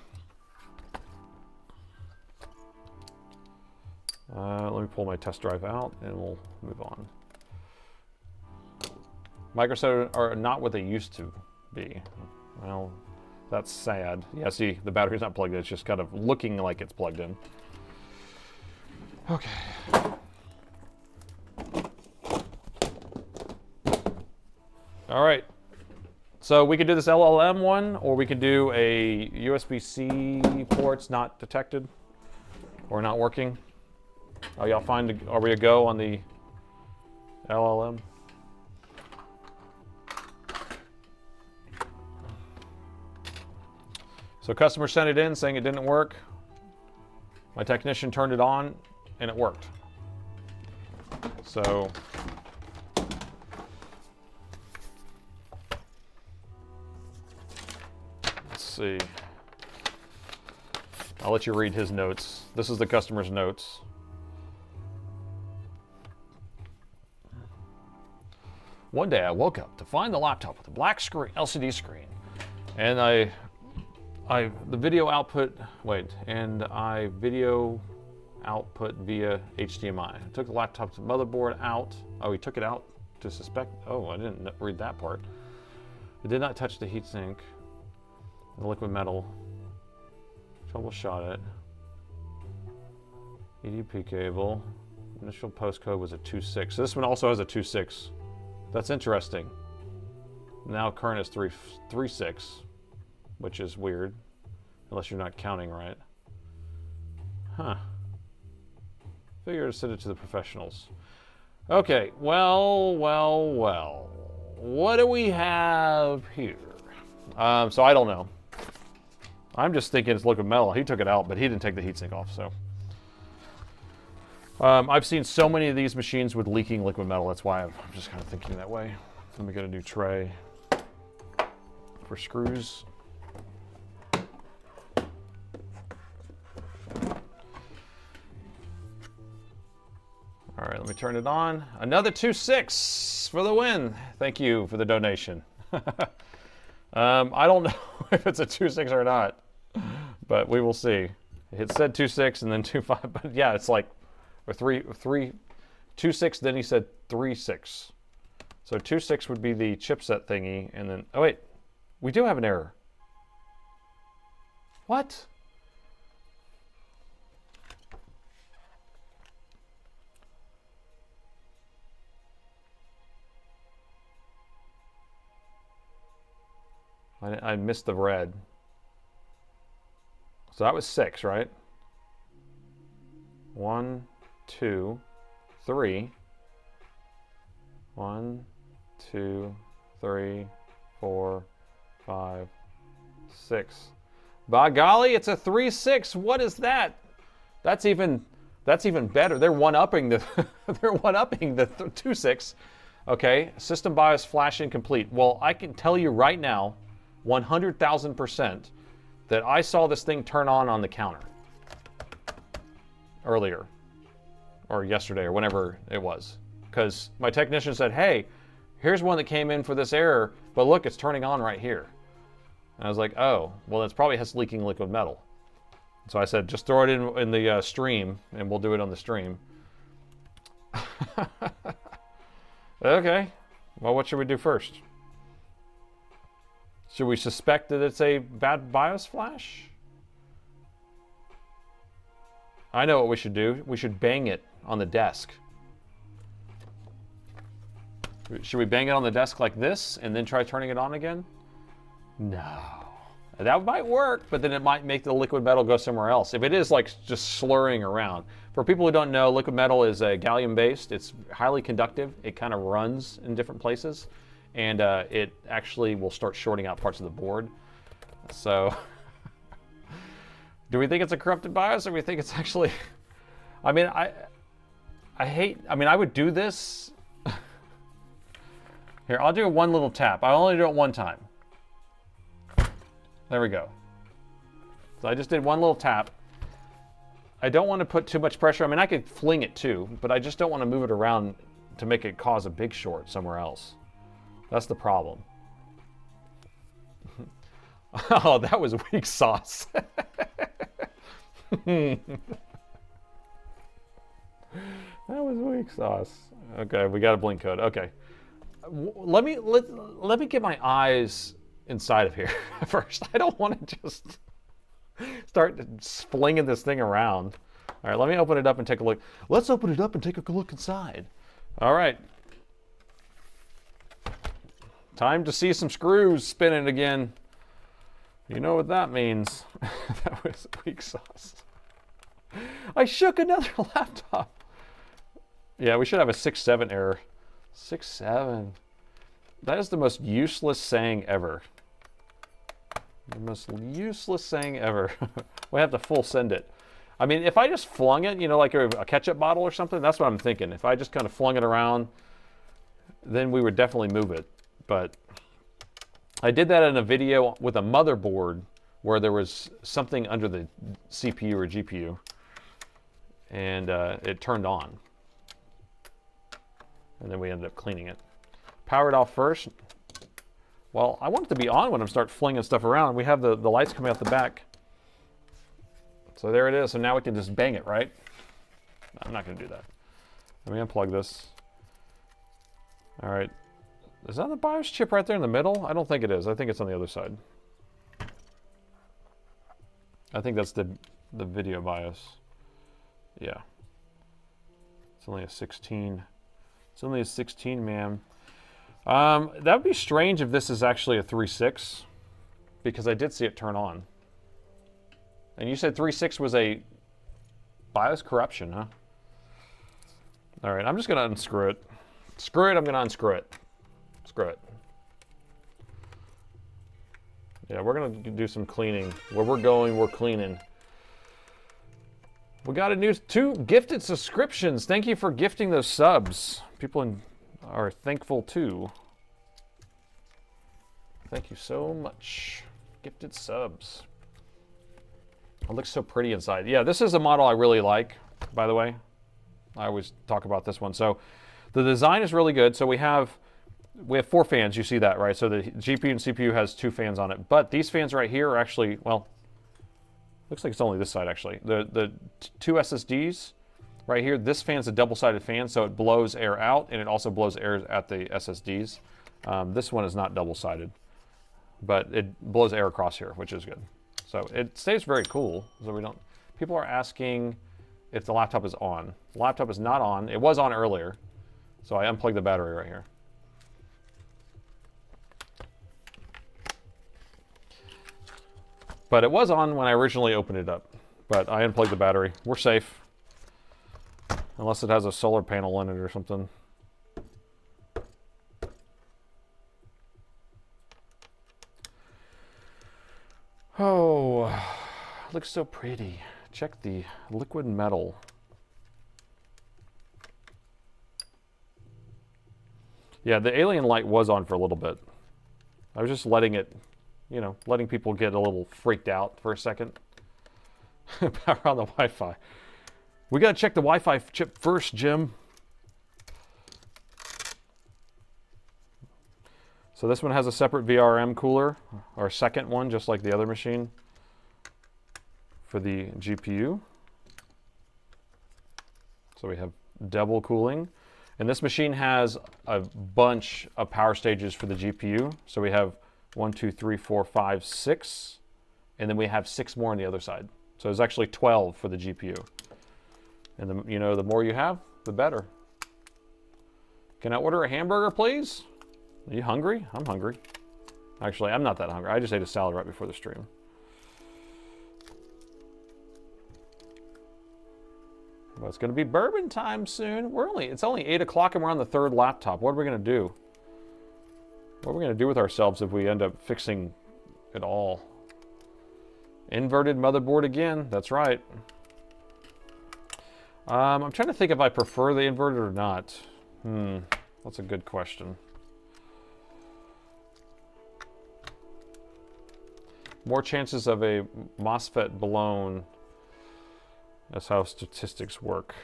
let me pull my test drive out and we'll move on. Microsoft are not what they used to be. Well, that's sad. Yeah, see, the battery's not plugged in. It's just kind of looking like it's plugged in. Okay. All right. So we could do this LLM one, or we could do a USB-C ports not detected or not working. Are y'all fine? Are we a go on the LLM? So customer sent it in saying it didn't work. My technician turned it on and it worked. So let's see. I'll let you read his notes. This is the customer's notes. One day I woke up to find the laptop with a black screen, LCD screen, and the video output, video output via HDMI. I took the laptop's motherboard out. Oh, he took it out to suspect. Oh, I didn't read that part. It did not touch the heatsink, the liquid metal. Troubleshot it. EDP cable. Initial postcode was a 2.6. So this one also has a 2.6. That's interesting. Now current is 3.6. Which is weird, unless you're not counting right. Huh. Figure to send it to the professionals. Okay, well. What do we have here? So I don't know. I'm just thinking it's liquid metal. He took it out, but he didn't take the heatsink off, so. I've seen so many of these machines with leaking liquid metal. That's why I'm just kind of thinking that way. Let me get a new tray for screws. All right, let me turn it on. Another 2.6 for the win. Thank you for the donation. I don't know if it's a 2.6 or not, but we will see. It said 2.6 and then 2.5, but yeah, it's like or 2.6. Then he said 3.6. So 2.6 would be the chipset thingy, and then oh wait, we do have an error. What? I missed the red. So that was 6, right? 1, 2, 3. 1, 2, 3, 4, 5, 6. By golly, it's a 3.6. What is that? That's even That's even better. They're one-upping the they're one-upping the 2.6. Okay, system BIOS flash incomplete. Well, I can tell you right now, 100,000%, that I saw this thing turn on the counter earlier, or yesterday, or whenever it was, because my technician said, "Hey, here's one that came in for this error, but look, it's turning on right here." And I was like, "Oh, well, it probably has leaking liquid metal." So I said, just throw it in the stream, and we'll do it on the stream. Okay. Well, what should we do first? Should we suspect that it's a bad BIOS flash? I know what we should do. We should bang it on the desk. Should we bang it on the desk like this, and then try turning it on again? No. That might work, but then it might make the liquid metal go somewhere else. If it is like just slurring around. For people who don't know, liquid metal is a gallium based. It's highly conductive. It kind of runs in different places, and it actually will start shorting out parts of the board. So, do we think it's a corrupted BIOS, or do we think it's actually... I mean, I would do this. Here, I'll do one little tap. I'll only do it one time. There we go. So I just did one little tap. I don't want to put too much pressure. I mean, I could fling it too, but I just don't want to move it around to make it cause a big short somewhere else. That's the problem. Oh, that was weak sauce. That was weak sauce. Okay, we got a blink code. Okay. Let me get my eyes inside of here first. I don't want to just start flinging this thing around. All right, let me open it up and take a look. Let's open it up and take a look inside. All right. Time to see some screws spinning again. You know what that means. That was weak sauce. I shook another laptop. Yeah, we should have a 6.7 error. 6.7. That is the most useless saying ever. The most useless saying ever. We have to full send it. I mean, if I just flung it, you know, like a ketchup bottle or something, that's what I'm thinking. If I just kind of flung it around, then we would definitely move it. But I did that in a video with a motherboard where there was something under the CPU or GPU, and it turned on. And then we ended up cleaning it. Power it off first. Well, I want it to be on when I start flinging stuff around. We have the lights coming out the back. So there it is. So now we can just bang it, right? No, I'm not going to do that. Let me unplug this. All right. Is that the BIOS chip right there in the middle? I don't think it is. I think it's on the other side. I think that's the video BIOS. Yeah. It's only a 16. It's only a 16, man. That would be strange if this is actually a 3.6, because I did see it turn on. And you said 3.6 was a BIOS corruption, huh? All right, I'm just going to unscrew it. Screw it, I'm going to unscrew it. Screw it. Yeah, we're going to do some cleaning. Where we're going, we're cleaning. We got a new 2 gifted subscriptions. Thank you for gifting those subs. People are thankful too. Thank you so much. Gifted subs. It looks so pretty inside. Yeah, this is a model I really like, by the way. I always talk about this one. So the design is really good. So we have 4 fans. You see that, right? So the GPU and CPU has 2 fans on it. But these fans right here are actually, well, looks like it's only this side actually. The 2 SSDs right here, this fan's a double-sided fan, so it blows air out and it also blows air at the SSDs. This one is not double-sided, but it blows air across here, which is good. So it stays very cool. So we don't. People are asking if the laptop is on. The laptop is not on. It was on earlier, so I unplugged the battery right here. But it was on when I originally opened it up. But I unplugged the battery. We're safe. Unless it has a solar panel in it or something. Oh, looks so pretty. Check the liquid metal. Yeah, the alien light was on for a little bit. I was just letting it, you know, letting people get a little freaked out for a second. Power on the Wi-Fi. We got to check the Wi-Fi chip first, Jim. So this one has a separate VRM cooler, our second one, just like the other machine, for the GPU. So we have double cooling. And this machine has a bunch of power stages for the GPU. So we have 1, 2, 3, 4, 5, 6. And then we have 6 more on the other side. So there's actually 12 for the GPU. And the, you know, the more you have, the better. Can I order a hamburger, please? Are you hungry? I'm hungry. Actually, I'm not that hungry. I just ate a salad right before the stream. Well, it's going to be bourbon time soon. It's only 8 o'clock and we're on the 3rd laptop. What are we going to do? What are we going to do with ourselves if we end up fixing it all? Inverted motherboard again. That's right. I'm trying to think if I prefer the inverted or not. That's a good question. More chances of a MOSFET blown. That's how statistics work.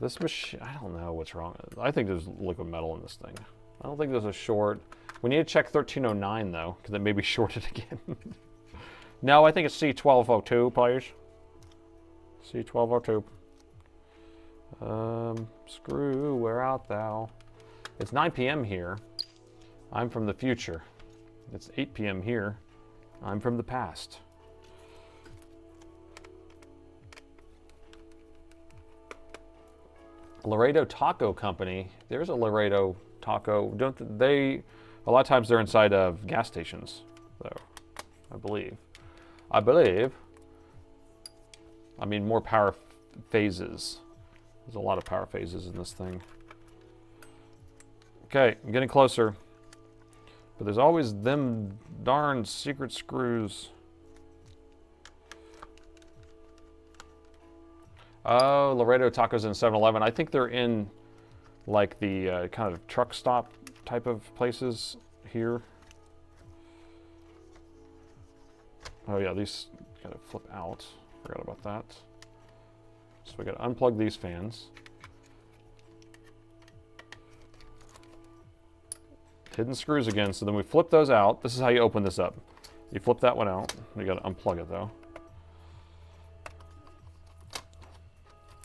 This machine, I don't know what's wrong. I think there's liquid metal in this thing. I don't think there's a short. We need to check 1309 though, because it may be shorted again. No, I think it's C1202, players. C1202. Screw, where art thou? It's 9 p.m. here. I'm from the future. It's 8 p.m. here. I'm from the past. Laredo Taco Company. There's a Laredo Taco. Don't they? A lot of times they're inside of gas stations, though. I believe. I mean, more power phases. There's a lot of power phases in this thing. Okay, I'm getting closer. But there's always them darn secret screws. Oh, Laredo Tacos in 7-Eleven. I think they're in like the kind of truck stop type of places here. Oh yeah, these kind of flip out. Forgot about that. So we got to unplug these fans. Hidden screws again, so then we flip those out. This is how you open this up. You flip that one out. You got to unplug it though.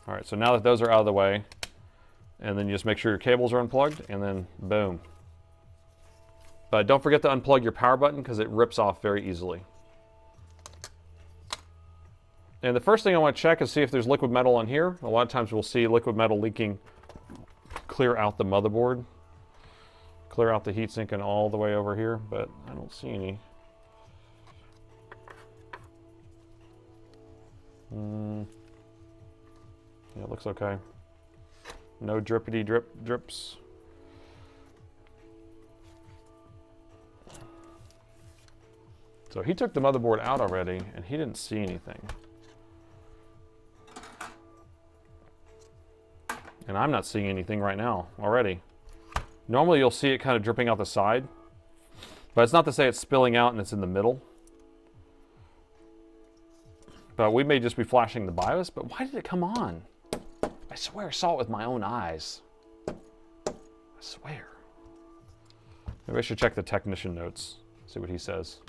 All right, so now that those are out of the way, and then you just make sure your cables are unplugged, and then boom. But don't forget to unplug your power button because it rips off very easily. And the first thing I want to check is see if there's liquid metal on here. A lot of times we'll see liquid metal leaking clear out the motherboard. Clear out the heatsink and all the way over here, but I don't see any. Yeah, it looks okay. No drippity drips. So he took the motherboard out already and he didn't see anything. And I'm not seeing anything right now already. Normally you'll see it kind of dripping out the side, but it's not to say it's spilling out and it's in the middle. But we may just be flashing the BIOS, but why did it come on? I swear I saw it with my own eyes. I swear. Maybe I should check the technician notes, see what he says.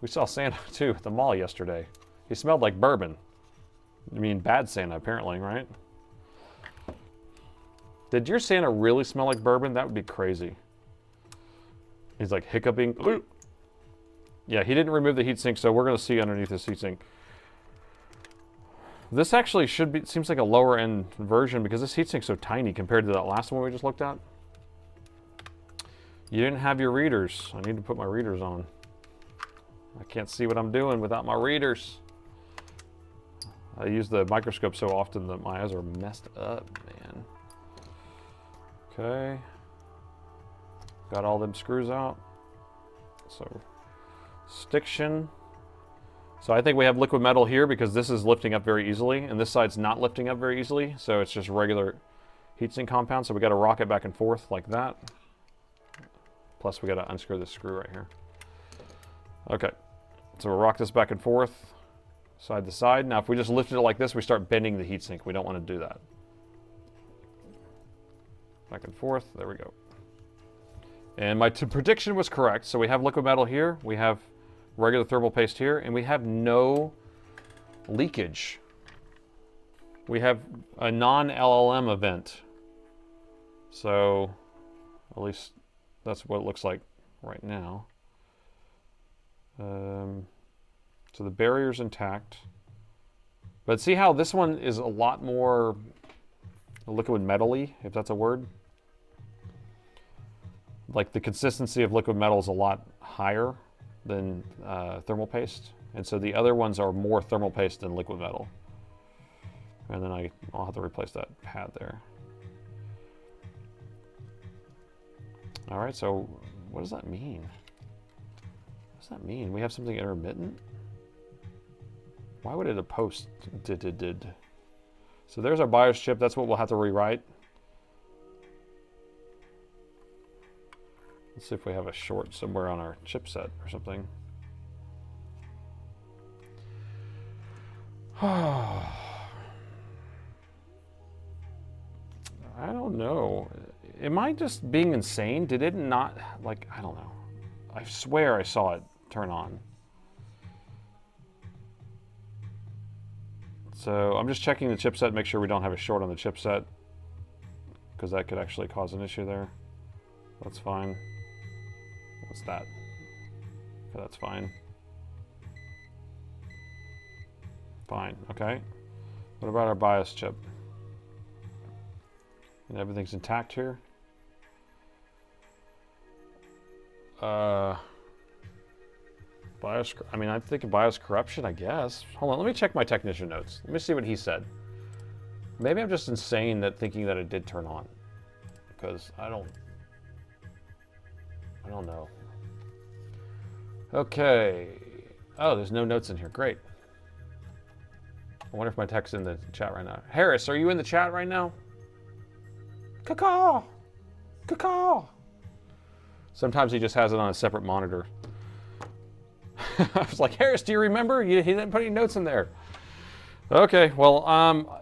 We saw Santa too at the mall yesterday. He smelled like bourbon. I mean, bad Santa apparently, right? Did your Santa really smell like bourbon? That would be crazy. He's like hiccuping. Yeah, he didn't remove the heatsink, so we're going to see underneath this heatsink. This actually should be, seems like a lower end version because this heatsink's so tiny compared to that last one we just looked at. You didn't have your readers. I need to put my readers on. I can't see what I'm doing without my readers. I use the microscope so often that my eyes are messed up, man. Okay. Got all them screws out. So, stiction. So I think we have liquid metal here because this is lifting up very easily, and this side's not lifting up very easily, so it's just regular heatsink compound, so we got to rock it back and forth like that. Plus we got to unscrew this screw right here. Okay, so we'll rock this back and forth, side to side. Now if we just lifted it like this, we start bending the heatsink. We don't want to do that. Back and forth, there we go. And my prediction was correct. So we have liquid metal here, we have regular thermal paste here, and we have no leakage. We have a non-LLM event. So at least that's what it looks like right now. So the barrier's intact. But see how this one is a lot more liquid metal-y, if that's a word? Like the consistency of liquid metal is a lot higher than thermal paste. And so the other ones are more thermal paste than liquid metal. And then I'll have to replace that pad there. All right, so what does that mean? What does that mean? We have something intermittent? Why would it post did? So there's our BIOS chip. That's what we'll have to rewrite. Let's see if we have a short somewhere on our chipset or something. I don't know. Am I just being insane? Did it not, like, I don't know. I swear I saw it turn on. So I'm just checking the chipset, make sure we don't have a short on the chipset, because that could actually cause an issue there. That's fine. What's that? Okay, that's fine. Fine, okay. What about our BIOS chip? And everything's intact here. BIOS, I mean, I'm thinking BIOS corruption, I guess. Hold on, let me check my technician notes. Let me see what he said. Maybe I'm just insane that thinking that it did turn on, because I don't know. Okay. Oh, there's no notes in here. Great. I wonder if my tech's in the chat right now. Harris, are you in the chat right now? Caw-caw! Caw-caw! Sometimes he just has it on a separate monitor. I was like, Harris, do you remember? He didn't put any notes in there. Okay, well,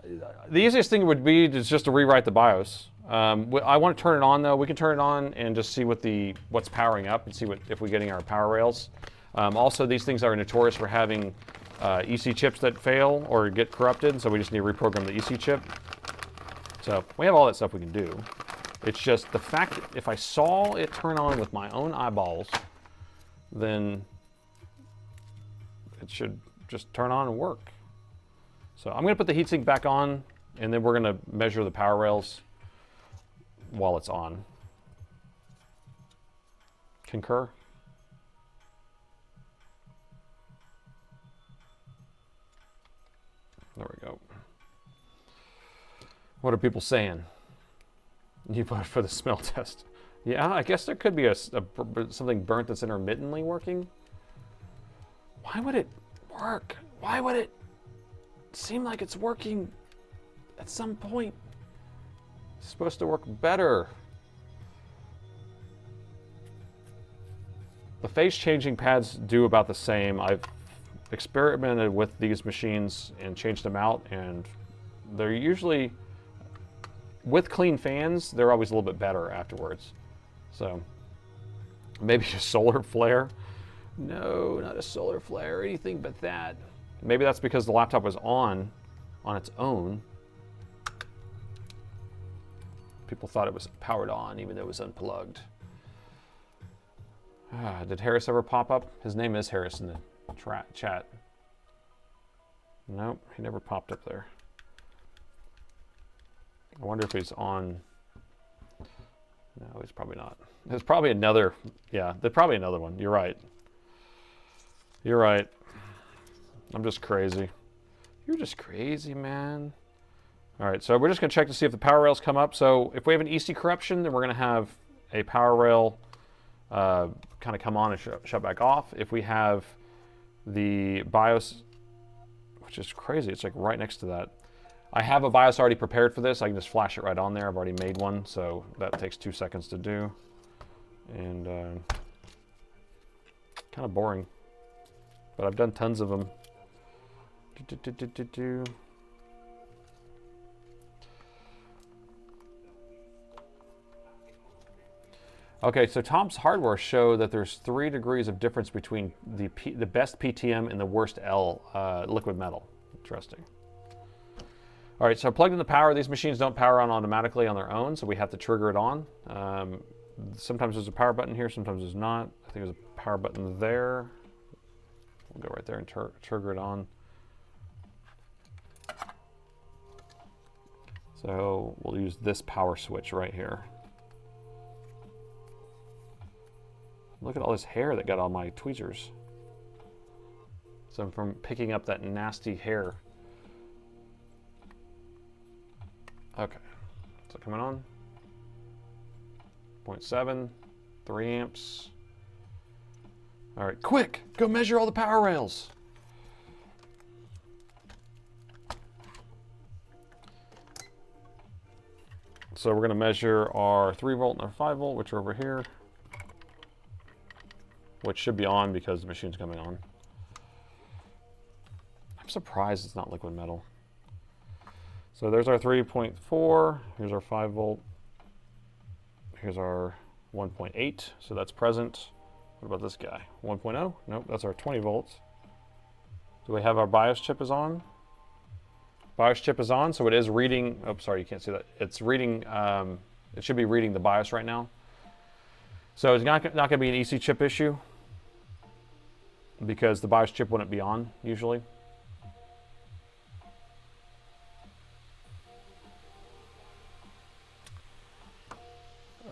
the easiest thing would be just to rewrite the BIOS. I want to turn it on though. We can turn it on and just see what's powering up and see if we're getting our power rails. Also, these things are notorious for having EC chips that fail or get corrupted, so we just need to reprogram the EC chip. So we have all that stuff we can do. It's just the fact that if I saw it turn on with my own eyeballs, then it should just turn on and work. So I'm going to put the heatsink back on, and then we're going to measure the power rails while it's on. Concur? There we go. What are people saying? You voted for the smell test. Yeah, I guess there could be something burnt that's intermittently working. Why would it work? Why would it seem like it's working at some point? It's supposed to work better. The phase changing pads do about the same. I've experimented with these machines and changed them out, and they're usually, with clean fans, they're always a little bit better afterwards. So maybe a solar flare. No, not a solar flare, anything but that. Maybe that's because the laptop was on its own. People thought it was powered on even though it was unplugged. Did Harris ever pop up? His name is Harris in the chat. Nope, he never popped up there. I wonder if he's on. No, he's probably not. There's probably another, yeah, there's probably another one. You're right. You're right. I'm just crazy. You're just crazy, man. All right, so we're just gonna check to see if the power rails come up. So if we have an EC corruption, then we're gonna have a power rail kind of come on and shut back off. If we have the BIOS, which is crazy, it's like right next to that. I have a BIOS already prepared for this. I can just flash it right on there. I've already made one, so that takes 2 seconds to do. And kind of boring, but I've done tons of them. Okay, so Tom's Hardware show that there's 3 degrees of difference between the best PTM and the worst L liquid metal. Interesting. All right, so plugged in the power. These machines don't power on automatically on their own, so we have to trigger it on. Sometimes there's a power button here, sometimes there's not. I think there's a power button there. We'll go right there and trigger it on. So we'll use this power switch right here. Look at all this hair that got on my tweezers. So I'm from picking up that nasty hair. Okay, so coming on. 0.7, 3 amps. All right, quick, go measure all the power rails. So we're gonna measure our 3 volt and our 5 volt, which are over here, which should be on because the machine's coming on. I'm surprised it's not liquid metal. So there's our 3.4, here's our 5 volt, here's our 1.8, so that's present. What about this guy? 1.0? Nope, that's our 20 volts. Do we have our BIOS chip is on? BIOS chip is on, so it is reading, oh, sorry, you can't see that. It's reading, it should be reading the BIOS right now. So it's not gonna be an EC chip issue because the BIOS chip wouldn't be on usually.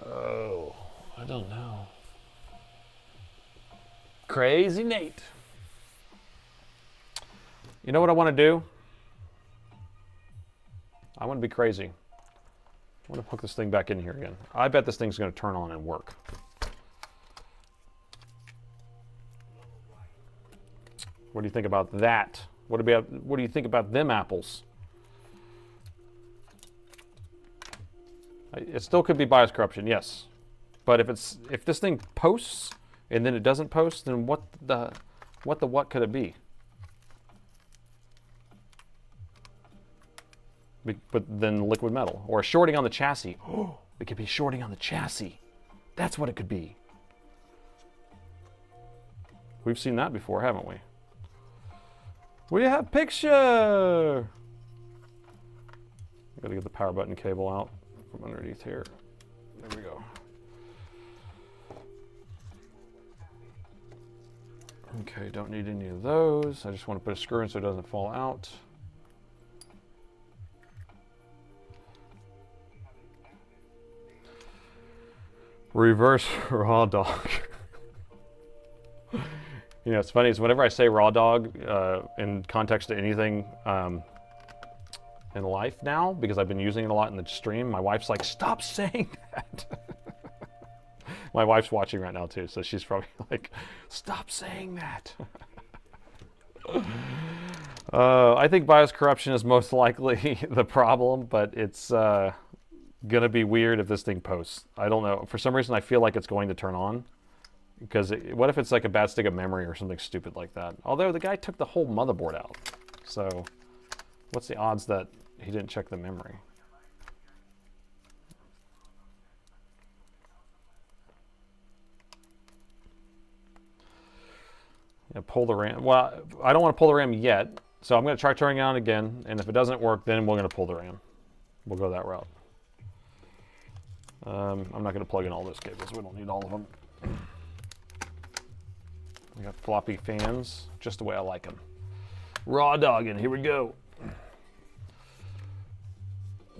Oh, I don't know. Crazy Nate. You know what I want to do? I want to be crazy. I want to hook this thing back in here again. I bet this thing's going to turn on and work. What do you think about that? What do you think about them apples? It still could be BIOS corruption, yes. But if this thing posts and then it doesn't post, then what could it be? But then liquid metal or shorting on the chassis. Oh, it could be shorting on the chassis. That's what it could be. We've seen that before, haven't we? We have picture. Gotta get the power button cable out from underneath here. There we go. Okay, don't need any of those. I just want to put a screw in so it doesn't fall out. Reverse raw dog. You know, it's funny is whenever I say raw dog in context to anything in life now, because I've been using it a lot in the stream, my wife's like, stop saying that. My wife's watching right now too, so she's probably like, stop saying that. I think BIOS corruption is most likely the problem, but it's gonna be weird if this thing posts. I don't know. For some reason, I feel like it's going to turn on. Because what if it's like a bad stick of memory or something stupid like that? Although the guy took the whole motherboard out. So what's the odds that he didn't check the memory? Yeah, pull the RAM. Well, I don't want to pull the RAM yet. So I'm going to try turning it on again. And if it doesn't work, then we're going to pull the RAM. We'll go that route. I'm not going to plug in all those cables. We don't need all of them. We got floppy fans, just the way I like them. Raw dogging, here we go.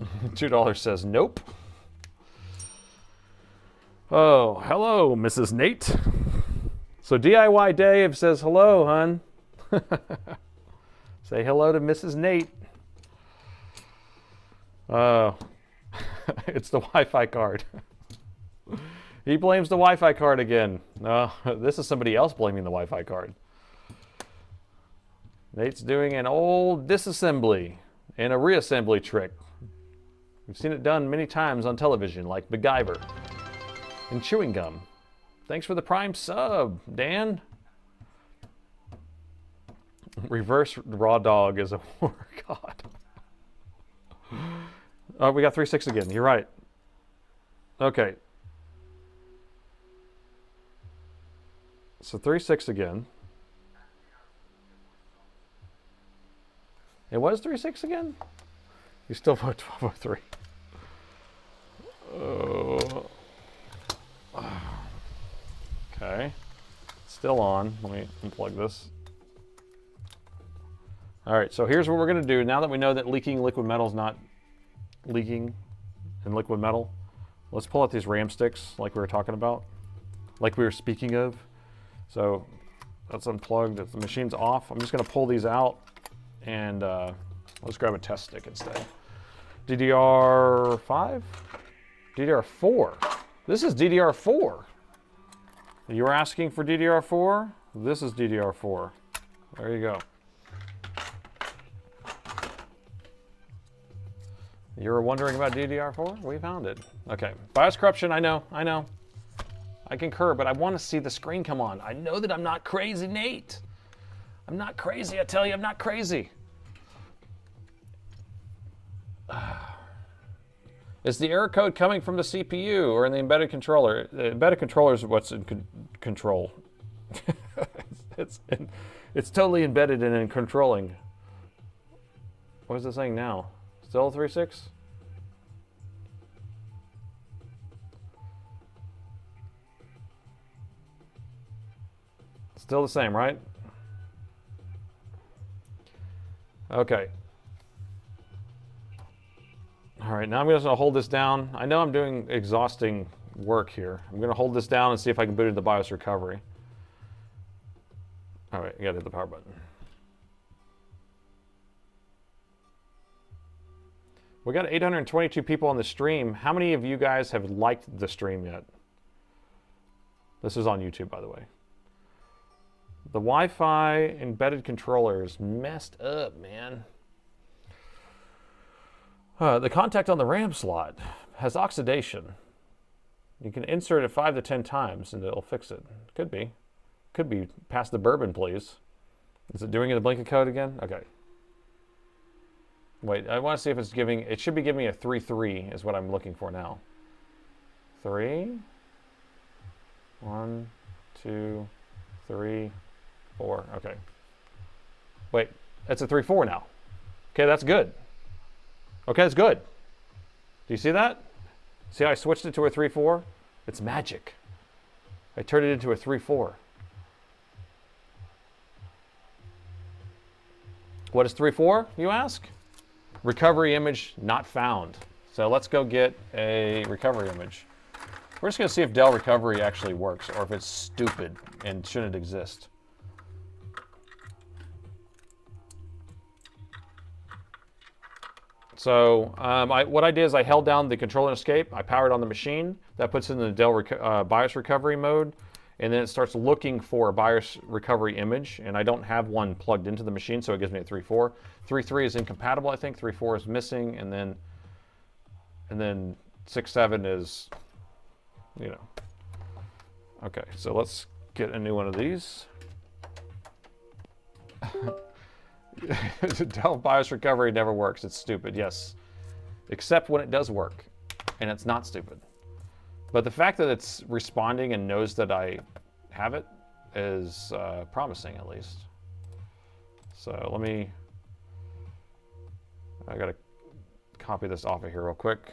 $2 says nope. Oh, hello, Mrs. Nate. So DIY Dave says hello, hun. Say hello to Mrs. Nate. Oh, it's the Wi-Fi card. He blames the Wi-Fi card again. No, this is somebody else blaming the Wi-Fi card. Nate's doing an old disassembly. and a reassembly trick. We've seen it done many times on television, like MacGyver and chewing gum. Thanks for the Prime sub, Dan. Reverse raw dog is a war god. Oh, we got 3.6 again. You're right. Okay. So 3.6 again. It was 3.6 again? You still put 1203. Oh. Okay. Still on. Let me unplug this. All right, so here's what we're going to do. Now that we know that leaking liquid metal is not leaking in liquid metal, let's pull out these RAM sticks like we were talking about, like we were speaking of. So that's unplugged. The machine's off. I'm just going to pull these out, and let's grab a test stick instead. DDR5? DDR4. This is DDR4. You were asking for DDR4? This is DDR4. There you go. You were wondering about DDR4? We found it. Okay. BIOS corruption, I know. I concur, but I want to see the screen come on. I know that I'm not crazy, Nate. I'm not crazy, I tell you, I'm not crazy. Is the error code coming from the CPU or in the embedded controller? The embedded controller is what's in control. It's totally embedded and in controlling. What is it saying now? Still 3.6? Still the same, right? Okay. All right, now I'm just gonna hold this down. I know I'm doing exhausting work here. I'm gonna hold this down and see if I can boot into the BIOS recovery. All right, you gotta hit the power button. We got 822 people on the stream. How many of you guys have liked the stream yet? This is on YouTube, by the way. The Wi-Fi embedded controller is messed up, man. The contact on the RAM slot has oxidation. You can insert it 5 to 10 times and it'll fix it. Could be. Could be. Pass the bourbon, please. Is it doing the blinking code again? Okay. Wait, I want to see if it's giving... It should be giving me a 3.3 is what I'm looking for now. 3. 1, 2, 3, 4. Okay. Wait, that's a 3.4 now. Okay, that's good. Okay, that's good. Do you see that? See how I switched it to a 3.4? It's magic. I turned it into a 3.4. What is 3.4, you ask? Recovery image not found. So let's go get a recovery image. We're just going to see if Dell recovery actually works or if it's stupid and shouldn't exist. So what I did is I held down the control and escape. I powered on the machine. That puts it in the Dell BIOS recovery mode. And then it starts looking for a BIOS recovery image. And I don't have one plugged into the machine, so it gives me a 3.4. 3.3 is incompatible, I think. 3.4 is missing. And then 6.7 is, you know. Okay, so let's get a new one of these. Dell BIOS recovery never works. It's stupid, yes. Except when it does work, and it's not stupid. But the fact that it's responding and knows that I have it is promising, at least. So I gotta copy this off of here real quick,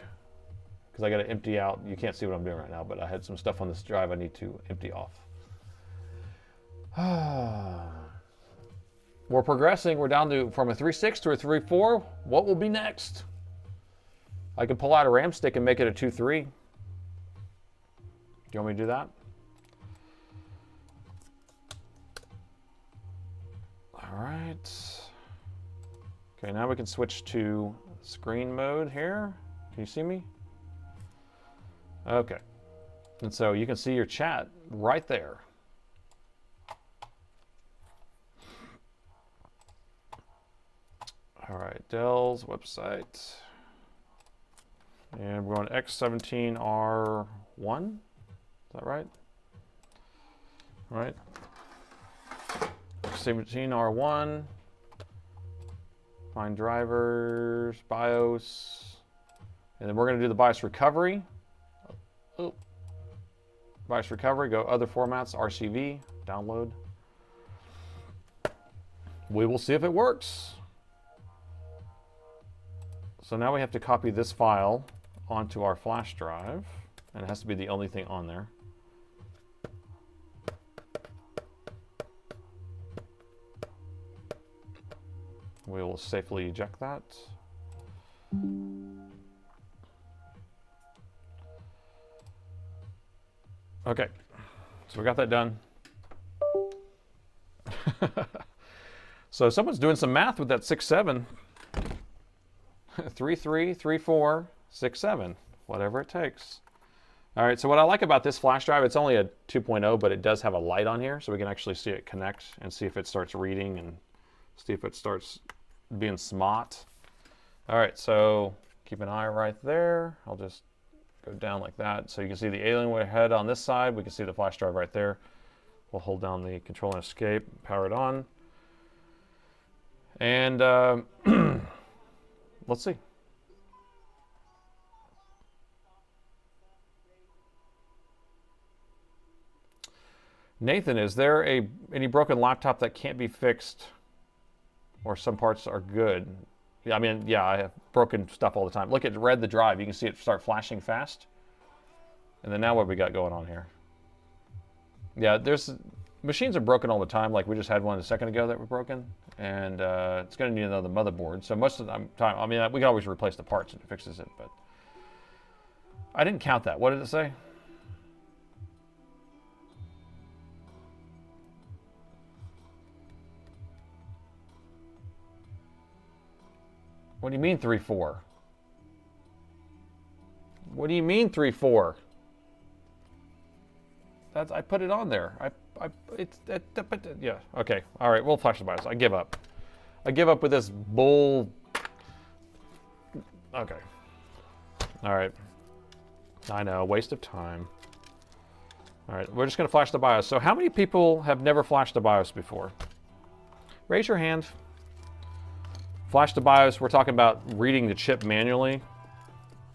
because I gotta empty out. You can't see what I'm doing right now, but I had some stuff on this drive I need to empty off. We're progressing. We're down to from a 3.6 to a 3.4. What will be next? I can pull out a RAM stick and make it a 2.3. Do you want me to do that? All right. Okay, now we can switch to screen mode here. Can you see me? Okay. And so you can see your chat right there. All right, Dell's website. And we're going X17R1. Is that right? All right. X17R1. Find drivers, BIOS. And then we're going to do the BIOS recovery. Oh. BIOS recovery, go other formats, RCV, download. We will see if it works. So now we have to copy this file onto our flash drive, and it has to be the only thing on there. We will safely eject that. Okay, so we got that done. So someone's doing some math with that 6-7. 3-3, 3-4, 6-7, whatever it takes. All right, so what I like about this flash drive, it's only a 2.0, but it does have a light on here, so we can actually see it connect and see if it starts reading and see if it starts being smart. All right, so keep an eye right there. I'll just go down like that. So you can see the Alienware head on this side. We can see the flash drive right there. We'll hold down the control and escape, power it on. And let's see. Nathan, is there any broken laptop that can't be fixed, or some parts are good? Yeah, I mean, yeah, I have broken stuff all the time. Look at read the drive. You can see it start flashing fast. And then now what we got going on here? Yeah, machines are broken all the time. Like we just had one a second ago that were broken, and it's going to need another motherboard. So most of the time, I mean, we can always replace the parts and it fixes it, but I didn't count that. What did it say? What do you mean 3-4? What do you mean 3-4? I put it on there. Yeah. Okay. All right. We'll flash the BIOS. I give up. I give up with this bull. Okay. All right. I know. Waste of time. All right. We're just going to flash the BIOS. So how many people have never flashed the BIOS before? Raise your hand. Flash the BIOS. We're talking about reading the chip manually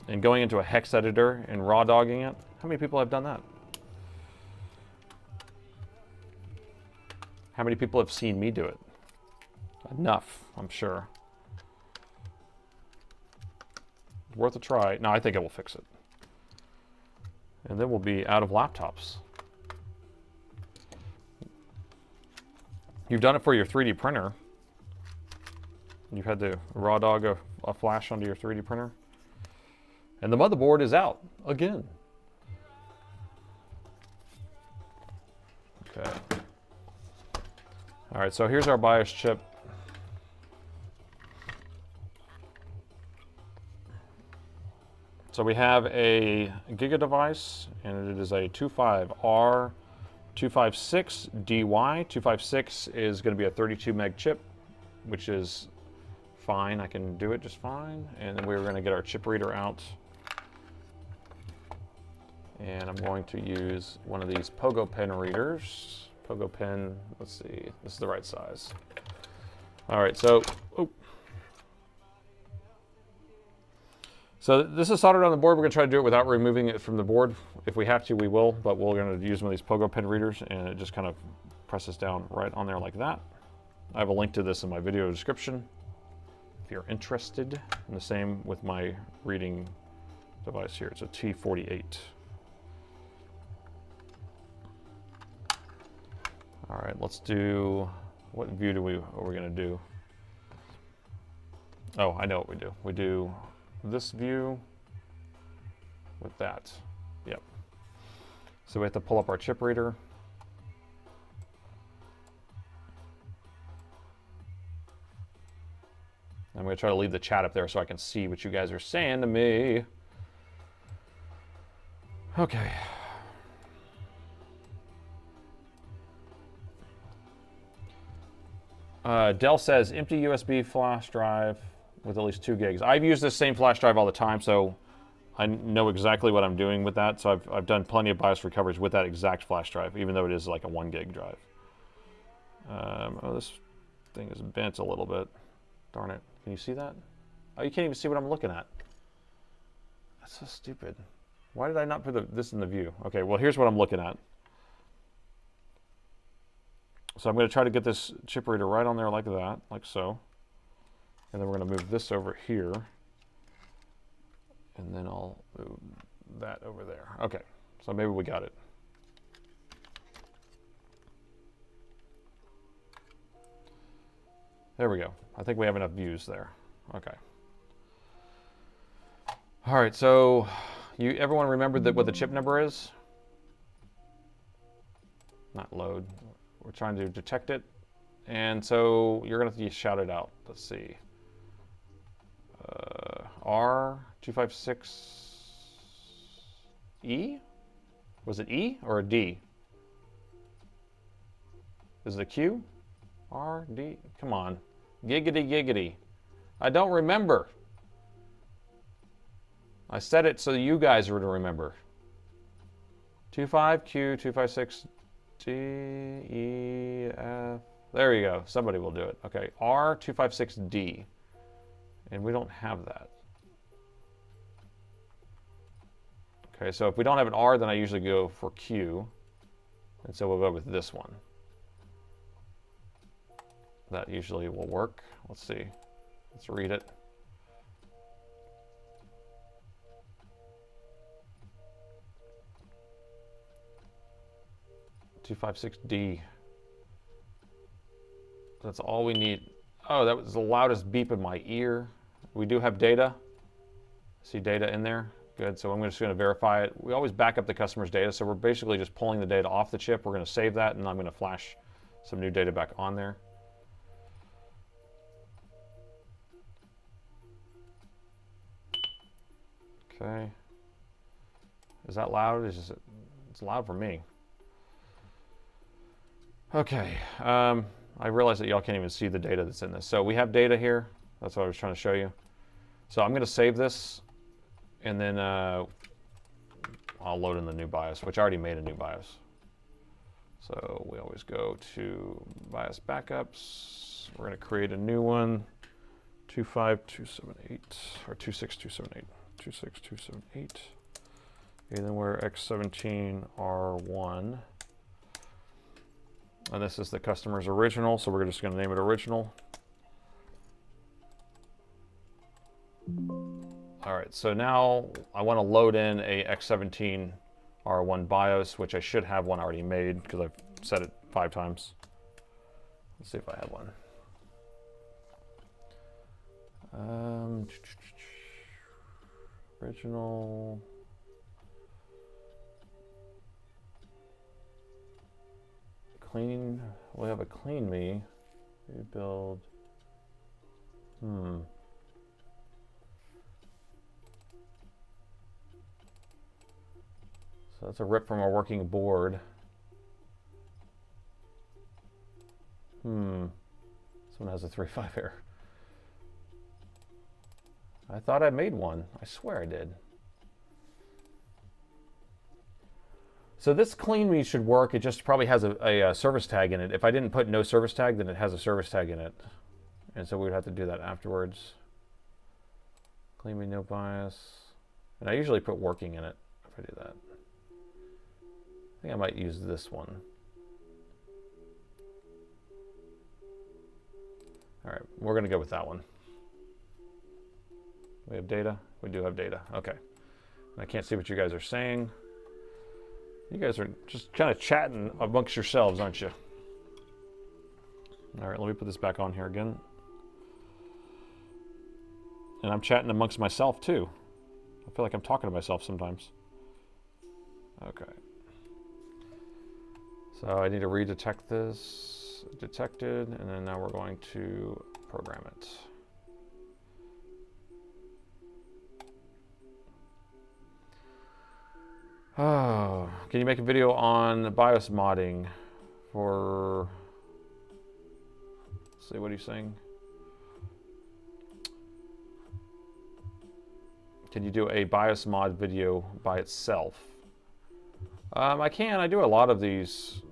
and going into a hex editor and raw dogging it. How many people have done that? How many people have seen me do it? Enough, I'm sure. Worth a try. No, I think it will fix it. And then we'll be out of laptops. You've done it for your 3D printer. You've had to raw dog a flash onto your 3D printer. And the motherboard is out again. Okay. All right, so here's our BIOS chip. So we have a Giga device, and it is a 25R256DY. 256 is going to be a 32 meg chip, which is fine. I can do it just fine. And then we're going to get our chip reader out. And I'm going to use one of these Pogo pen readers. Pogo pen, let's see, this is the right size. All right, so, so this is soldered on the board. We're gonna try to do it without removing it from the board. If we have to, we will, but we're gonna use one of these Pogo pen readers, and it just kind of presses down right on there like that. I have a link to this in my video description if you're interested. And the same with my reading device here. It's a T48. All right, let's do, what view are we gonna do? Oh, I know what we do. We do this view with that. Yep. So we have to pull up our chip reader. I'm gonna try to leave the chat up there so I can see what you guys are saying to me. Okay. Dell says empty USB flash drive with at least 2 gigs. I've used this same flash drive all the time, so I know exactly what I'm doing with that. So I've done plenty of BIOS recoveries with that exact flash drive, even though it is like a 1 gig drive. Oh, this thing is bent a little bit. Darn it. Can you see that? Oh, you can't even see what I'm looking at. That's so stupid. Why did I not put this in the view? Okay, well, here's what I'm looking at. So I'm going to try to get this chip reader right on there like that, like so. And then we're going to move this over here. And then I'll move that over there. Okay, so maybe we got it. There we go. I think we have enough views there. Okay. All right, so everyone remembered what the chip number is? Not load. We're trying to detect it. And so you're going to have to shout it out. Let's see. R256E? Was it E or a D? Is it a Q? R, D? Come on. Giggity, giggity. I don't remember. I said it so you guys were to remember. 25Q, 256 D, E, F. There you go. Somebody will do it. Okay, R256D. And we don't have that. Okay, so if we don't have an R, then I usually go for Q. And so we'll go with this one. That usually will work. Let's see. Let's read it. D. That's all we need. Oh, that was the loudest beep in my ear. We do have data. See data in there. Good. So I'm just going to verify it. We always back up the customer's data. So we're basically just pulling the data off the chip. We're going to save that, and I'm going to flash some new data back on there. Okay. Is that loud? It's loud for me. Okay. I realize that y'all can't even see the data that's in this. So we have data here. That's what I was trying to show you. So I'm going to save this, and then I'll load in the new BIOS, which I already made a new BIOS. So we always go to BIOS backups. We're going to create a new one, 25278 or 26278. 26278. Alienware X17R1. And this is the customer's original, so we're just going to name it original. All right, so now I want to load in a X17R1 BIOS, which I should have one already made because I've set it 5 times. Let's see if I have one. Original. Clean. We have a clean me. Rebuild. So that's a rip from our working board. This one has a 3.5 error. I thought I made one. I swear I did. So this clean me should work. It just probably has a service tag in it. If I didn't put no service tag, then it has a service tag in it. And so we'd have to do that afterwards. Clean me, no bias. And I usually put working in it if I do that. I think I might use this one. All right, we're going to go with that one. We have data? We do have data. Okay. And I can't see what you guys are saying. You guys are just kind of chatting amongst yourselves, aren't you? All right, let me put this back on here again. And I'm chatting amongst myself too. I feel like I'm talking to myself sometimes. Okay. So I need to redetect this. Detected, and then now we're going to program it. Oh, can you make a video on BIOS modding for Let's see what he's saying. Can you do a BIOS mod video by itself? I can. I do a lot of these.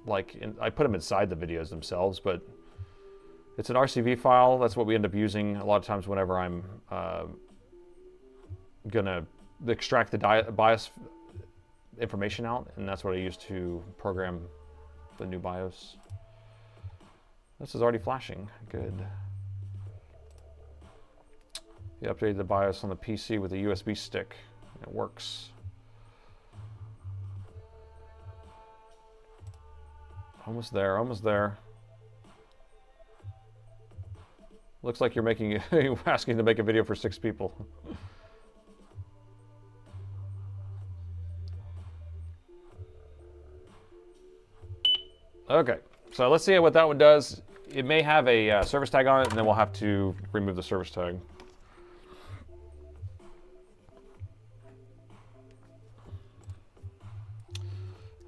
Like, I put them inside the videos themselves, but it's an RCV file. That's what we end up using a lot of times whenever I'm gonna extract the BIOS information out, and that's what I use to program the new BIOS. This is already flashing. Good. He updated the BIOS on the PC with a USB stick. It works. Almost there, almost there. Looks like you're making asking to make a video for 6 people. Okay, so let's see what that one does. It may have a service tag on it, and then we'll have to remove the service tag.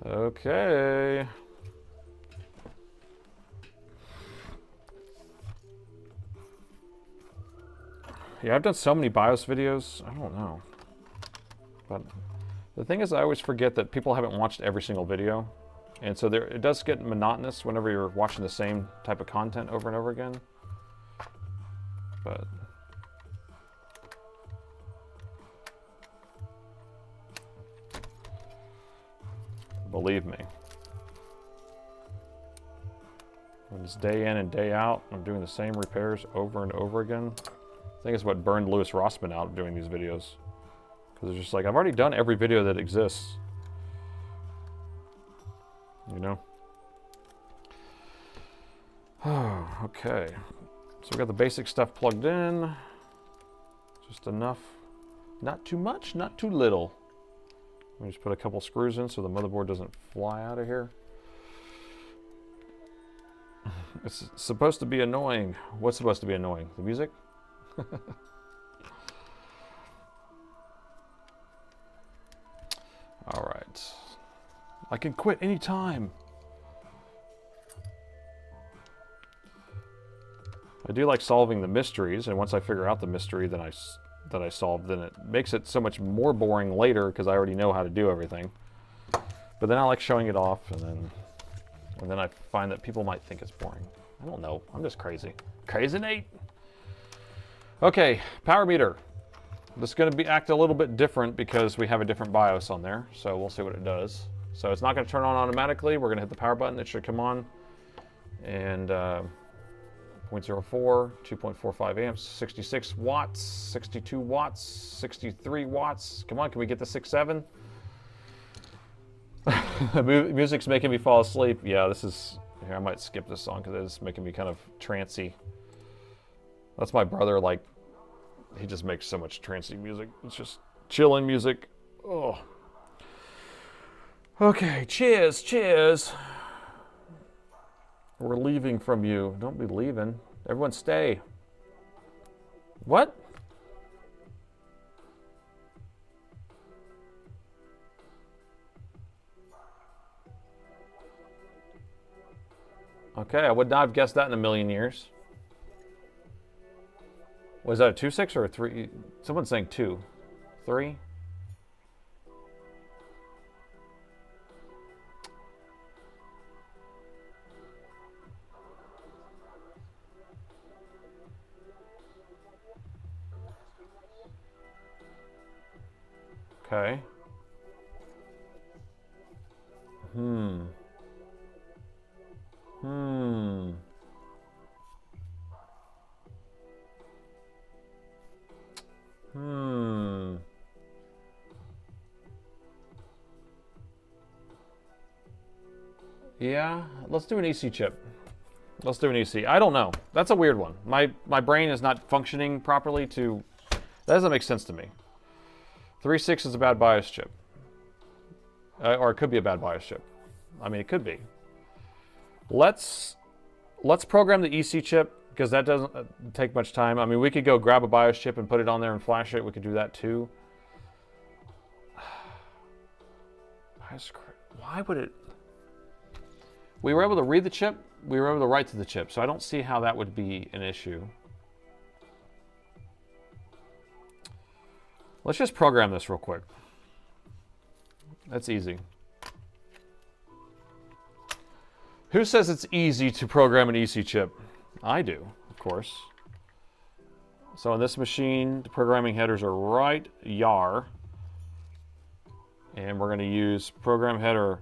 Okay. Yeah, I've done so many BIOS videos, I don't know. But the thing is, I always forget that people haven't watched every single video. And so it does get monotonous whenever you're watching the same type of content over and over again. But believe me, when it's day in and day out, I'm doing the same repairs over and over again. I think it's what burned Louis Rossmann out doing these videos. Because it's just like, I've already done every video that exists. You know? Okay. So we got the basic stuff plugged in. Just enough. Not too much, not too little. Let me just put a couple screws in so the motherboard doesn't fly out of here. It's supposed to be annoying. What's supposed to be annoying? The music? All right. I can quit anytime. I do like solving the mysteries, and once I figure out the mystery that I solved, then it makes it so much more boring later because I already know how to do everything. But then I like showing it off, and then I find that people might think it's boring. I don't know. I'm just crazy. Crazy Nate. Okay, power meter. This is going to act a little bit different because we have a different BIOS on there, so we'll see what it does. So it's not going to turn on automatically. We're going to hit the power button. It should come on. And 0.04, 2.45 amps, 66 watts, 62 watts, 63 watts. Come on, can we get the 6.7? Music's making me fall asleep. Yeah, this is... Here, I might skip this song because it's making me kind of trancy. That's my brother, like... He just makes so much trancy music. It's just chilling music. Oh. Okay, cheers, cheers. We're leaving from you. Don't be leaving. Everyone stay. What? Okay, I would not have guessed that in a million years. Was that a 2.6 or a 3? Someone's saying 2. 3? Okay. Yeah, let's do an EC chip. Let's do an EC. I don't know. That's a weird one. My brain is not functioning properly to... That doesn't make sense to me. 3.6 is a bad BIOS chip. Or it could be a bad BIOS chip. I mean, it could be. Let's program the EC chip, because that doesn't take much time. I mean, we could go grab a BIOS chip and put it on there and flash it. We could do that too. Why would it... We were able to read the chip, we were able to write to the chip, so I don't see how that would be an issue. Let's just program this real quick. That's easy. Who says it's easy to program an EC chip? I do, of course. So on this machine, the programming headers are right yar. And we're going to use program header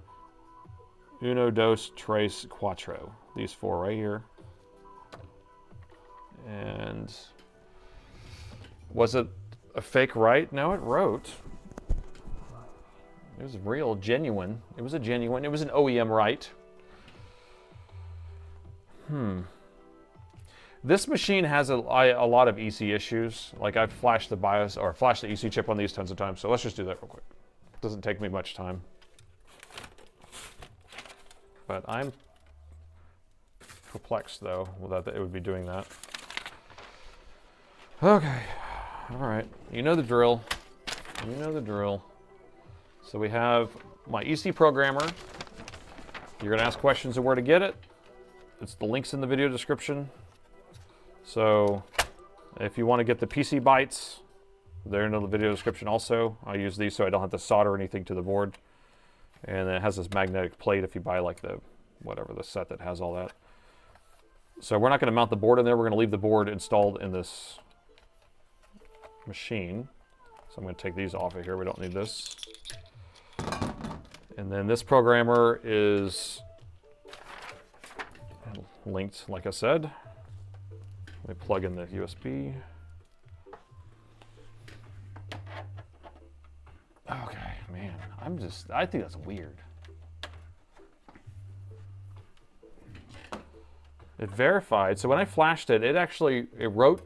uno, dos, tres, cuatro. These four right here. And was it a fake write? No, it wrote. It was real, genuine. It was a genuine, it was an OEM write. This machine has a lot of EC issues. Like I've flashed the BIOS or flashed the EC chip on these tons of times. So let's just do that real quick. Doesn't take me much time. But I'm perplexed though that it would be doing that. Okay, all right. You know the drill. You know the drill. So we have my EC programmer. You're gonna ask questions of where to get it. It's the links in the video description. So if you want to get the PC bytes, they're in the video description also. I use these so I don't have to solder anything to the board. And then it has this magnetic plate if you buy like the, whatever, the set that has all that. So we're not going to mount the board in there. We're going to leave the board installed in this machine. So I'm going to take these off of here. We don't need this. And then this programmer is linked, like I said. Let me plug in the USB. Okay, man, I think that's weird. It verified, so when I flashed it, it wrote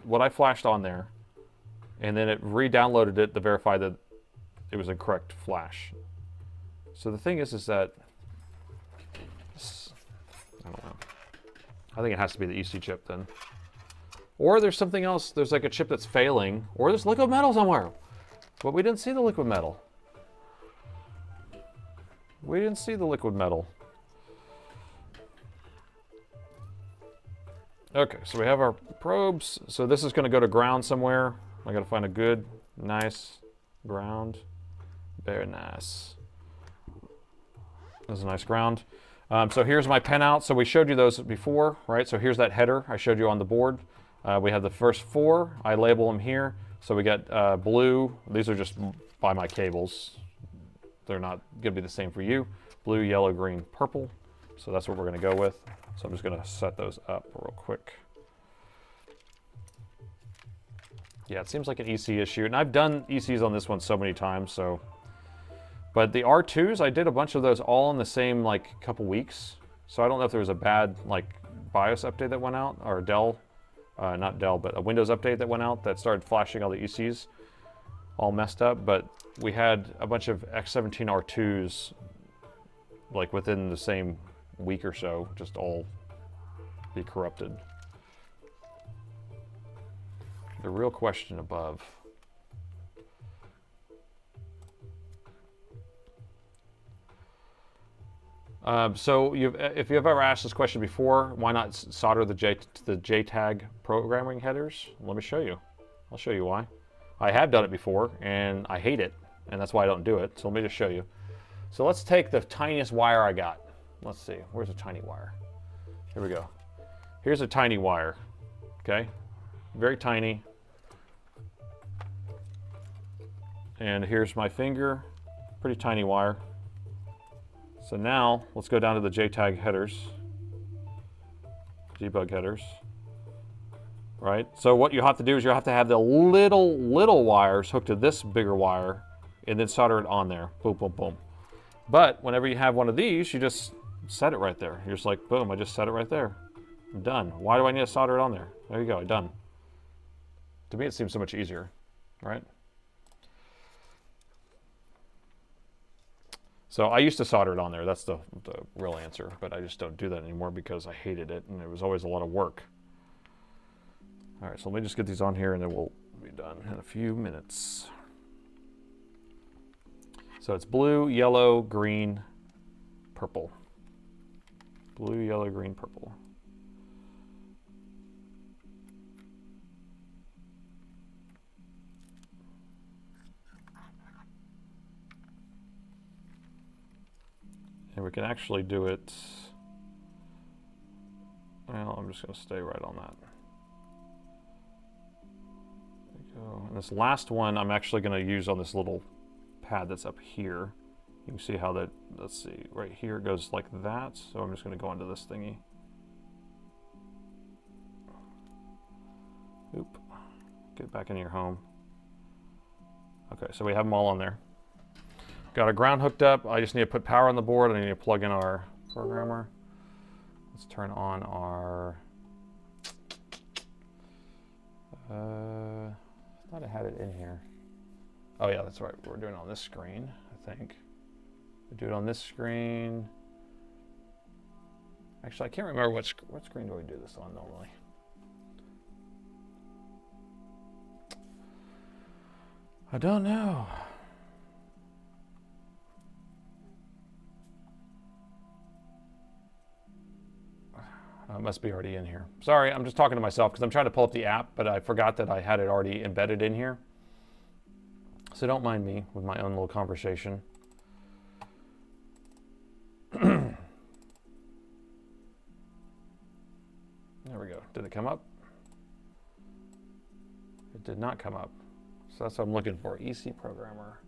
what I flashed on there, and then it re-downloaded it to verify that it was a correct flash. So the thing is that, I don't know. I think it has to be the EC chip then. Or there's something else, there's like a chip that's failing, or there's liquid metal somewhere. But we didn't see the liquid metal. We didn't see the liquid metal. Okay, so we have our probes. So this is going to go to ground somewhere. I got to find a good, nice ground. Very nice. That's a nice ground. So here's my pinout. So we showed you those before, right? So here's that header I showed you on the board. We have the first four. I label them here. So we got blue. These are just by my cables. They're not going to be the same for you. Blue, yellow, green, purple. So that's what we're going to go with. So I'm just going to set those up real quick. Yeah, it seems like an EC issue. And I've done ECs on this one so many times. So, but the R2s, I did a bunch of those all in the same like couple weeks. So I don't know if there was a bad like BIOS update that went out, or Dell. Not Dell, but a Windows update that went out that started flashing all the ECs all messed up. But we had a bunch of X17 R2s like within the same week or so, just all be corrupted. The real question above. So if you've ever asked this question before, why not solder the JTAG programming headers? Let me show you. I'll show you why. I have done it before, and I hate it, and that's why I don't do it. So let me just show you. So let's take the tiniest wire I got. Let's see, where's a tiny wire? Here we go. Here's a tiny wire, okay? Very tiny. And here's my finger, pretty tiny wire. So now, let's go down to the JTAG headers, debug headers, right? So what you have to do is you have to have the little wires hooked to this bigger wire and then solder it on there, boom, boom, boom. But whenever you have one of these, you just set it right there. You're just like, boom, I just set it right there. I'm done. Why do I need to solder it on there? There you go, done. To me, it seems so much easier, right? So I used to solder it on there. That's the real answer, but I just don't do that anymore because I hated it and it was always a lot of work. All right, so let me just get these on here and then we'll be done in a few minutes. So it's blue, yellow, green, purple. Blue, yellow, green, purple. And we can actually do it. Well, I'm just going to stay right on that. There we go. And this last one I'm actually going to use on this little pad that's up here. You can see how that, let's see, right here it goes like that. So I'm just going to go into this thingy. Oop. Get back into your home. Okay, so we have them all on there. Got our ground hooked up. I just need to put power on the board and I need to plug in our programmer. Let's turn on our... I thought I had it in here. Oh yeah, that's right. We're doing it on this screen, I think. We do it on this screen. Actually, I can't remember what screen do we do this on normally. I don't know. It must be already in here. Sorry, I'm just talking to myself because I'm trying to pull up the app, but I forgot that I had it already embedded in here. So don't mind me with my own little conversation. There we go. Did it come up? It did not come up. So that's what I'm looking for. EC Programmer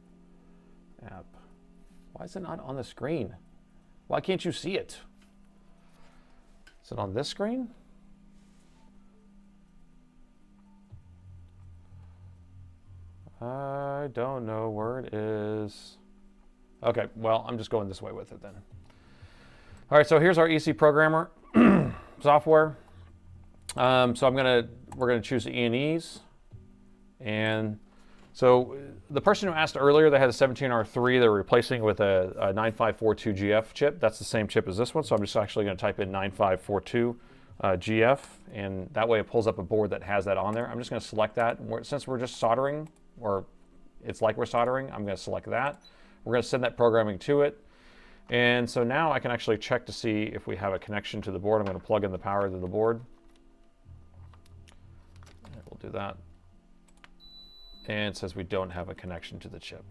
app. Why is it not on the screen? Why can't you see it? Is it on this screen? I don't know where it is. Okay, well, I'm just going this way with it then. All right, so here's our EC Programmer software. So we're gonna choose the E&Es. And so the person who asked earlier, they had a 17R3, they're replacing it with a 9542 GF chip. That's the same chip as this one, so I'm just actually gonna type in 9542 GF, and that way it pulls up a board that has that on there. I'm just gonna select that. Since we're just soldering, or it's like we're soldering, I'm gonna select that. We're gonna send that programming to it. And so now I can actually check to see if we have a connection to the board. I'm gonna plug in the power to the board. And we'll do that. And it says we don't have a connection to the chip.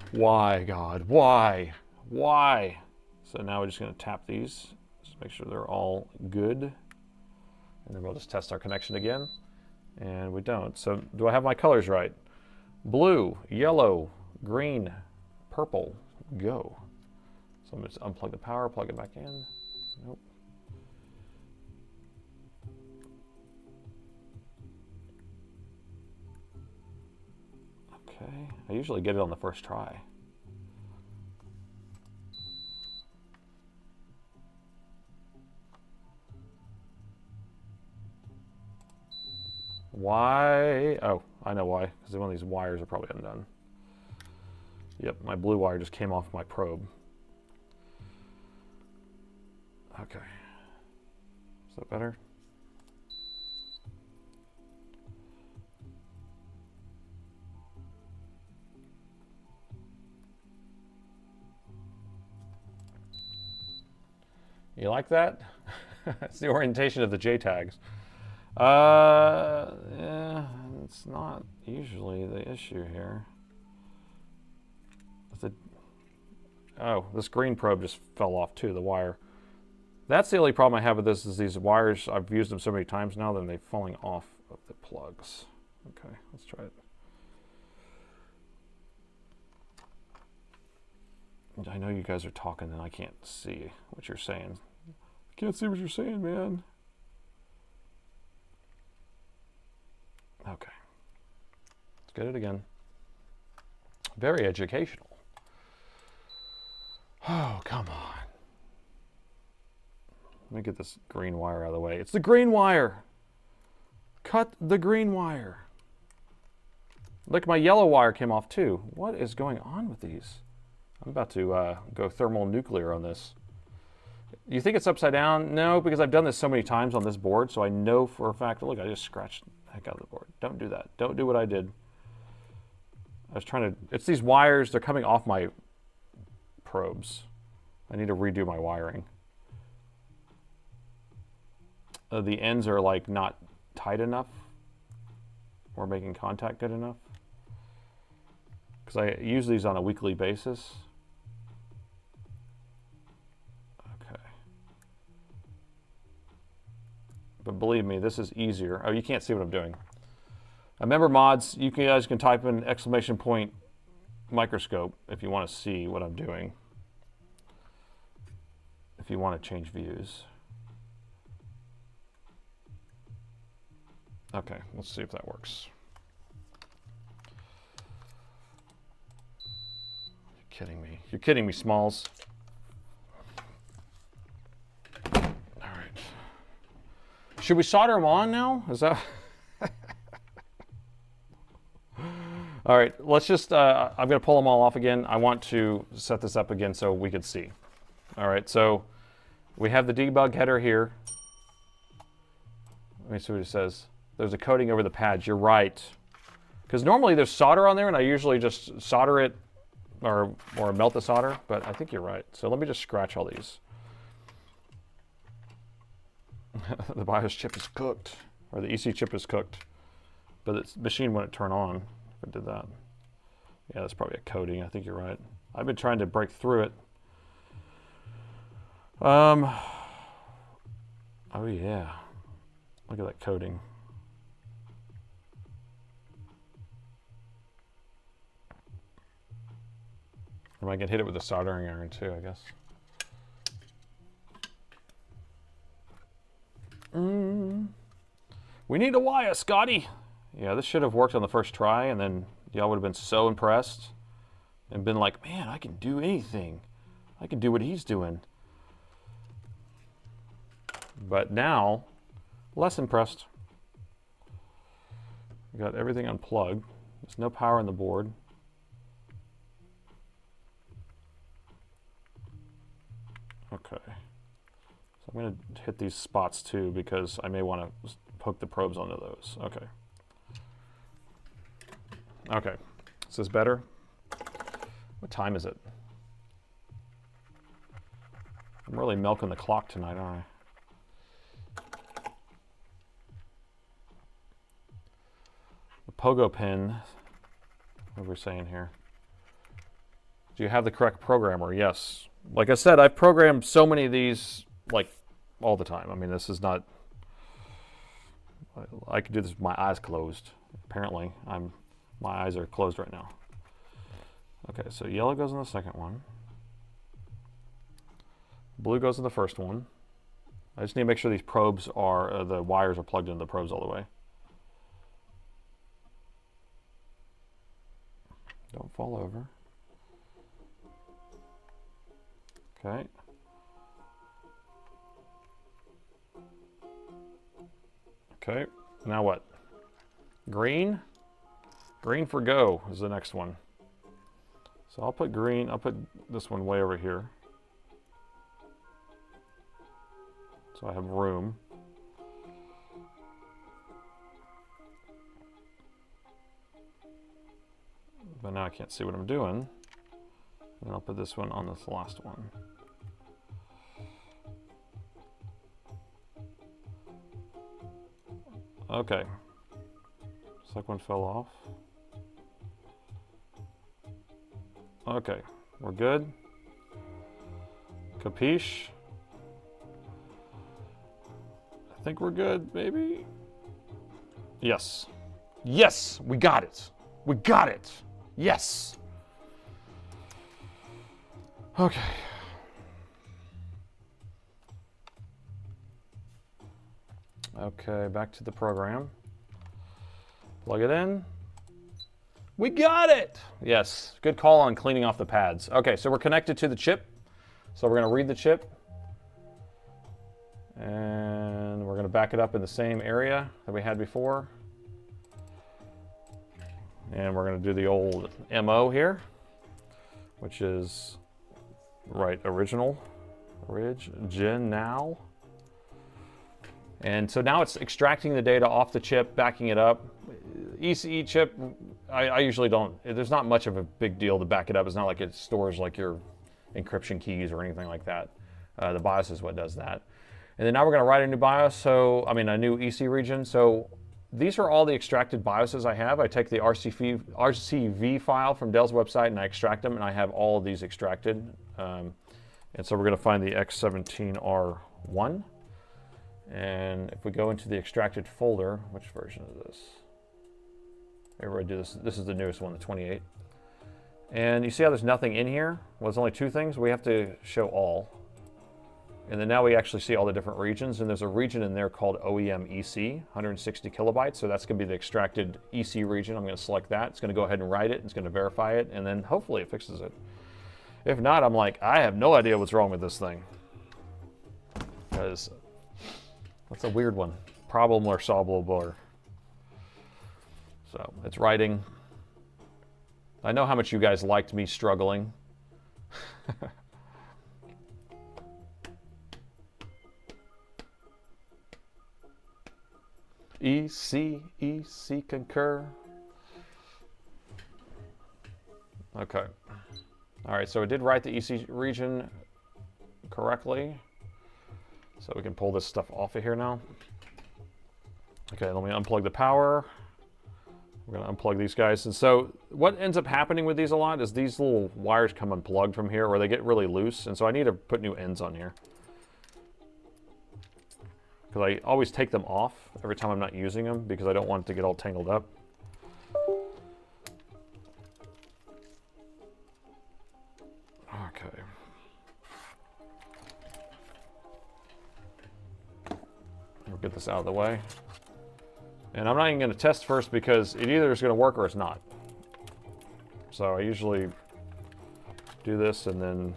Why, God? Why? Why? So now we're just going to tap these, just make sure they're all good. And then we'll just test our connection again. And we don't. So do I have my colors right? Blue, yellow, green, purple, go. So I'm going to unplug the power, plug it back in. Nope. Okay, I usually get it on the first try. Why? Oh, I know why, because one of these wires are probably undone. Yep, my blue wire just came off my probe. Okay, is that better? You like that? It's the orientation of the JTAGs. Yeah, it's not usually the issue here. Oh, this green probe just fell off too, the wire. That's the only problem I have with this, is these wires, I've used them so many times now that they're falling off of the plugs. Okay, let's try it. I know you guys are talking and I can't see what you're saying. I can't see what you're saying, man. Okay. Let's get it again. Very educational. Oh, come on. Let me get this green wire out of the way. It's the green wire. Cut the green wire. Look, my yellow wire came off too. What is going on with these? I'm about to go thermonuclear on this. You think it's upside down? No, because I've done this so many times on this board, so I know for a fact. Look, I just scratched the heck out of the board. Don't do that. Don't do what I did. I was trying to, it's these wires, they're coming off my probes. I need to redo my wiring. the ends are like not tight enough or making contact good enough. Because I use these on a weekly basis. Okay. But believe me, this is easier. Oh, you can't see what I'm doing. Remember, mods, you guys can type in exclamation point microscope if you want to see what I'm doing. If you want to change views. Okay, let's see if that works. You're kidding me. You're kidding me, Smalls. All right. Should we solder them on now? Is that... All right, let's just, I'm going to pull them all off again. I want to set this up again so we could see. All right, so we have the debug header here. Let me see what it says. There's a coating over the pads. You're right. Because normally there's solder on there, and I usually just solder it or melt the solder, but I think you're right. So let me just scratch all these. The BIOS chip is cooked, or the EC chip is cooked, but the machine wouldn't turn on. If I did that. Yeah, that's probably a coating. I think you're right. I've been trying to break through it. Oh yeah. Look at that coating. Or I can hit it with a soldering iron too, I guess. We need a wire, Scotty. Yeah, this should have worked on the first try, and then y'all would have been so impressed and been like, man, I can do anything. I can do what he's doing. But now, less impressed. We got everything unplugged. There's no power on the board. Okay. So I'm going to hit these spots too because I may want to hook the probes onto those. Okay. Okay, is this better? What time is it? I'm really milking the clock tonight, aren't I? The pogo pin, what are we saying here? Do you have the correct programmer? Yes. Like I said, I've programmed so many of these, like, all the time. I mean, this is not, I could do this with my eyes closed. Apparently, my eyes are closed right now. Okay, so yellow goes in the second one. Blue goes in the first one. I just need to make sure these probes are, the wires are plugged into the probes all the way. Don't fall over. Okay. Okay, now what? Green? Green for go is the next one. So I'll put green, I'll put this one way over here. So I have room. But now I can't see what I'm doing. And I'll put this one on this last one. Okay. Second one fell off. Okay, we're good. Capiche? I think we're good, maybe? Yes. Yes, we got it. We got it. Yes. Okay. Okay, back to the program. Plug it in. We got it! Yes, good call on cleaning off the pads. Okay, so we're connected to the chip. So we're gonna read the chip. And we're gonna back it up in the same area that we had before. And we're gonna do the old MO here, which is, right, original. And so now it's extracting the data off the chip, backing it up. ECE chip, I usually don't, there's not much of a big deal to back it up. It's not like it stores like your encryption keys or anything like that. The BIOS is what does that. And then now we're going to write a new BIOS, so, I mean, a new EC region. So these are all the extracted BIOSes I have. I take the RCV file from Dell's website and I extract them, and I have all of these extracted. And so we're going to find the X17R1. And if we go into the extracted folder, which version is this? Everybody do this. This is the newest one, the 28. And you see how there's nothing in here? Well, there's only two things. We have to show all. And then now we actually see all the different regions, and there's a region in there called OEM EC, 160 kilobytes, so that's going to be the extracted EC region. I'm going to select that. It's going to go ahead and write it. It's going to verify it, and then hopefully it fixes it. If not, I'm like, I have no idea what's wrong with this thing. Because that's a weird one. Problem or solvable. So it's writing. I know how much you guys liked me struggling. EC concur. Okay. All right, so it did write the EC region correctly. So we can pull this stuff off of here now. Okay, let me unplug the power. We're gonna unplug these guys. And so what ends up happening with these a lot is these little wires come unplugged from here, or they get really loose. And so I need to put new ends on here, because I always take them off every time I'm not using them, because I don't want it to get all tangled up. Okay. We'll get this out of the way. And I'm not even going to test first, because it either is going to work or it's not. So I usually do this and then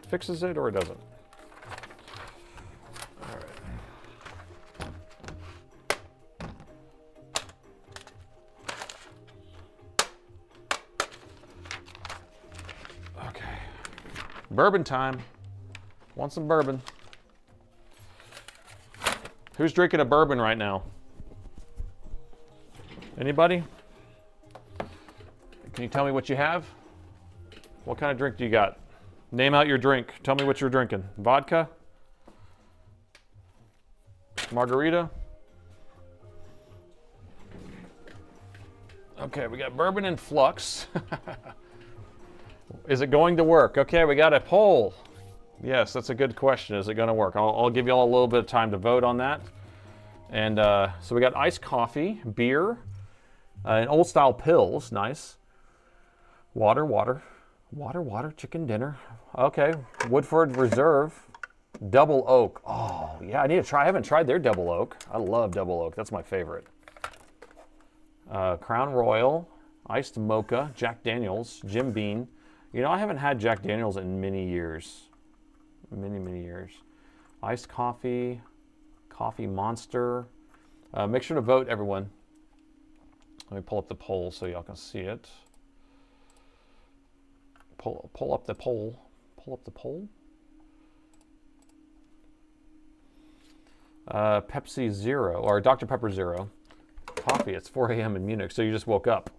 fixes it or it doesn't. All right. Okay. Bourbon time. Want some bourbon? Who's drinking a bourbon right now? Anybody? Can you tell me what you have? What kind of drink do you got? Name out your drink. Tell me what you're drinking. Vodka? Margarita? Okay, we got bourbon and flux. Is it going to work? Okay, we got a poll. Yes, that's a good question. Is it going to work? I'll give you all a little bit of time to vote on that. And so we got iced coffee, beer, and old style pills. Nice. Water, chicken dinner. Okay, Woodford Reserve, double oak. Oh, yeah, I need to try. I haven't tried their double oak. I love double oak. That's my favorite. Crown Royal, iced mocha, Jack Daniels, Jim Beam. You know, I haven't had Jack Daniels in many years. Many years. Iced coffee, coffee monster. Make sure to vote, everyone. Let me pull up the poll so y'all can see it. Pull up the poll. Pull up the poll. Pepsi Zero, or Dr. Pepper Zero. Coffee, it's 4 a.m. in Munich, so you just woke up.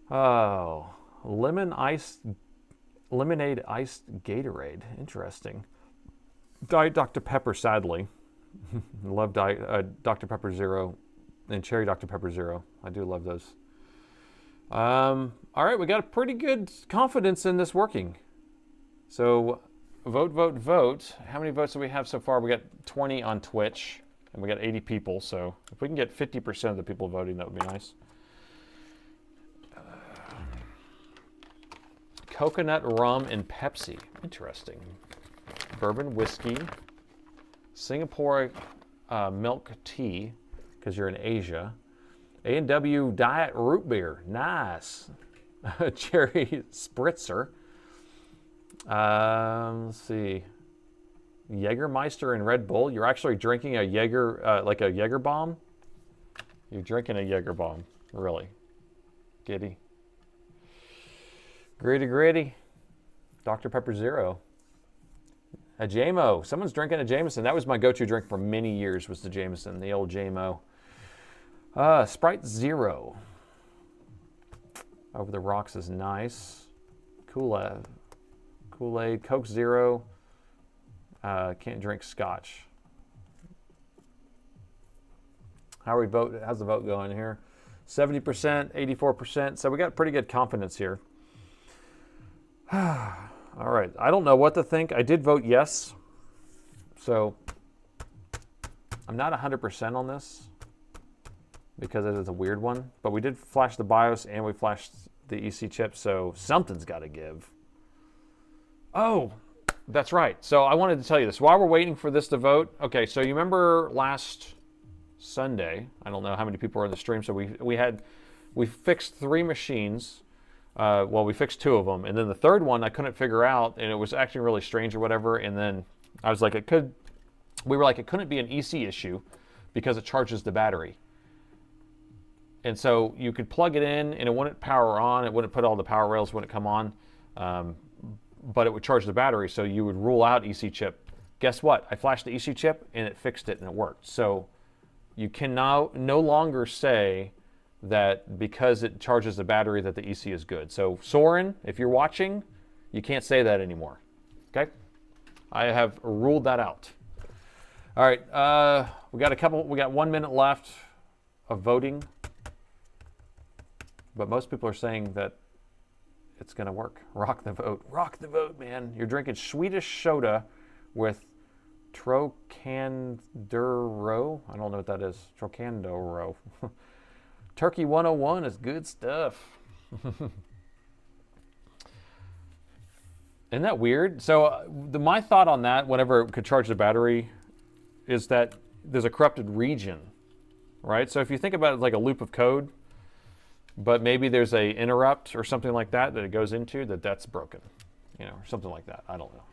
Oh, lemonade iced Gatorade. Interesting. Diet Dr. Pepper, sadly. Love Dr. Pepper Zero and Cherry Dr. Pepper Zero. I do love those. All right, we got a pretty good confidence in this working. So vote. How many votes do we have so far? We got 20 on Twitch, and we got 80 people. So if we can get 50% of the people voting, that would be nice. Coconut rum and Pepsi. Interesting. Bourbon whiskey. Singapore milk tea, because you're in Asia. A&W Diet Root Beer. Nice. Cherry Spritzer. Let's see. Jägermeister and Red Bull. You're actually drinking a Jäger, like a Jäger bomb? You're drinking a Jäger bomb. Really. Giddy. Gritty. Dr. Pepper Zero. A JMO. Someone's drinking a Jameson. That was my go-to drink for many years, was the Jameson, the old JMO. Sprite Zero. Over the Rocks is nice. Kool-Aid. Coke Zero. Can't drink Scotch. How we vote? How's the vote going here? 70%, 84%. So we got pretty good confidence here. All right. I don't know what to think. I did vote yes. So I'm not 100% on this because it is a weird one. But we did flash the BIOS and we flashed the EC chip. So something's got to give. Oh, that's right. So I wanted to tell you this. While we're waiting for this to vote. Okay, so you remember last Sunday, I don't know how many people were in the stream, so we fixed 3 machines. Well, we fixed 2 of them, and then the third one I couldn't figure out, and it was acting really strange or whatever, and then I was like, we were like, it couldn't be an EC issue because it charges the battery. And so you could plug it in, and it wouldn't power on, it wouldn't put all the power rails, wouldn't come on, but it would charge the battery, so you would rule out EC chip. Guess what? I flashed the EC chip, and it fixed it, and it worked. So you can now no longer say that because it charges the battery that the EC is good. So Soren, if you're watching, you can't say that anymore. Okay? I have ruled that out. All right, we got 1 minute left of voting. But most people are saying that it's gonna work. Rock the vote. Rock the vote, man. You're drinking Swedish soda with Trocandero. I don't know what that is. Trocandero. Turkey 101 is good stuff. Isn't that weird? So my thought on that, whenever it could charge the battery, is that there's a corrupted region, right? So if you think about it like a loop of code, but maybe there's a interrupt or something like that that it goes into, that's broken, you know, or something like that. I don't know.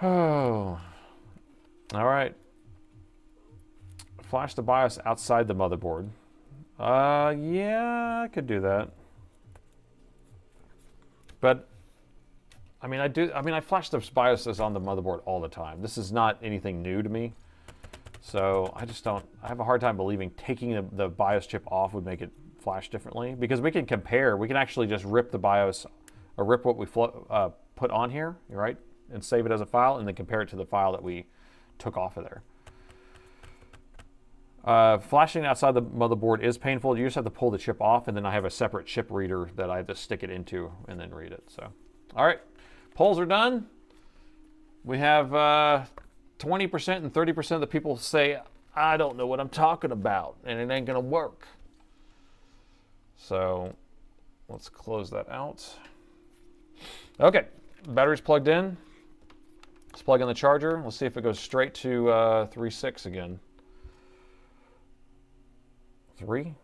Oh, all right. Flash the BIOS outside the motherboard. Yeah, I could do that. But I mean, I flash the BIOSes on the motherboard all the time. This is not anything new to me. So I have a hard time believing taking the BIOS chip off would make it flash differently, because we can compare. We can actually just rip the BIOS or rip what we put on here, right? And save it as a file, and then compare it to the file that we took off of there. Flashing outside the motherboard is painful. You just have to pull the chip off, and then I have a separate chip reader that I have to stick it into and then read it. So, all right, polls are done. We have 20% and 30% of the people say, I don't know what I'm talking about, and it ain't gonna work. So let's close that out. Okay, battery's plugged in. Let's plug in the charger. Let's see if it goes straight to 3.6 again. 3,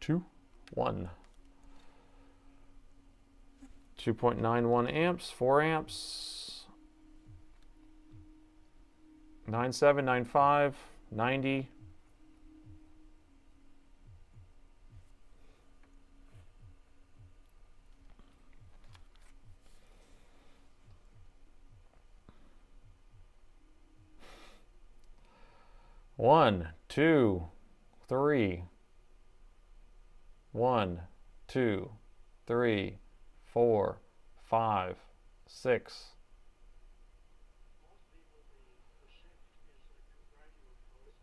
2, 1. 2.91 amps, 4 amps. 97, 95, 90. One, two, 3. 1, 2, 3, 4, 5, 6.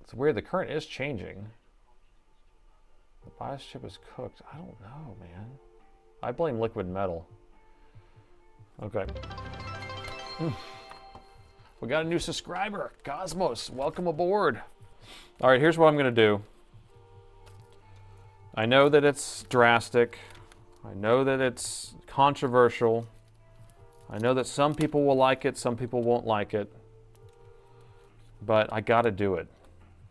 It's weird, the current is changing. The BIOS chip is cooked. I don't know, man. I blame liquid metal. Okay. We got a new subscriber, Cosmos. Welcome aboard. All right, here's what I'm gonna do. I know that it's drastic. I know that it's controversial. I know that some people will like it, some people won't like it. But I gotta do it.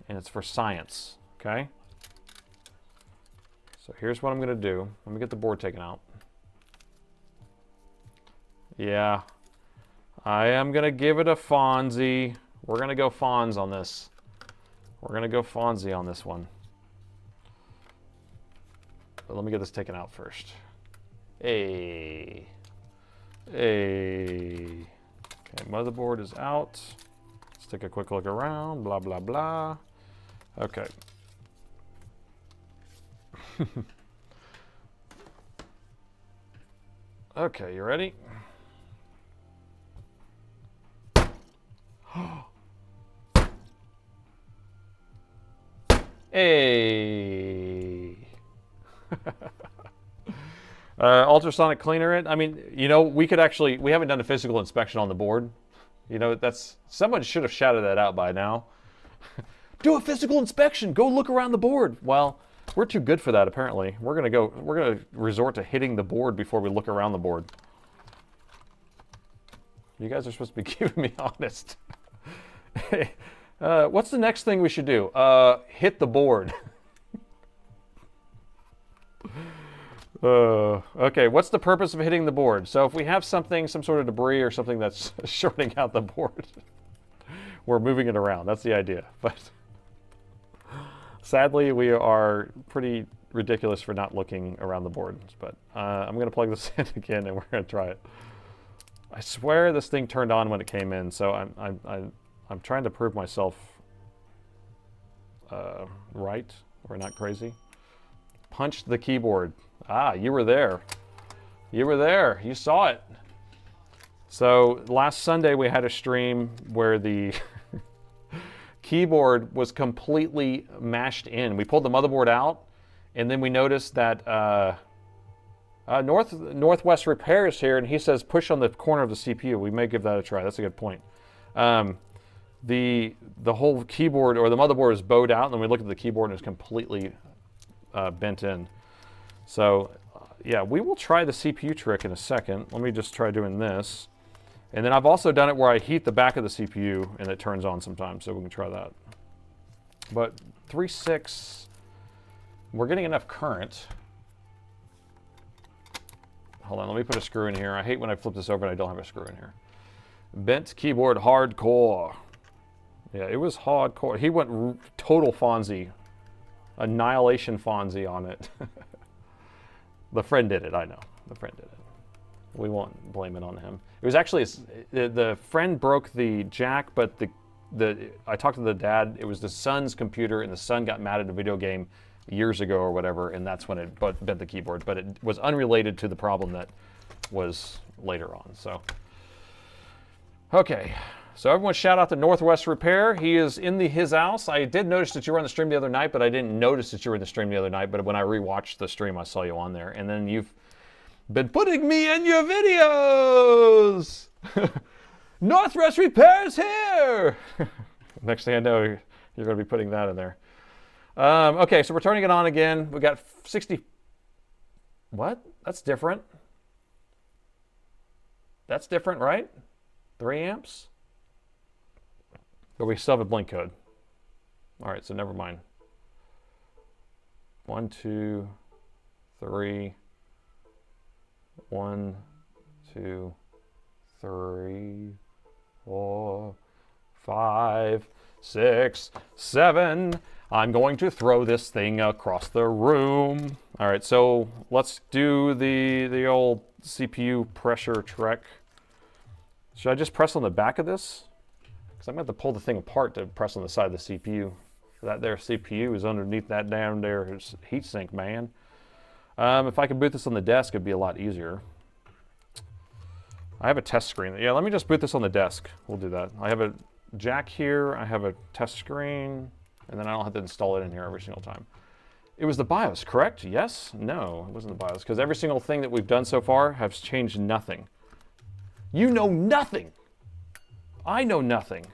And it's for science, okay? So here's what I'm gonna do. Let me get the board taken out. Yeah, I am gonna give it a Fonzie. We're gonna go Fonz on this. We're gonna go Fonzie on this one. But let me get this taken out first. Hey. Okay, motherboard is out. Let's take a quick look around, blah, blah, blah. Okay. Okay, you ready? Hey. Ultrasonic cleaner it. I mean, you know, we haven't done a physical inspection on the board. You know, someone should have shouted that out by now. Do a physical inspection. Go look around the board. Well, we're too good for that, apparently. We're gonna resort to hitting the board before we look around the board. You guys are supposed to be keeping me honest. Hey, what's the next thing we should do? Hit the board. Okay, what's the purpose of hitting the board? So if we have some sort of debris or something that's shorting out the board, we're moving it around. That's the idea. But sadly, we are pretty ridiculous for not looking around the board. But I'm going to plug this in again, and we're going to try it. I swear this thing turned on when it came in, so I'm trying to prove myself right. We're not crazy. Punch the keyboard. Ah, you were there. You were there. You saw it. So last Sunday we had a stream where the keyboard was completely mashed in. We pulled the motherboard out, and then we noticed that Northwest Repair is here, and he says push on the corner of the CPU. We may give that a try. That's a good point. The whole keyboard, or the motherboard, is bowed out, and then we look at the keyboard and it's completely bent in. So yeah, we will try the CPU trick in a second. Let me just try doing this. And then I've also done it where I heat the back of the CPU and it turns on sometimes, so we can try that. But 3.6, we're getting enough current. Hold on, let me put a screw in here. I hate when I flip this over and I don't have a screw in here. Bent keyboard hardcore. Yeah, it was hardcore. He went total Fonzie. Annihilation Fonzie on it. The friend did it, I know. The friend did it. We won't blame it on him. It was actually, the friend broke the jack, but I talked to the dad, it was the son's computer, and the son got mad at a video game years ago or whatever, and that's when it bent the keyboard, but it was unrelated to the problem that was later on, so. Okay, so everyone shout out to Northwest Repair. He is in his house. I did notice that you were on the stream the other night, but I didn't notice that you were in the stream the other night, but when I rewatched the stream, I saw you on there, and then you've been putting me in your videos. Northwest Repair's here. Next thing I know, you're going to be putting that in there. Okay, so we're turning it on again. We got 60. What? That's different. That's different, right? 3 amps? But we still have a blink code. All right, so never mind. 1, 2, 3. 1, 2, 3, 4, 5, 6, 7. I'm going to throw this thing across the room. All right, so let's do the old CPU pressure trek. Should I just press on the back of this? Because I'm going to have to pull the thing apart to press on the side of the CPU. That there CPU is underneath that down there heatsink, man. If I could boot this on the desk, it'd be a lot easier. I have a test screen. Yeah, let me just boot this on the desk. We'll do that. I have a jack here. I have a test screen. And then I don't have to install it in here every single time. It was the BIOS, correct? Yes? No, it wasn't the BIOS. Because every single thing that we've done so far has changed nothing. You know nothing. I know nothing.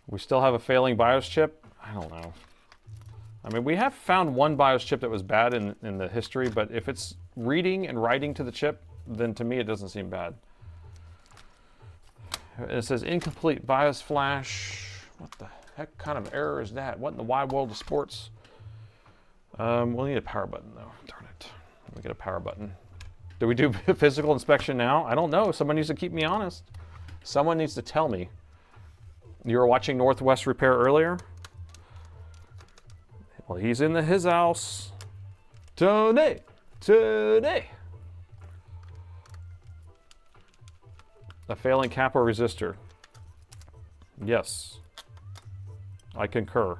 We still have a failing BIOS chip? I don't know. I mean, we have found one BIOS chip that was bad in the history, but if it's reading and writing to the chip, then to me it doesn't seem bad. It says incomplete BIOS flash. What the heck kind of error is that? What in the wide world of sports? We'll need a power button though. Darn it. Let me get a power button. Do we do physical inspection now? I don't know. Someone needs to keep me honest. Someone needs to tell me. You were watching Northwest Repair earlier? Well, he's in his house. Tony! Tony! A failing capo resistor. Yes. I concur.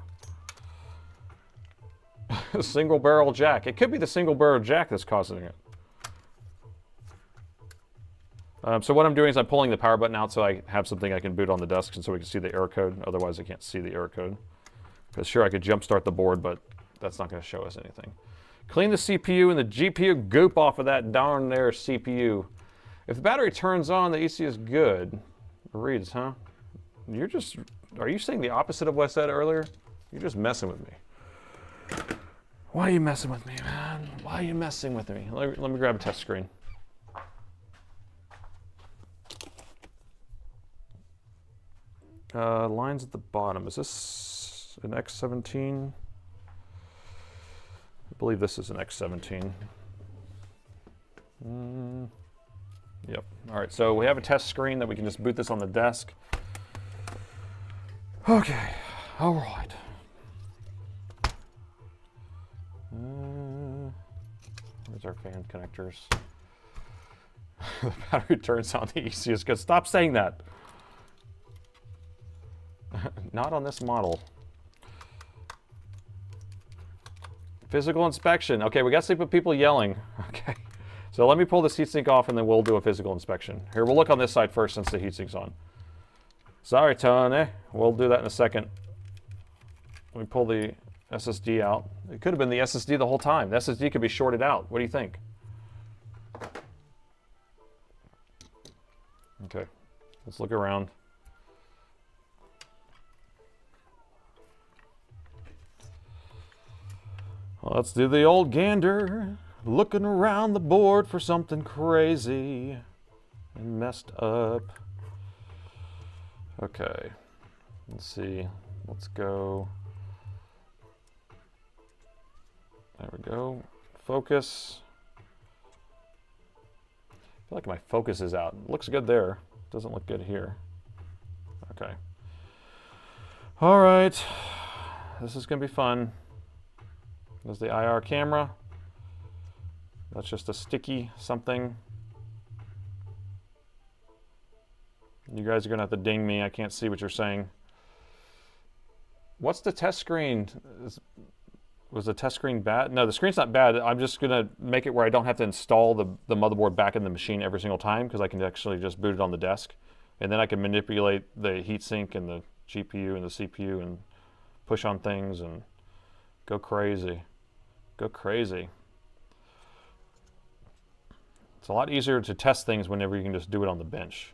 A single barrel jack. It could be the single barrel jack that's causing it. So what I'm doing is I'm pulling the power button out so I have something I can boot on the desk and so we can see the error code. Otherwise I can't see the error code. Because sure, I could jump start the board, but that's not going to show us anything. Clean the CPU and the GPU goop off of that darn there CPU. If the battery turns on, the EC is good. It reads, huh? Are you saying the opposite of what I said earlier? You're just messing with me. Why are you messing with me, man? Why are you messing with me? Let me grab a test screen. Lines at the bottom. Is this an X17? I believe this is an X17. Yep. All right, so we have a test screen that we can just boot this on the desk. Okay, all right. Where's our fan connectors? The battery turns on, the EC is good. Stop saying that. Not on this model. Physical inspection. Okay, we got sleep with people yelling. Okay. So let me pull this heatsink off and then we'll do a physical inspection. Here, we'll look on this side first since the heatsink's on. Sorry, Tony. We'll do that in a second. Let me pull the SSD out. It could have been the SSD the whole time. The SSD could be shorted out. What do you think? Okay, let's look around. Well, let's do the old gander. Looking around the board for something crazy and messed up. Okay, let's see. Let's go. There we go. Focus. I feel like my focus is out. It looks good there. Doesn't look good here. Okay. All right. This is going to be fun. There's the IR camera. That's just a sticky something. You guys are going to have to ding me. I can't see what you're saying. What's the test screen? Was the test screen bad? No, the screen's not bad. I'm just going to make it where I don't have to install the motherboard back in the machine every single time because I can actually just boot it on the desk. And then I can manipulate the heatsink and the GPU and the CPU and push on things and go crazy. Go crazy. It's a lot easier to test things whenever you can just do it on the bench.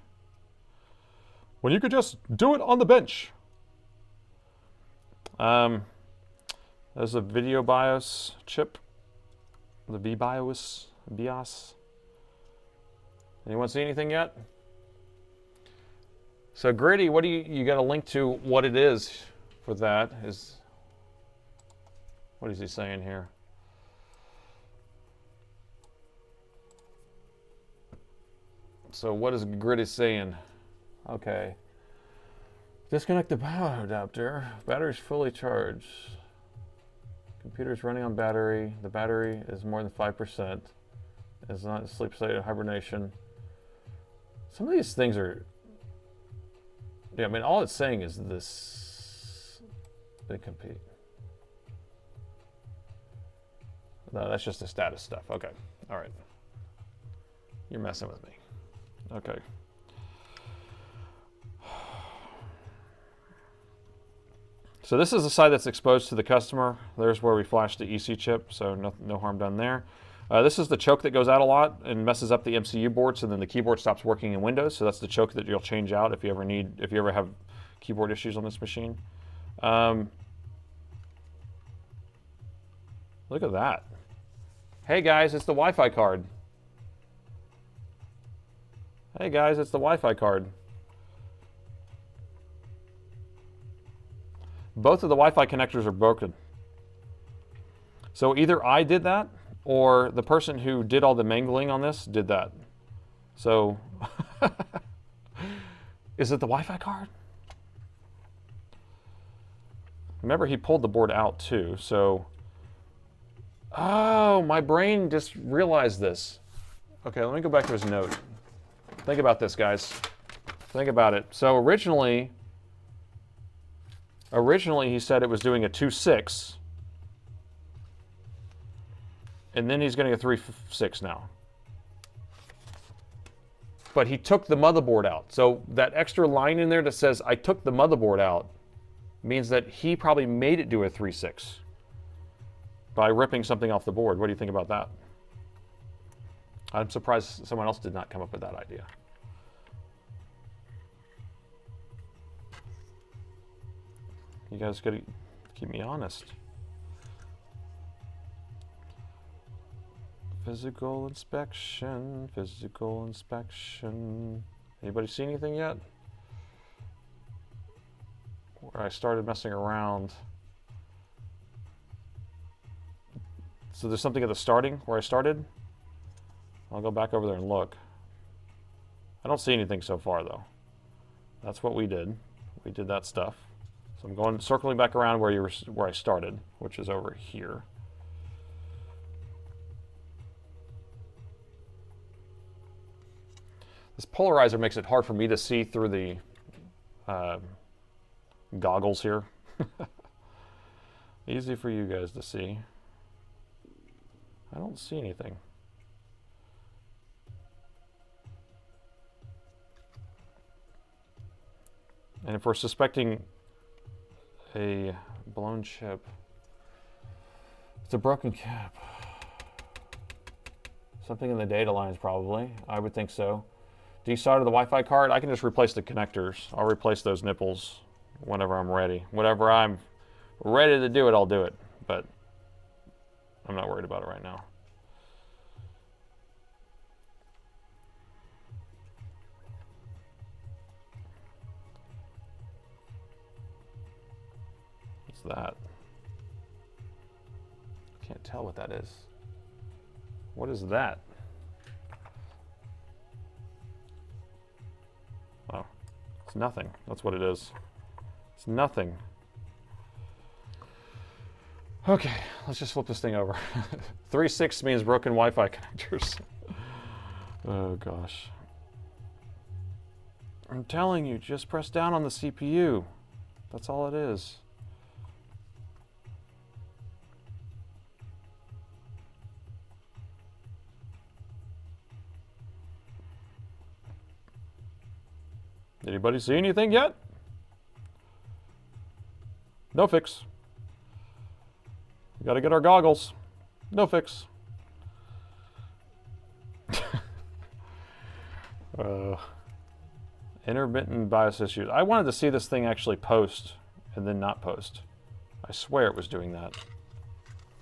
When you could just do it on the bench. There's a video BIOS chip. The BIOS. Anyone see anything yet? So Gritty, what do you got a link to what it is for that? What is he saying here? So what is Gritty saying? Okay. Disconnect the power adapter. Battery's fully charged. Computer's running on battery. The battery is more than 5%. It's not in sleep state of hibernation. Some of these things are... Yeah, I mean, all it's saying is this... They compete. No, that's just the status stuff. Okay. All right. You're messing with me. Okay. So this is the side that's exposed to the customer. There's where we flash the EC chip, so no harm done there. This is the choke that goes out a lot and messes up the MCU board, so then the keyboard stops working in Windows. So that's the choke that you'll change out if you ever have keyboard issues on this machine. Look at that. Hey guys, it's the Wi-Fi card. Hey guys, it's the Wi-Fi card. Both of the Wi-Fi connectors are broken. So either I did that, or the person who did all the mangling on this did that. So, is it the Wi-Fi card? Remember, he pulled the board out too, so... Oh, my brain just realized this. Okay, let me go back to his note. Think about this, guys. Think about it. So originally he said it was doing a 2.6, and then he's getting a 3.6 now. but he took the motherboard out. So that extra line in there that says, I took the motherboard out, means that he probably made it do a 3.6 by ripping something off the board. What do you think about that? I'm surprised someone else did not come up with that idea. You guys gotta keep me honest. Physical inspection, physical inspection. Anybody see anything yet? Where I started messing around. So there's something at the starting where I started. I'll go back over there and look. I don't see anything so far though. That's what we did. We did that stuff. So I'm going circling back around where I started, which is over here. This polarizer makes it hard for me to see through the goggles here. Easy for you guys to see. I don't see anything. And if we're suspecting a blown chip, it's a broken cap. Something in the data lines probably. I would think so. Desolder the Wi-Fi card. I can just replace the connectors. I'll replace those nipples whenever I'm ready. Whenever I'm ready to do it, I'll do it. But I'm not worried about it right now. What's that? Can't tell what that is. What is that? Oh, it's nothing. That's what it is. It's nothing. Okay, let's just flip this thing over. 3.6 means broken Wi-Fi connectors. Oh gosh. I'm telling you, just press down on the CPU. That's all it is. Anybody see anything yet? No fix. We gotta get our goggles. No fix. Intermittent BIOS issues. I wanted to see this thing actually post and then not post. I swear it was doing that.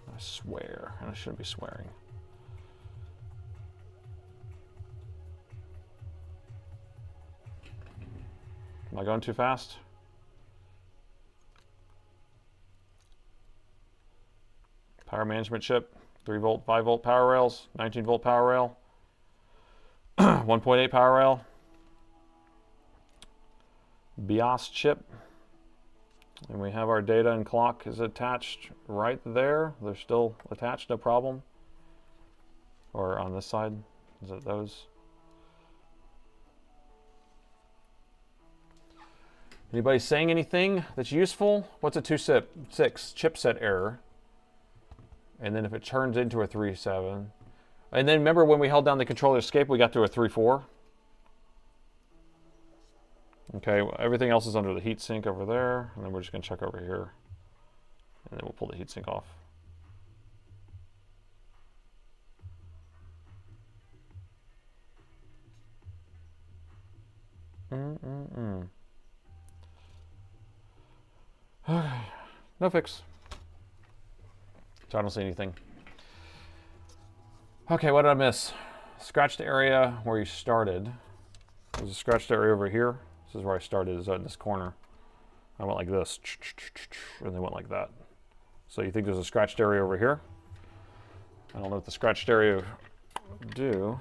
I swear, and I shouldn't be swearing. Am I going too fast? Power management chip, 3 volt, 5 volt power rails, 19 volt power rail, 1.8 power rail, BIOS chip, and we have our data and clock is attached right there. They're still attached, no problem. Or on this side, is it those? Anybody saying anything that's useful? What's a 2.6 chipset error? And then if it turns into a 3.7. And then remember when we held down the controller escape, we got to a 3.4. Okay, well, everything else is under the heatsink over there. And then we're just gonna check over here. And then we'll pull the heatsink off. Okay, no fix. So I don't see anything. Okay, what did I miss? Scratched area where you started. There's a scratched area over here. This is where I started, is in this corner. I went like this, and then went like that. So you think there's a scratched area over here? I don't know what the scratched area do.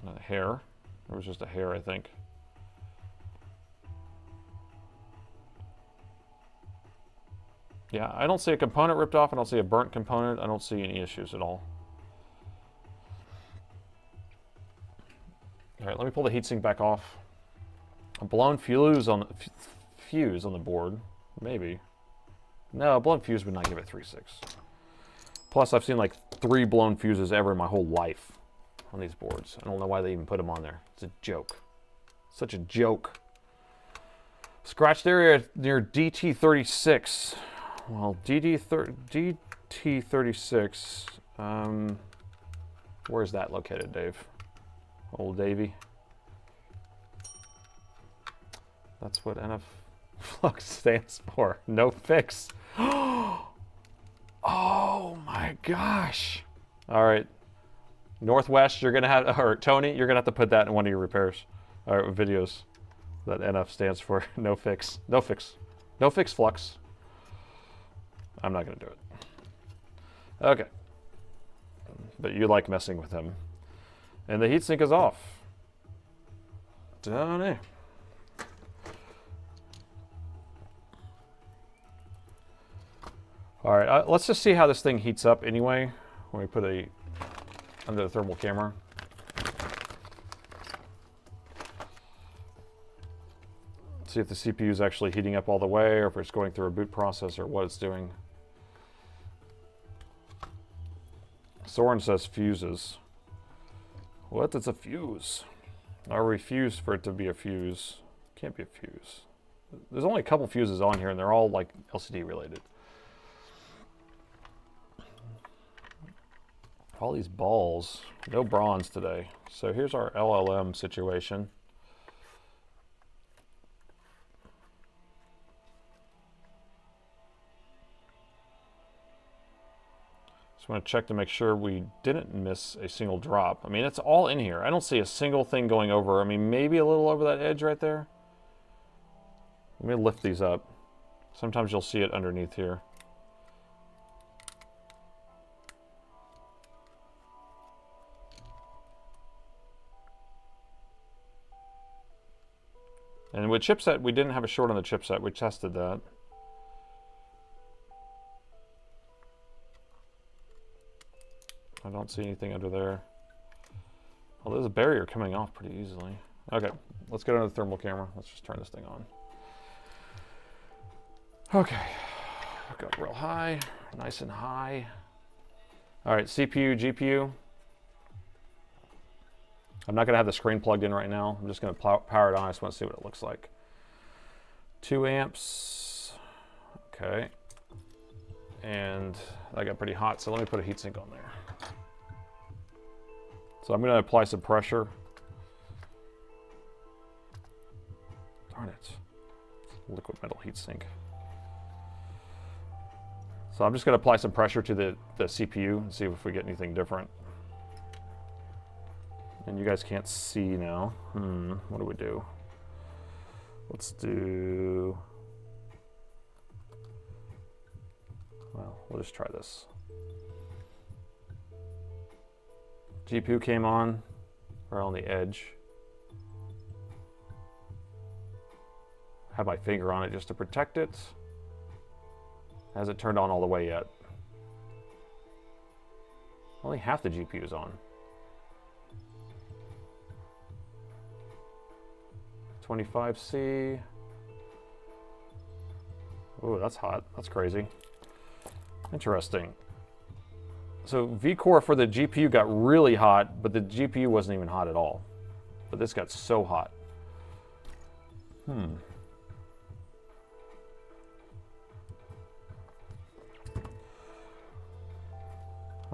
Not a hair. There was just a hair, I think. Yeah, I don't see a component ripped off. I don't see a burnt component. I don't see any issues at all. All right, let me pull the heatsink back off. A blown fuse on the board, maybe. No, a blown fuse would not give it 3.6. Plus, I've seen like 3 blown fuses ever in my whole life on these boards. I don't know why they even put them on there. It's a joke. Such a joke. Scratched area near DT36. Well, DT36. Where's that located, Dave? Old Davey. That's what NF flux stands for. No fix. Oh my gosh. All right. Northwest, you're going to have, or Tony, you're going to have to put that in one of your repairs, or videos. That NF stands for no fix. No fix. No fix flux. I'm not going to do it. Okay. But you like messing with him. And the heatsink is off. Tony. All right, let's just see how this thing heats up anyway when we put it under the thermal camera. See if the CPU is actually heating up all the way, or if it's going through a boot process, or what it's doing. Soren says fuses. What? It's a fuse. I refuse for it to be a fuse. Can't be a fuse. There's only a couple fuses on here, and they're all like LCD related. All these balls. No bronze today. So here's our LLM situation. Just want to check to make sure we didn't miss a single drop. I mean, it's all in here. I don't see a single thing going over. I mean, maybe a little over that edge right there. Let me lift these up. Sometimes you'll see it underneath here. And with chipset, we didn't have a short on the chipset. We tested that. I don't see anything under there. Well, there's a barrier coming off pretty easily. Okay, let's get on the thermal camera. Let's just turn this thing on. Okay, go real high, nice and high. All right, CPU, GPU. I'm not gonna have the screen plugged in right now. I'm just gonna power it on. I just wanna see what it looks like. 2 amps, okay. And that got pretty hot, so let me put a heatsink on there. So I'm going to apply some pressure. Darn it. Liquid metal heatsink. So I'm just going to apply some pressure to the CPU and see if we get anything different. And you guys can't see now. What do we do? Let's do... Well, we'll just try this. GPU came on, right on the edge. Have my finger on it just to protect it. Hasn't turned on all the way yet. Only half the GPU is on. 25C. Ooh, that's hot. That's crazy. Interesting. So V-core for the GPU got really hot, but the GPU wasn't even hot at all. But this got so hot.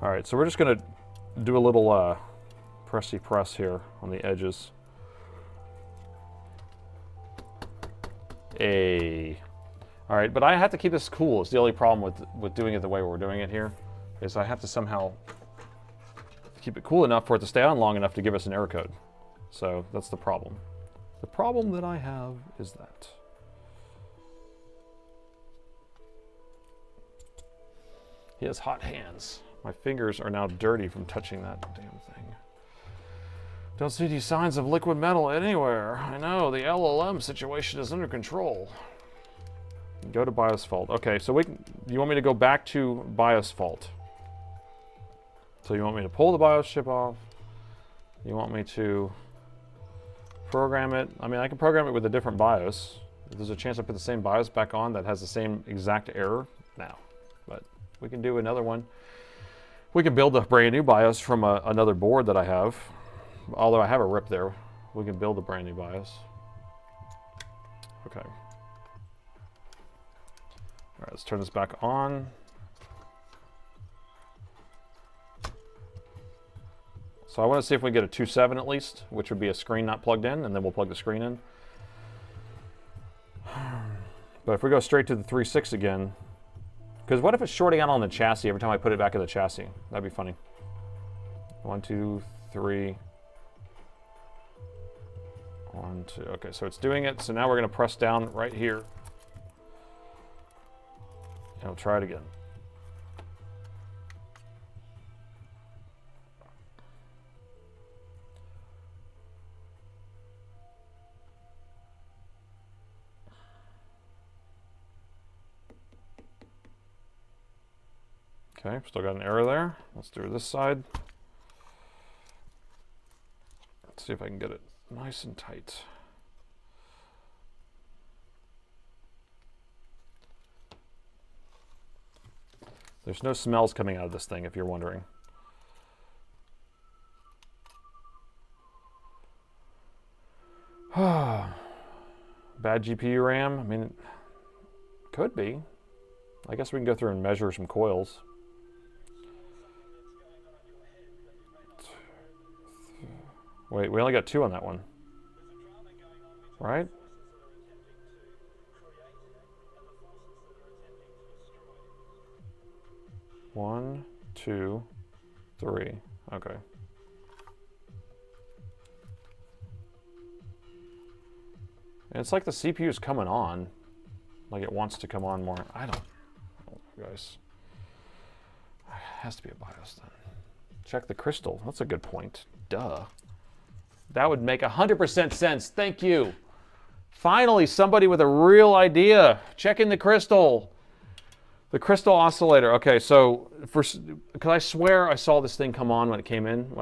All right, so we're just gonna do a little pressy press here on the edges. All right, but I have to keep this cool. It's the only problem with doing it the way we're doing it here, is I have to somehow keep it cool enough for it to stay on long enough to give us an error code. So that's the problem. The problem that I have is that. He has hot hands. My fingers are now dirty from touching that damn thing. Don't see any signs of liquid metal anywhere. I know, the LLM situation is under control. Go to BIOS fault. Okay, so you want me to go back to BIOS fault? So you want me to pull the BIOS chip off? You want me to program it? I mean, I can program it with a different BIOS. If there's a chance I put the same BIOS back on that has the same exact error, no. But we can do another one. We can build a brand new BIOS from another board that I have. Although I have a RIP there, we can build a brand new BIOS. Okay. All right, let's turn this back on. So I want to see if we get a 2.7 at least, which would be a screen not plugged in, and then we'll plug the screen in. But if we go straight to the 3.6 again, because what if it's shorting out on the chassis every time I put it back in the chassis? That'd be funny. 1, 2, 3. 1, 2. Okay, so it's doing it. So now we're going to press down right here. And we'll try it again. Okay, still got an error there. Let's do this side. Let's see if I can get it nice and tight. There's no smells coming out of this thing, if you're wondering. Bad GPU RAM? I mean, it could be. I guess we can go through and measure some coils. Wait, we only got 2 on that one. Right? One, 2, 3. Okay. And it's like the CPU is coming on. Like it wants to come on more. I don't know, guys. It has to be a BIOS then. Check the crystal. That's a good point. Duh. That would make 100% sense. Thank you. Finally, somebody with a real idea. Checking the crystal. The crystal oscillator. Okay, so because I swear I saw this thing come on when I came in,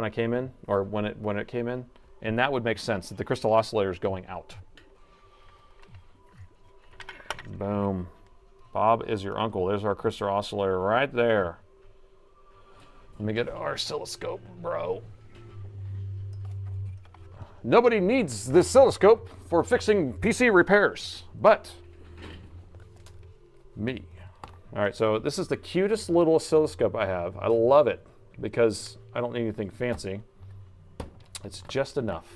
or when it came in, and that would make sense that the crystal oscillator is going out. Boom. Bob is your uncle. There's our crystal oscillator right there. Let me get our oscilloscope, bro. Nobody needs this oscilloscope for fixing PC repairs, but me. All right, so this is the cutest little oscilloscope I have. I love it because I don't need anything fancy. It's just enough.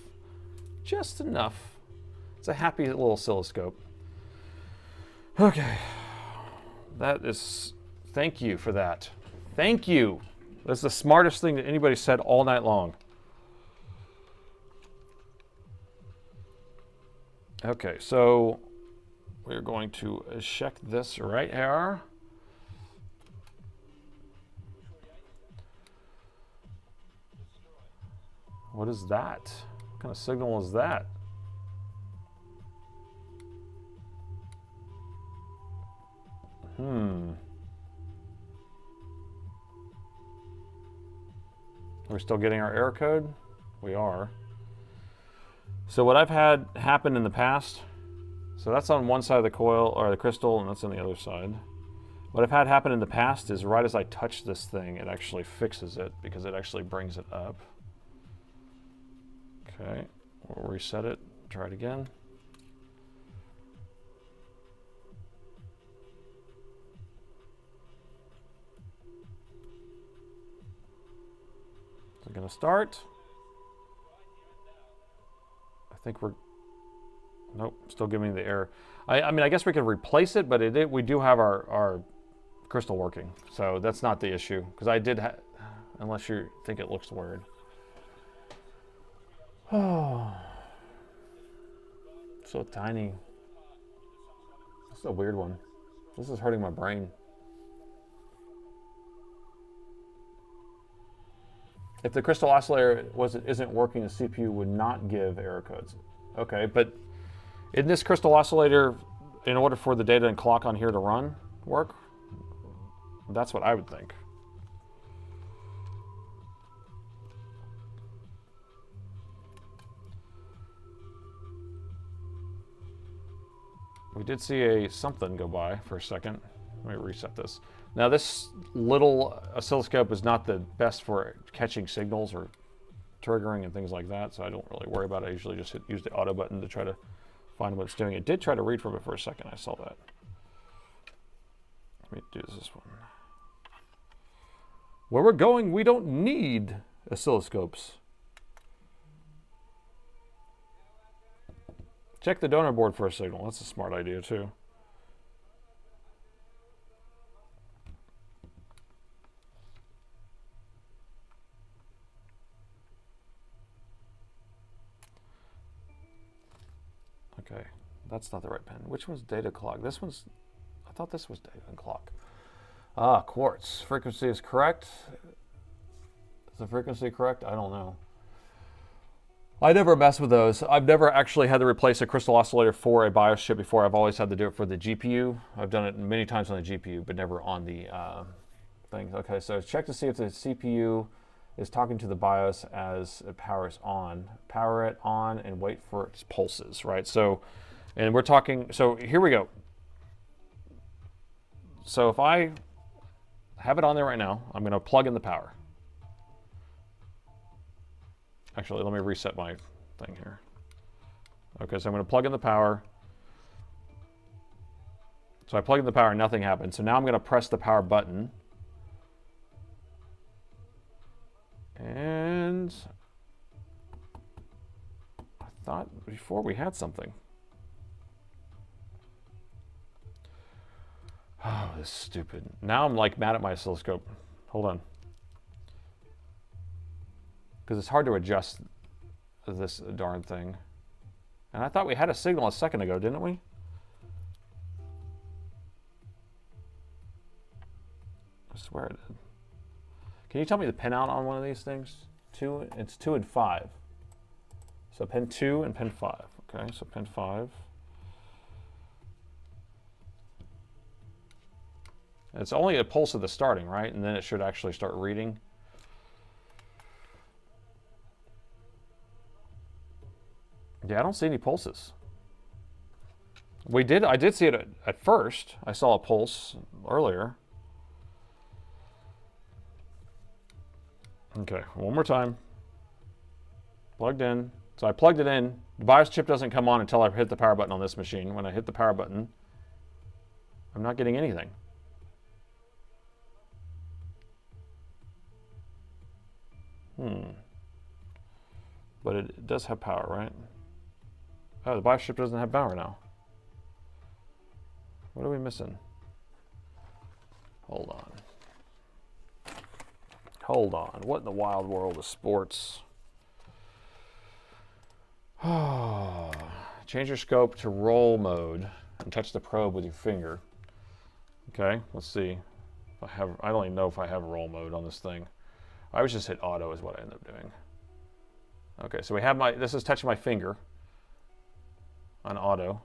Just enough. It's a happy little oscilloscope. Okay. That is, thank you for that. Thank you. That's the smartest thing that anybody said all night long. Okay, so we're going to check this right here. What is that? What kind of signal is that? We're still getting our error code? We are. So what I've had happen in the past, so that's on one side of the coil, or the crystal, and that's on the other side. What I've had happen in the past is right as I touch this thing, it actually fixes it, because it actually brings it up. Okay, we'll reset it, try it again. Is it gonna start? I think we're, nope, still giving me the error. I mean, I guess we could replace it, but we do have our crystal working, so that's not the issue, because I did unless you think it looks weird. Oh, so tiny. This is a weird one. This is hurting my brain. If the crystal oscillator isn't working, the CPU would not give error codes. Okay, but in this crystal oscillator, in order for the data and clock on here to work? That's what I would think. We did see something go by for a second. Let me reset this. Now this little oscilloscope is not the best for catching signals or triggering and things like that, so I don't really worry about it. I usually just use the auto button to try to find what it's doing. It did try to read from it for a second, I saw that. Let me do this one. Where we're going, we don't need oscilloscopes. Check the donor board for a signal. That's a smart idea too. Okay, that's not the right pen. Which one's data clock? This one's, I thought this was data and clock. Ah, quartz. Frequency is correct. Is the frequency correct? I don't know. I never mess with those. I've never actually had to replace a crystal oscillator for a BIOS chip before. I've always had to do it for the GPU. I've done it many times on the GPU, but never on the thing. Okay, so check to see if the CPU is talking to the BIOS as it powers on. Power it on and wait for its pulses, right? So, and we're talking, so here we go. So if I have it on there right now, I'm gonna plug in the power. Actually, let me reset my thing here. Okay, so I'm going to plug in the power. So I plug in the power, nothing happened. So now I'm going to press the power button. And I thought before we had something. Oh, this is stupid. Now I'm like mad at my oscilloscope. Hold on. Because it's hard to adjust this darn thing. And I thought we had a signal a second ago, didn't we? I swear it did. Can you tell me the pin out on one of these things? It's 2 and 5. So pin 2 and pin 5. Okay, so pin 5. It's only a pulse at the starting, right? And then it should actually start reading. Yeah, I don't see any pulses. I did see it at first. I saw a pulse earlier. Okay, one more time. Plugged in. So I plugged it in. The BIOS chip doesn't come on until I hit the power button on this machine. When I hit the power button, I'm not getting anything. But it does have power, right? Oh, the BIOS chip doesn't have power now. What are we missing? Hold on. Hold on. What in the wild world of sports? Change your scope to roll mode and touch the probe with your finger. Okay, let's see. I don't even know if I have roll mode on this thing. I would just hit auto is what I end up doing. Okay, so we have this is touching my finger on auto.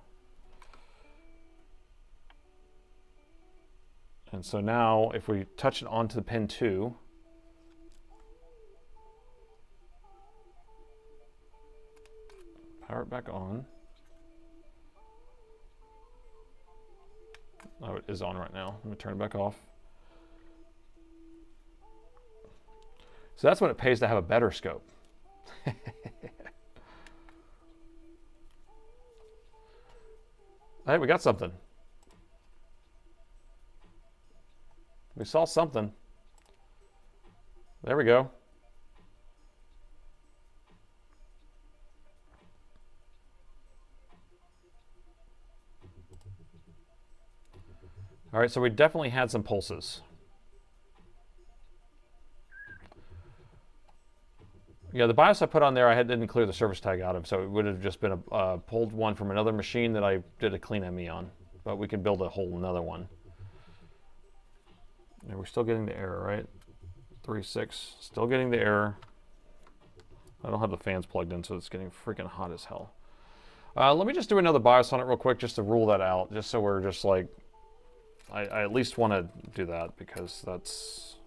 And so now if we touch it onto the pin 2, power it back on. Oh, it is on right now. Let me turn it back off. So that's when it pays to have a better scope. Hey, we got something. We saw something. There we go. All right, so we definitely had some pulses. Yeah, the BIOS I put on there, didn't clear the service tag out of, so it would have just been a pulled one from another machine that I did a clean ME on. But we can build a whole another one. And we're still getting the error, right? 3.6, still getting the error. I don't have the fans plugged in, so it's getting freaking hot as hell. Let me just do another BIOS on it real quick, just to rule that out, just so we're just like, I at least want to do that, because that's,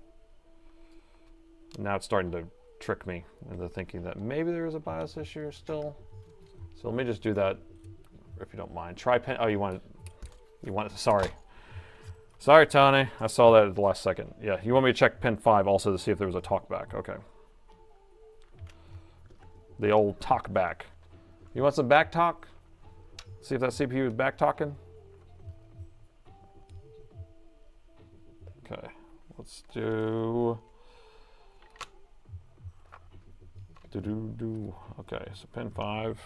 now it's starting to trick me into thinking that maybe there is a BIOS issue still. So let me just do that, if you don't mind. Try pin, oh, you want it, sorry. Sorry, Tony. I saw that at the last second. Yeah, you want me to check pin 5 also to see if there was a talkback. Okay. The old talkback. You want some back talk? See if that CPU is back talking. Okay, let's do. Okay, so pin 5.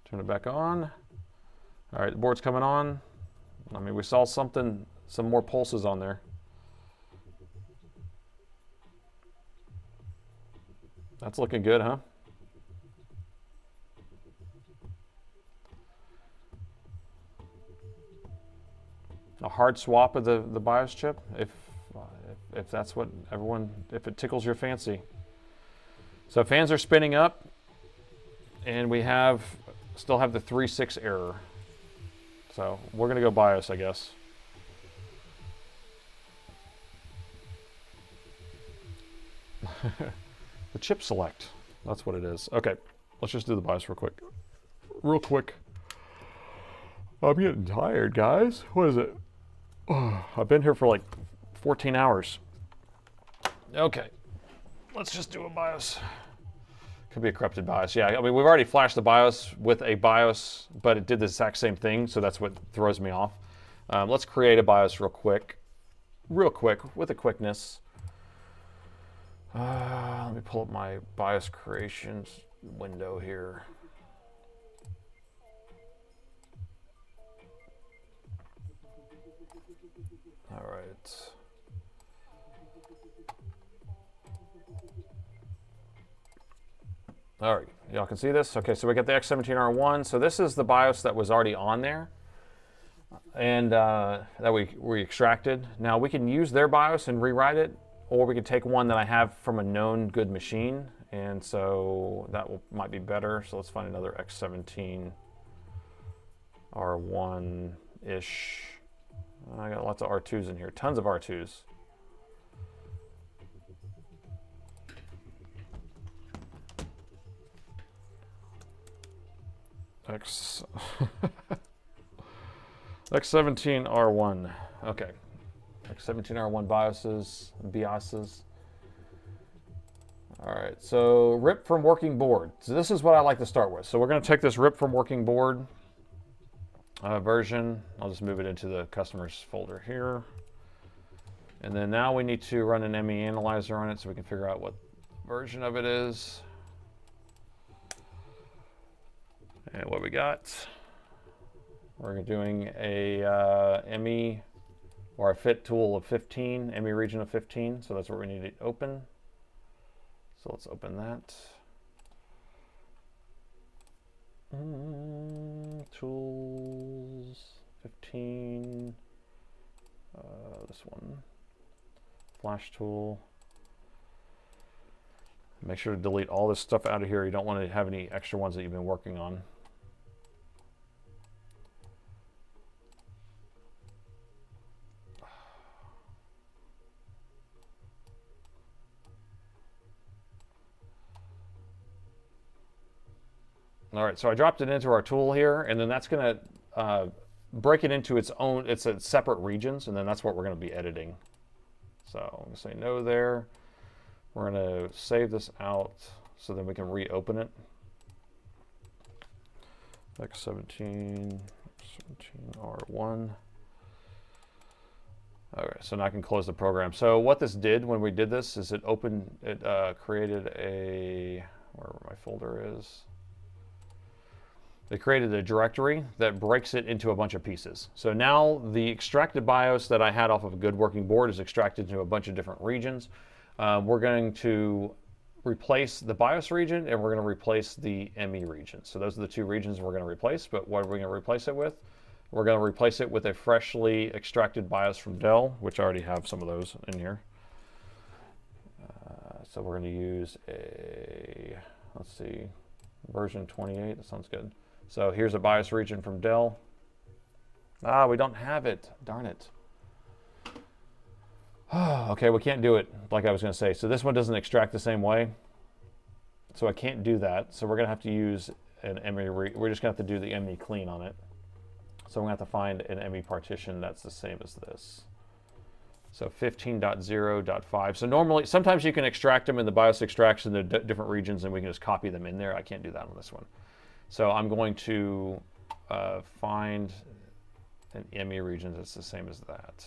Turn it back on. All right, the board's coming on. I mean, we saw something, some more pulses on there. That's looking good, huh? A hard swap of the BIOS chip, if that's what everyone, if it tickles your fancy. So fans are spinning up, and we still have the 3.6 error. So we're gonna go BIOS, I guess. The chip select, that's what it is. Okay, let's just do the BIOS real quick. Real quick. I'm getting tired, guys. What is it? Oh, I've been here for like 14 hours. Okay, let's just do a BIOS. Could be a corrupted BIOS. Yeah, I mean, we've already flashed the BIOS with a BIOS, but it did the exact same thing, so that's what throws me off. Let's create a BIOS real quick, with a quickness. Let me pull up my BIOS creations window here. All right. All right, y'all can see this? Okay, so we got the X17R1. So this is the BIOS that was already on there and that we extracted. Now we can use their BIOS and rewrite it, or we could take one that I have from a known good machine, and so that might be better. So let's find another X17R1-ish. I got lots of R2s in here, tons of R2s. X17R1. Okay. X17R1 BIOSes. All right, so rip from working board. So this is what I like to start with. So we're going to take this rip from working board version. I'll just move it into the customers folder here. And then now we need to run an ME analyzer on it so we can figure out what version of it is. And what we got, we're doing a ME or a fit tool of 15, ME region of 15. So that's what we need to open. So let's open that. Tools 15. This one, flash tool. Make sure to delete all this stuff out of here. You don't want to have any extra ones that you've been working on. All right, so I dropped it into our tool here, and then that's going to break it into its own, it's a separate regions, and then that's what we're going to be editing. So I'm going to say no there. We're going to save this out so then we can reopen it. X17R1. All right, so now I can close the program. So what this did when we did this is it created a, wherever my folder is. They created a directory that breaks it into a bunch of pieces. So now the extracted BIOS that I had off of a good working board is extracted into a bunch of different regions. We're going to replace the BIOS region and we're going to replace the ME region. So those are the two regions we're going to replace, but what are we going to replace it with? We're going to replace it with a freshly extracted BIOS from Dell, which I already have some of those in here. So we're going to use a, let's see, version 28, that sounds good. So here's a BIOS region from Dell. Ah, we don't have it, darn it. Okay, we can't do it like I was going to say. So this one doesn't extract the same way. So I can't do that. So we're going to have to use an ME. We're just going to have to do the ME clean on it. So we're going to have to find an ME partition that's the same as this. So 15.0.5. So normally, sometimes you can extract them in the BIOS extraction, the different regions, and we can just copy them in there. I can't do that on this one. So I'm going to find an ME region that's the same as that.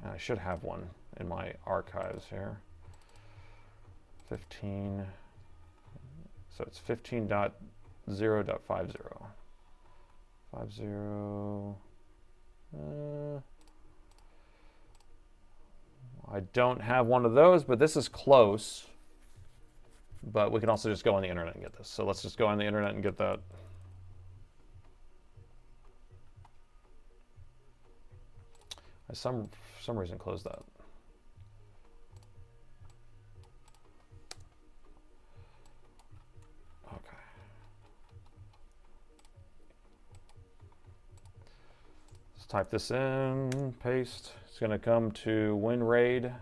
And I should have one in my archives here. 15. So it's 15.0.50. 50. I don't have one of those, but this is close. But we can also just go on the internet and get this. So let's just go on the internet and get that. I for some reason closed that. Okay. Let's type this in, paste. It's going to come to WinRAID,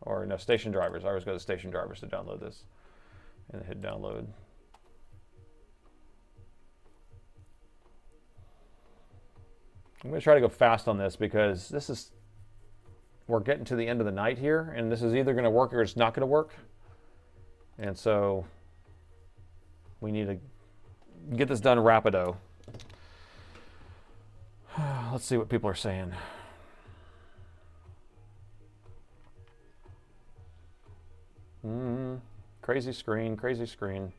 or no, station drivers. I always go to station drivers to download this. And hit download. I'm going to try to go fast on this because we're getting to the end of the night here, and this is either going to work or it's not going to work. And so we need to get this done rapido. Let's see what people are saying. Crazy screen, crazy screen.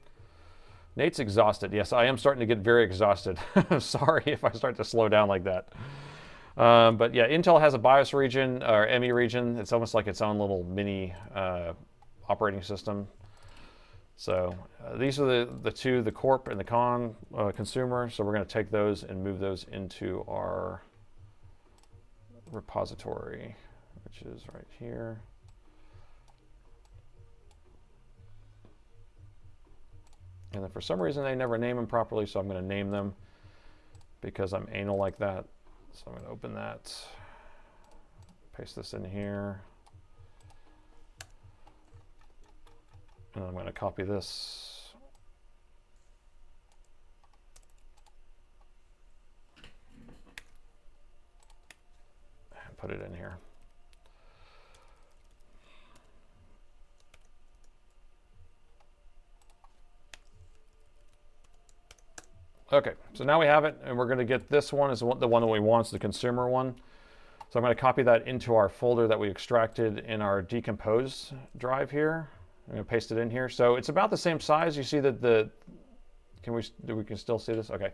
Nate's exhausted. Yes, I am starting to get very exhausted. Sorry if I start to slow down like that. But yeah, Intel has a BIOS region, or ME region. It's almost like its own little mini operating system. So these are the two, the Corp and the consumer. So we're going to take those and move those into our repository, which is right here. And then for some reason they never name them properly, so I'm going to name them because I'm anal like that. So I'm going to open that, paste this in here, and I'm going to copy this. And put it in here. Okay, so now we have it, and we're going to get this one is the one that we want, the consumer one. So I'm going to copy that into our folder that we extracted in our decompose drive here. I'm going to paste it in here. So it's about the same size. You see that we can still see this? Okay.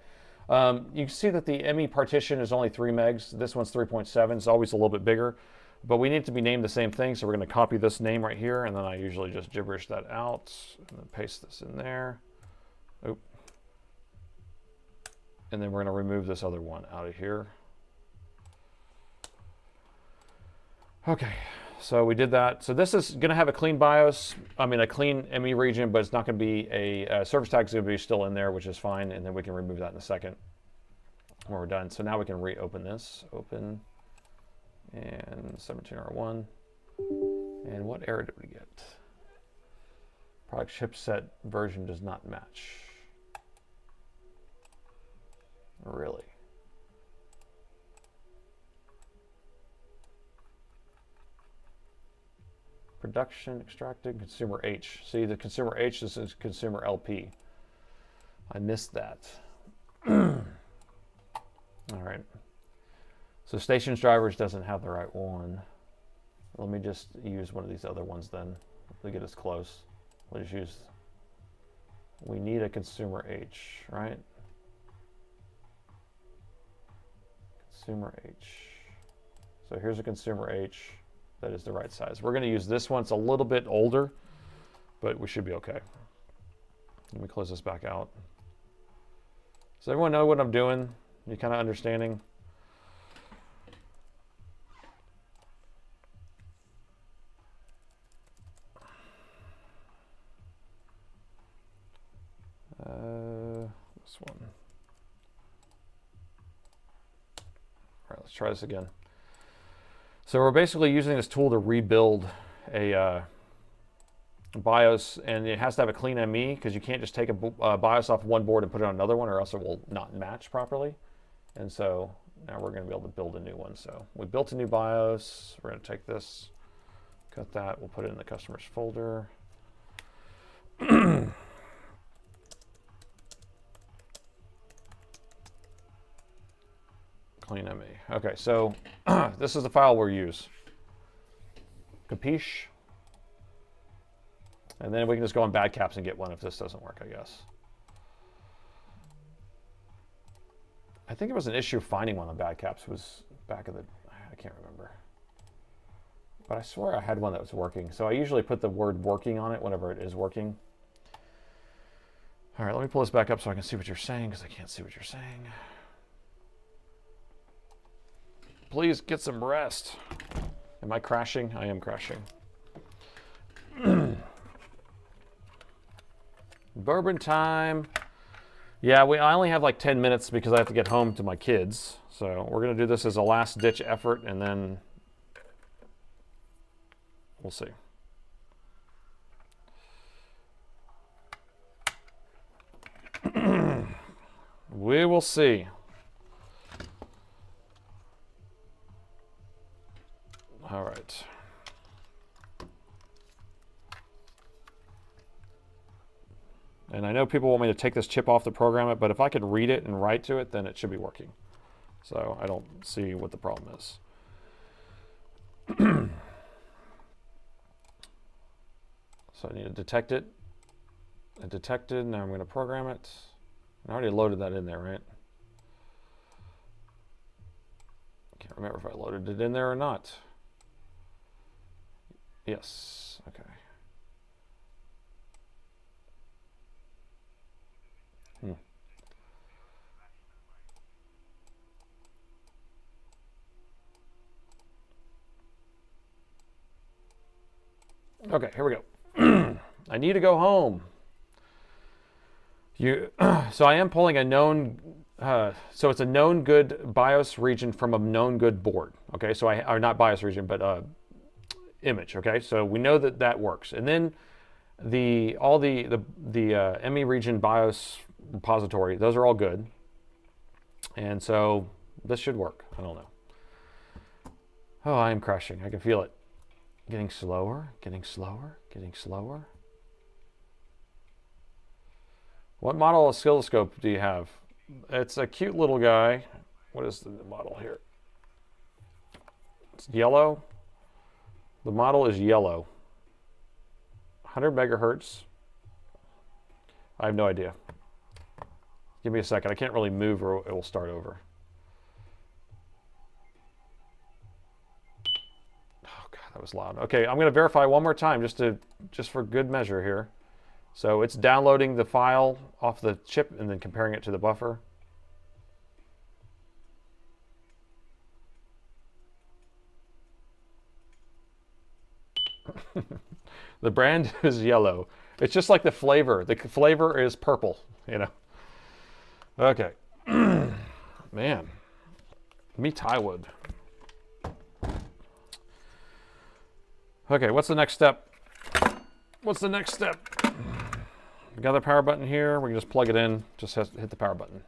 You can see that the ME partition is only 3 megs. This one's 3.7. It's always a little bit bigger, but we need to be named the same thing. So we're going to copy this name right here, and then I usually just gibberish that out and then paste this in there. Oop. And then we're going to remove this other one out of here. Okay, so we did that. So this is going to have a clean BIOS, a clean ME region, but it's not going to be a service tag is going to be still in there, which is fine. And then we can remove that in a second when we're done. So now we can reopen this. Open and 17R1. And what error did we get? Product chipset version does not match. Really? Production extracted, consumer H. See, the consumer H is consumer LP. I missed that. All right. So stations drivers doesn't have the right one. Let me just use one of these other ones then. To get us close. We'll just use, we need a consumer H, right? Consumer H. So here's a consumer H that is the right size. We're going to use this one. It's a little bit older, but we should be okay. Let me close this back out. Does everyone know what I'm doing? You kind of understanding? This one. All right, let's try this again. So we're basically using this tool to rebuild a BIOS, and it has to have a clean ME because you can't just take a BIOS off one board and put it on another one, or else it will not match properly. And so now we're going to be able to build a new one. So we built a new BIOS. We're going to take this, cut that, we'll put it in the customers folder. Clean ME. Okay, so this is the file we'll use. Capiche? And then we can just go on bad caps and get one if this doesn't work, I guess. I think it was an issue finding one on bad caps. It was back in the, I can't remember. But I swear I had one that was working. So I usually put the word working on it whenever it is working. All right, let me pull this back up so I can see what you're saying, because I can't see what you're saying. Please get some rest. Am I crashing? I am crashing. Bourbon time. Yeah, I only have like 10 minutes because I have to get home to my kids. So we're going to do this as a last ditch effort, and then we'll see. We will see. All right. And I know people want me to take this chip off to program it, but if I could read it and write to it, then it should be working. So I don't see what the problem is. So I need to detect it. I detected, now I'm going to program it. I already loaded that in there, right? I can't remember if I loaded it in there or not. Yes, okay. Okay, here we go. I need to go home. So I am pulling a known, so it's a known good BIOS region from a known good board. Okay, so or not BIOS region, but image. Okay, so we know that that works. And then all the ME region BIOS repository, those are all good. And so this should work. I don't know. Oh, I am crashing. I can feel it. Getting slower, getting slower, getting slower. What model oscilloscope do you have? It's a cute little guy. What is the model here? It's yellow. The model is yellow. 100 megahertz. I have no idea. Give me a second. I can't really move or it will start over. That was loud. Okay, I'm going to verify one more time just for good measure here. So it's downloading the file off the chip and then comparing it to the buffer. The brand is yellow. It's just like the flavor. The flavor is purple, you know. Okay. Man. Me Taiwood. Okay, what's the next step? What's the next step? We got the power button here. We can just plug it in. Just hit the power button.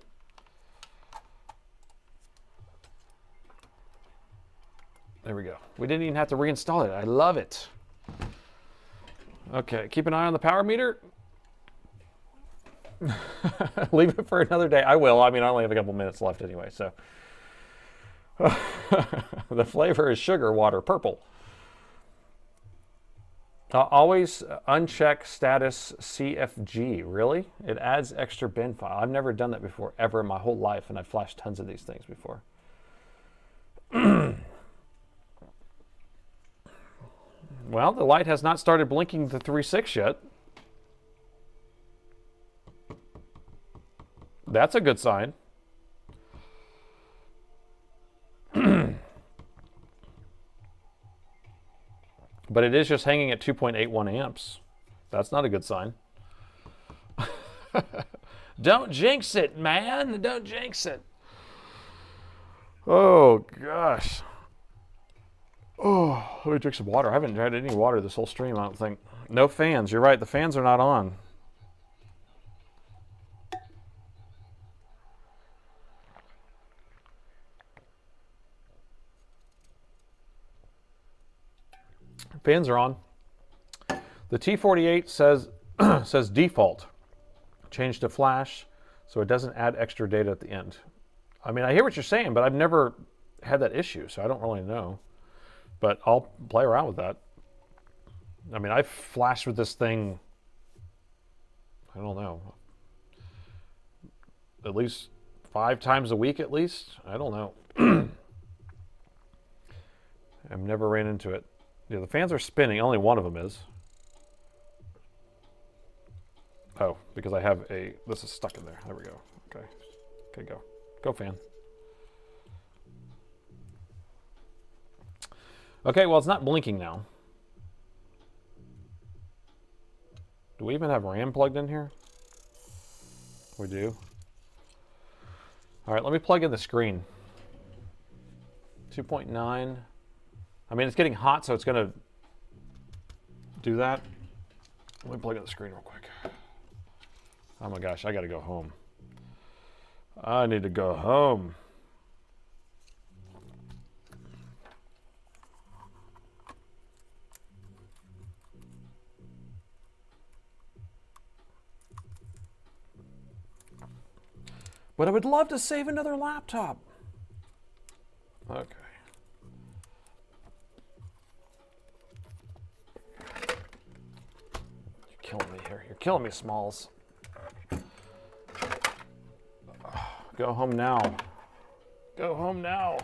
There we go. We didn't even have to reinstall it. I love it. Okay, keep an eye on the power meter. Leave it for another day. I will. I mean, I only have a couple minutes left anyway, so. The flavor is sugar water, purple. Always uncheck status CFG. Really? It adds extra bin file. I've never done that before, ever in my whole life, and I've flashed tons of these things before. Well, the light has not started blinking the 3.6 yet. That's a good sign. But it is just hanging at 2.81 amps. That's not a good sign. Don't jinx it, man. Don't jinx it. Oh, gosh. Oh, let me drink some water. I haven't had any water this whole stream, I don't think. No fans. You're right. The fans are not on. Fans are on. The T48 says says default. Change to flash so it doesn't add extra data at the end. I mean, I hear what you're saying, but I've never had that issue, so I don't really know. But I'll play around with that. I mean, I've flashed with this thing, I don't know, at least 5 times a week at least. I don't know. I've never ran into it. Yeah, the fans are spinning. Only one of them is. Oh, because I have a... This is stuck in there. There we go. Okay. Okay, go. Go, fan. Okay, well, it's not blinking now. Do we even have RAM plugged in here? We do. All right, let me plug in the screen. 2.9. I mean, it's getting hot, so it's going to do that. Let me plug in the screen real quick. Oh my gosh, I got to go home. I need to go home. But I would love to save another laptop. Okay. You're killing me here. You're killing me, Smalls. Go home now. Go home now.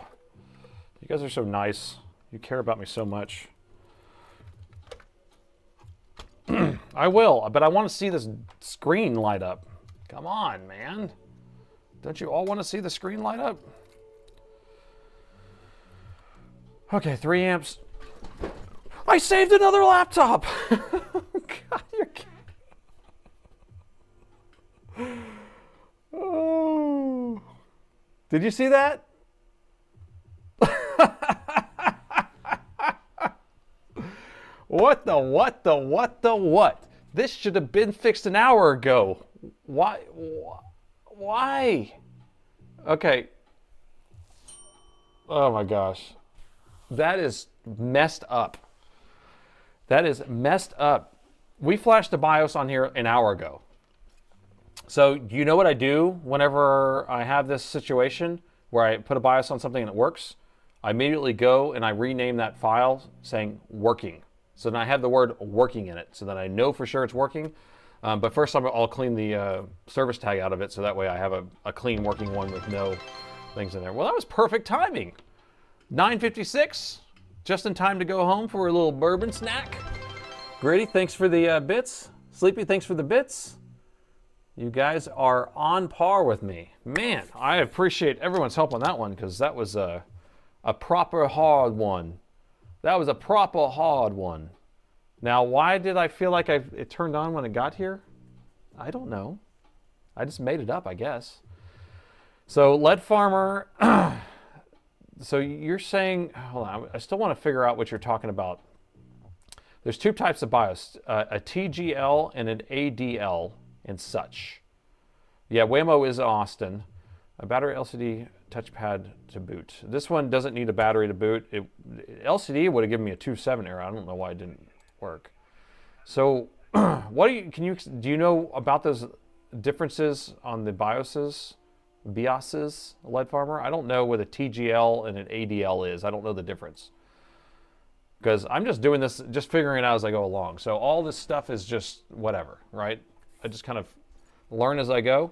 You guys are so nice. You care about me so much. I will, but I want to see this screen light up. Come on, man. Don't you all want to see the screen light up? Okay, 3 amps. I saved another laptop. God, you're kidding. Oh. Did you see that? What the what the what the what? This should have been fixed an hour ago. Why? Why? Okay. Oh my gosh. That is messed up. That is messed up. We flashed the BIOS on here an hour ago. So you know what I do whenever I have this situation where I put a BIOS on something and it works? I immediately go and I rename that file saying working. So then I have the word working in it so that I know for sure it's working. But first I'll clean the service tag out of it so that way I have a clean working one with no things in there. Well, that was perfect timing. 9:56, just in time to go home for a little bourbon snack. Grady, thanks for the bits. Sleepy, thanks for the bits. You guys are on par with me. Man, I appreciate everyone's help on that one because that was a proper hard one. That was a proper hard one. Now, why did I feel like it turned on when it got here? I don't know. I just made it up, I guess. So, Lead Farmer, so you're saying, hold on, I still want to figure out what you're talking about. There's 2 types of BIOS, a TGL and an ADL and such. Yeah, Waymo is Austin. A battery LCD touchpad to boot. This one doesn't need a battery to boot. LCD would have given me a 2.7 error. I don't know why it didn't work. So, do you know about those differences on the BIOSes, Lead Farmer? I don't know what a TGL and an ADL is. I don't know the difference. Because I'm just doing this, just figuring it out as I go along. So all this stuff is just whatever, right? I just kind of learn as I go.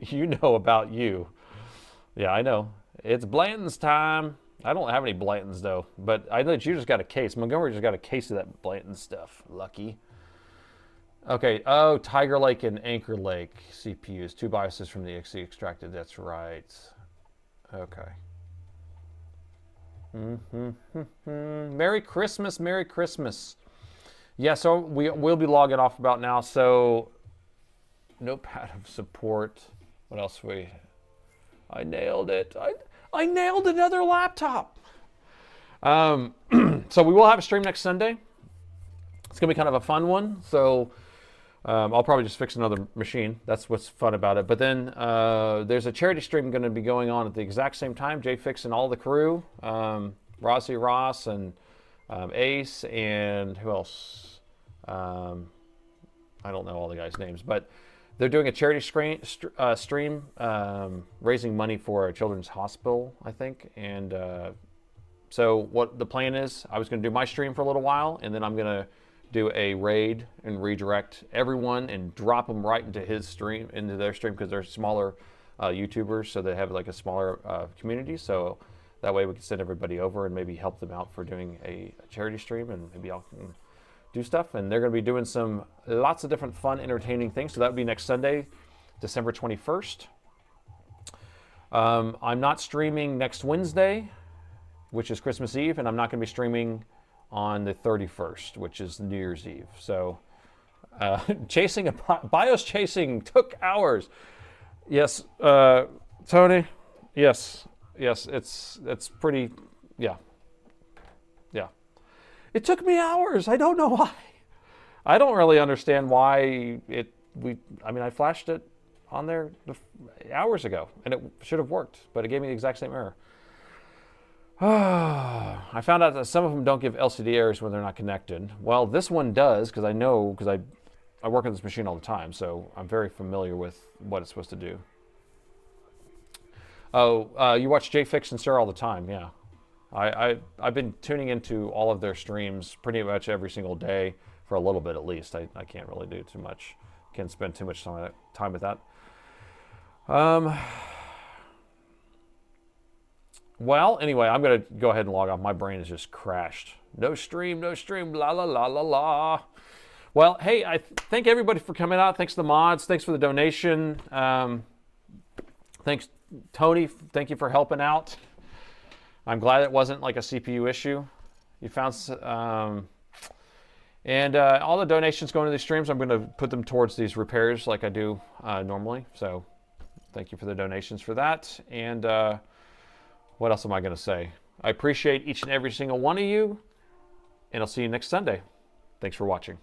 You know about you. Yeah, I know. It's Blanton's time. I don't have any Blantons though, but I know that you just got a case. Montgomery just got a case of that Blanton stuff. Lucky. Okay. Oh, Tiger Lake and Anchor Lake CPUs. 2 BIOSes from the EC extracted. That's right. Okay. Merry Christmas. Merry Christmas. Yeah, so we'll be logging off about now. So Notepad of support. What else I nailed it. I nailed another laptop. So we will have a stream next Sunday. It's gonna be kind of a fun one. So I'll probably just fix another machine. That's what's fun about it. But then there's a charity stream going to be going on at the exact same time. JFix and all the crew, Rossi Ross and Ace and who else? I don't know all the guys' names, but they're doing a charity stream raising money for a children's hospital, I think. And so what the plan is, I was going to do my stream for a little while, and then I'm going to do a raid and redirect everyone and drop them right into his stream, into their stream, because they're smaller YouTubers, so they have like a smaller community. So that way we can send everybody over and maybe help them out for doing a charity stream, and maybe I'll do stuff. And they're going to be doing lots of different fun, entertaining things. So that would be next Sunday, December 21st. I'm not streaming next Wednesday, which is Christmas Eve, and I'm not going to be streaming on the 31st, which is New Year's Eve. So BIOS chasing took hours. Yes, Tony, yes, it's pretty, yeah. It took me hours. I don't know why. I don't really understand why I flashed it on there hours ago, and it should have worked, but it gave me the exact same error. I found out that some of them don't give LCD errors when they're not connected. Well, this one does, because I know, because I work on this machine all the time, so I'm very familiar with what it's supposed to do. Oh, you watch JFix and Sarah all the time, yeah. I've been tuning into all of their streams pretty much every single day for a little bit at least. I can't really do too much. Can't spend too much time with that. Well, anyway, I'm going to go ahead and log off. My brain is just crashed. No stream, la la la la la. Well, hey, I thank everybody for coming out. Thanks to the mods. Thanks for the donation. Thanks, Tony. Thank you for helping out. I'm glad it wasn't like a CPU issue. You found, and all the donations going to these streams, I'm going to put them towards these repairs like I do normally. So thank you for the donations for that. And what else am I going to say? I appreciate each and every single one of you, and I'll see you next Sunday. Thanks for watching.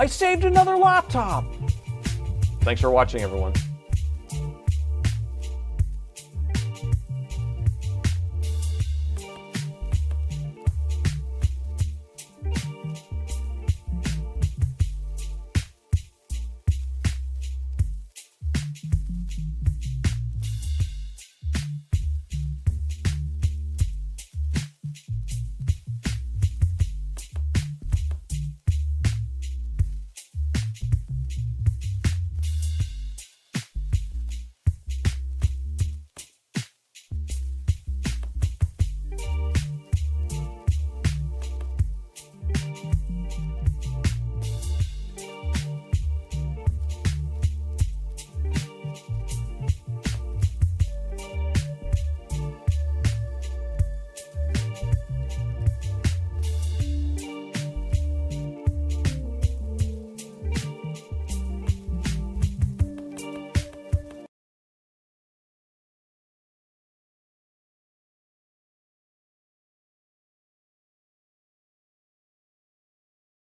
I saved another laptop. Thanks for watching, everyone.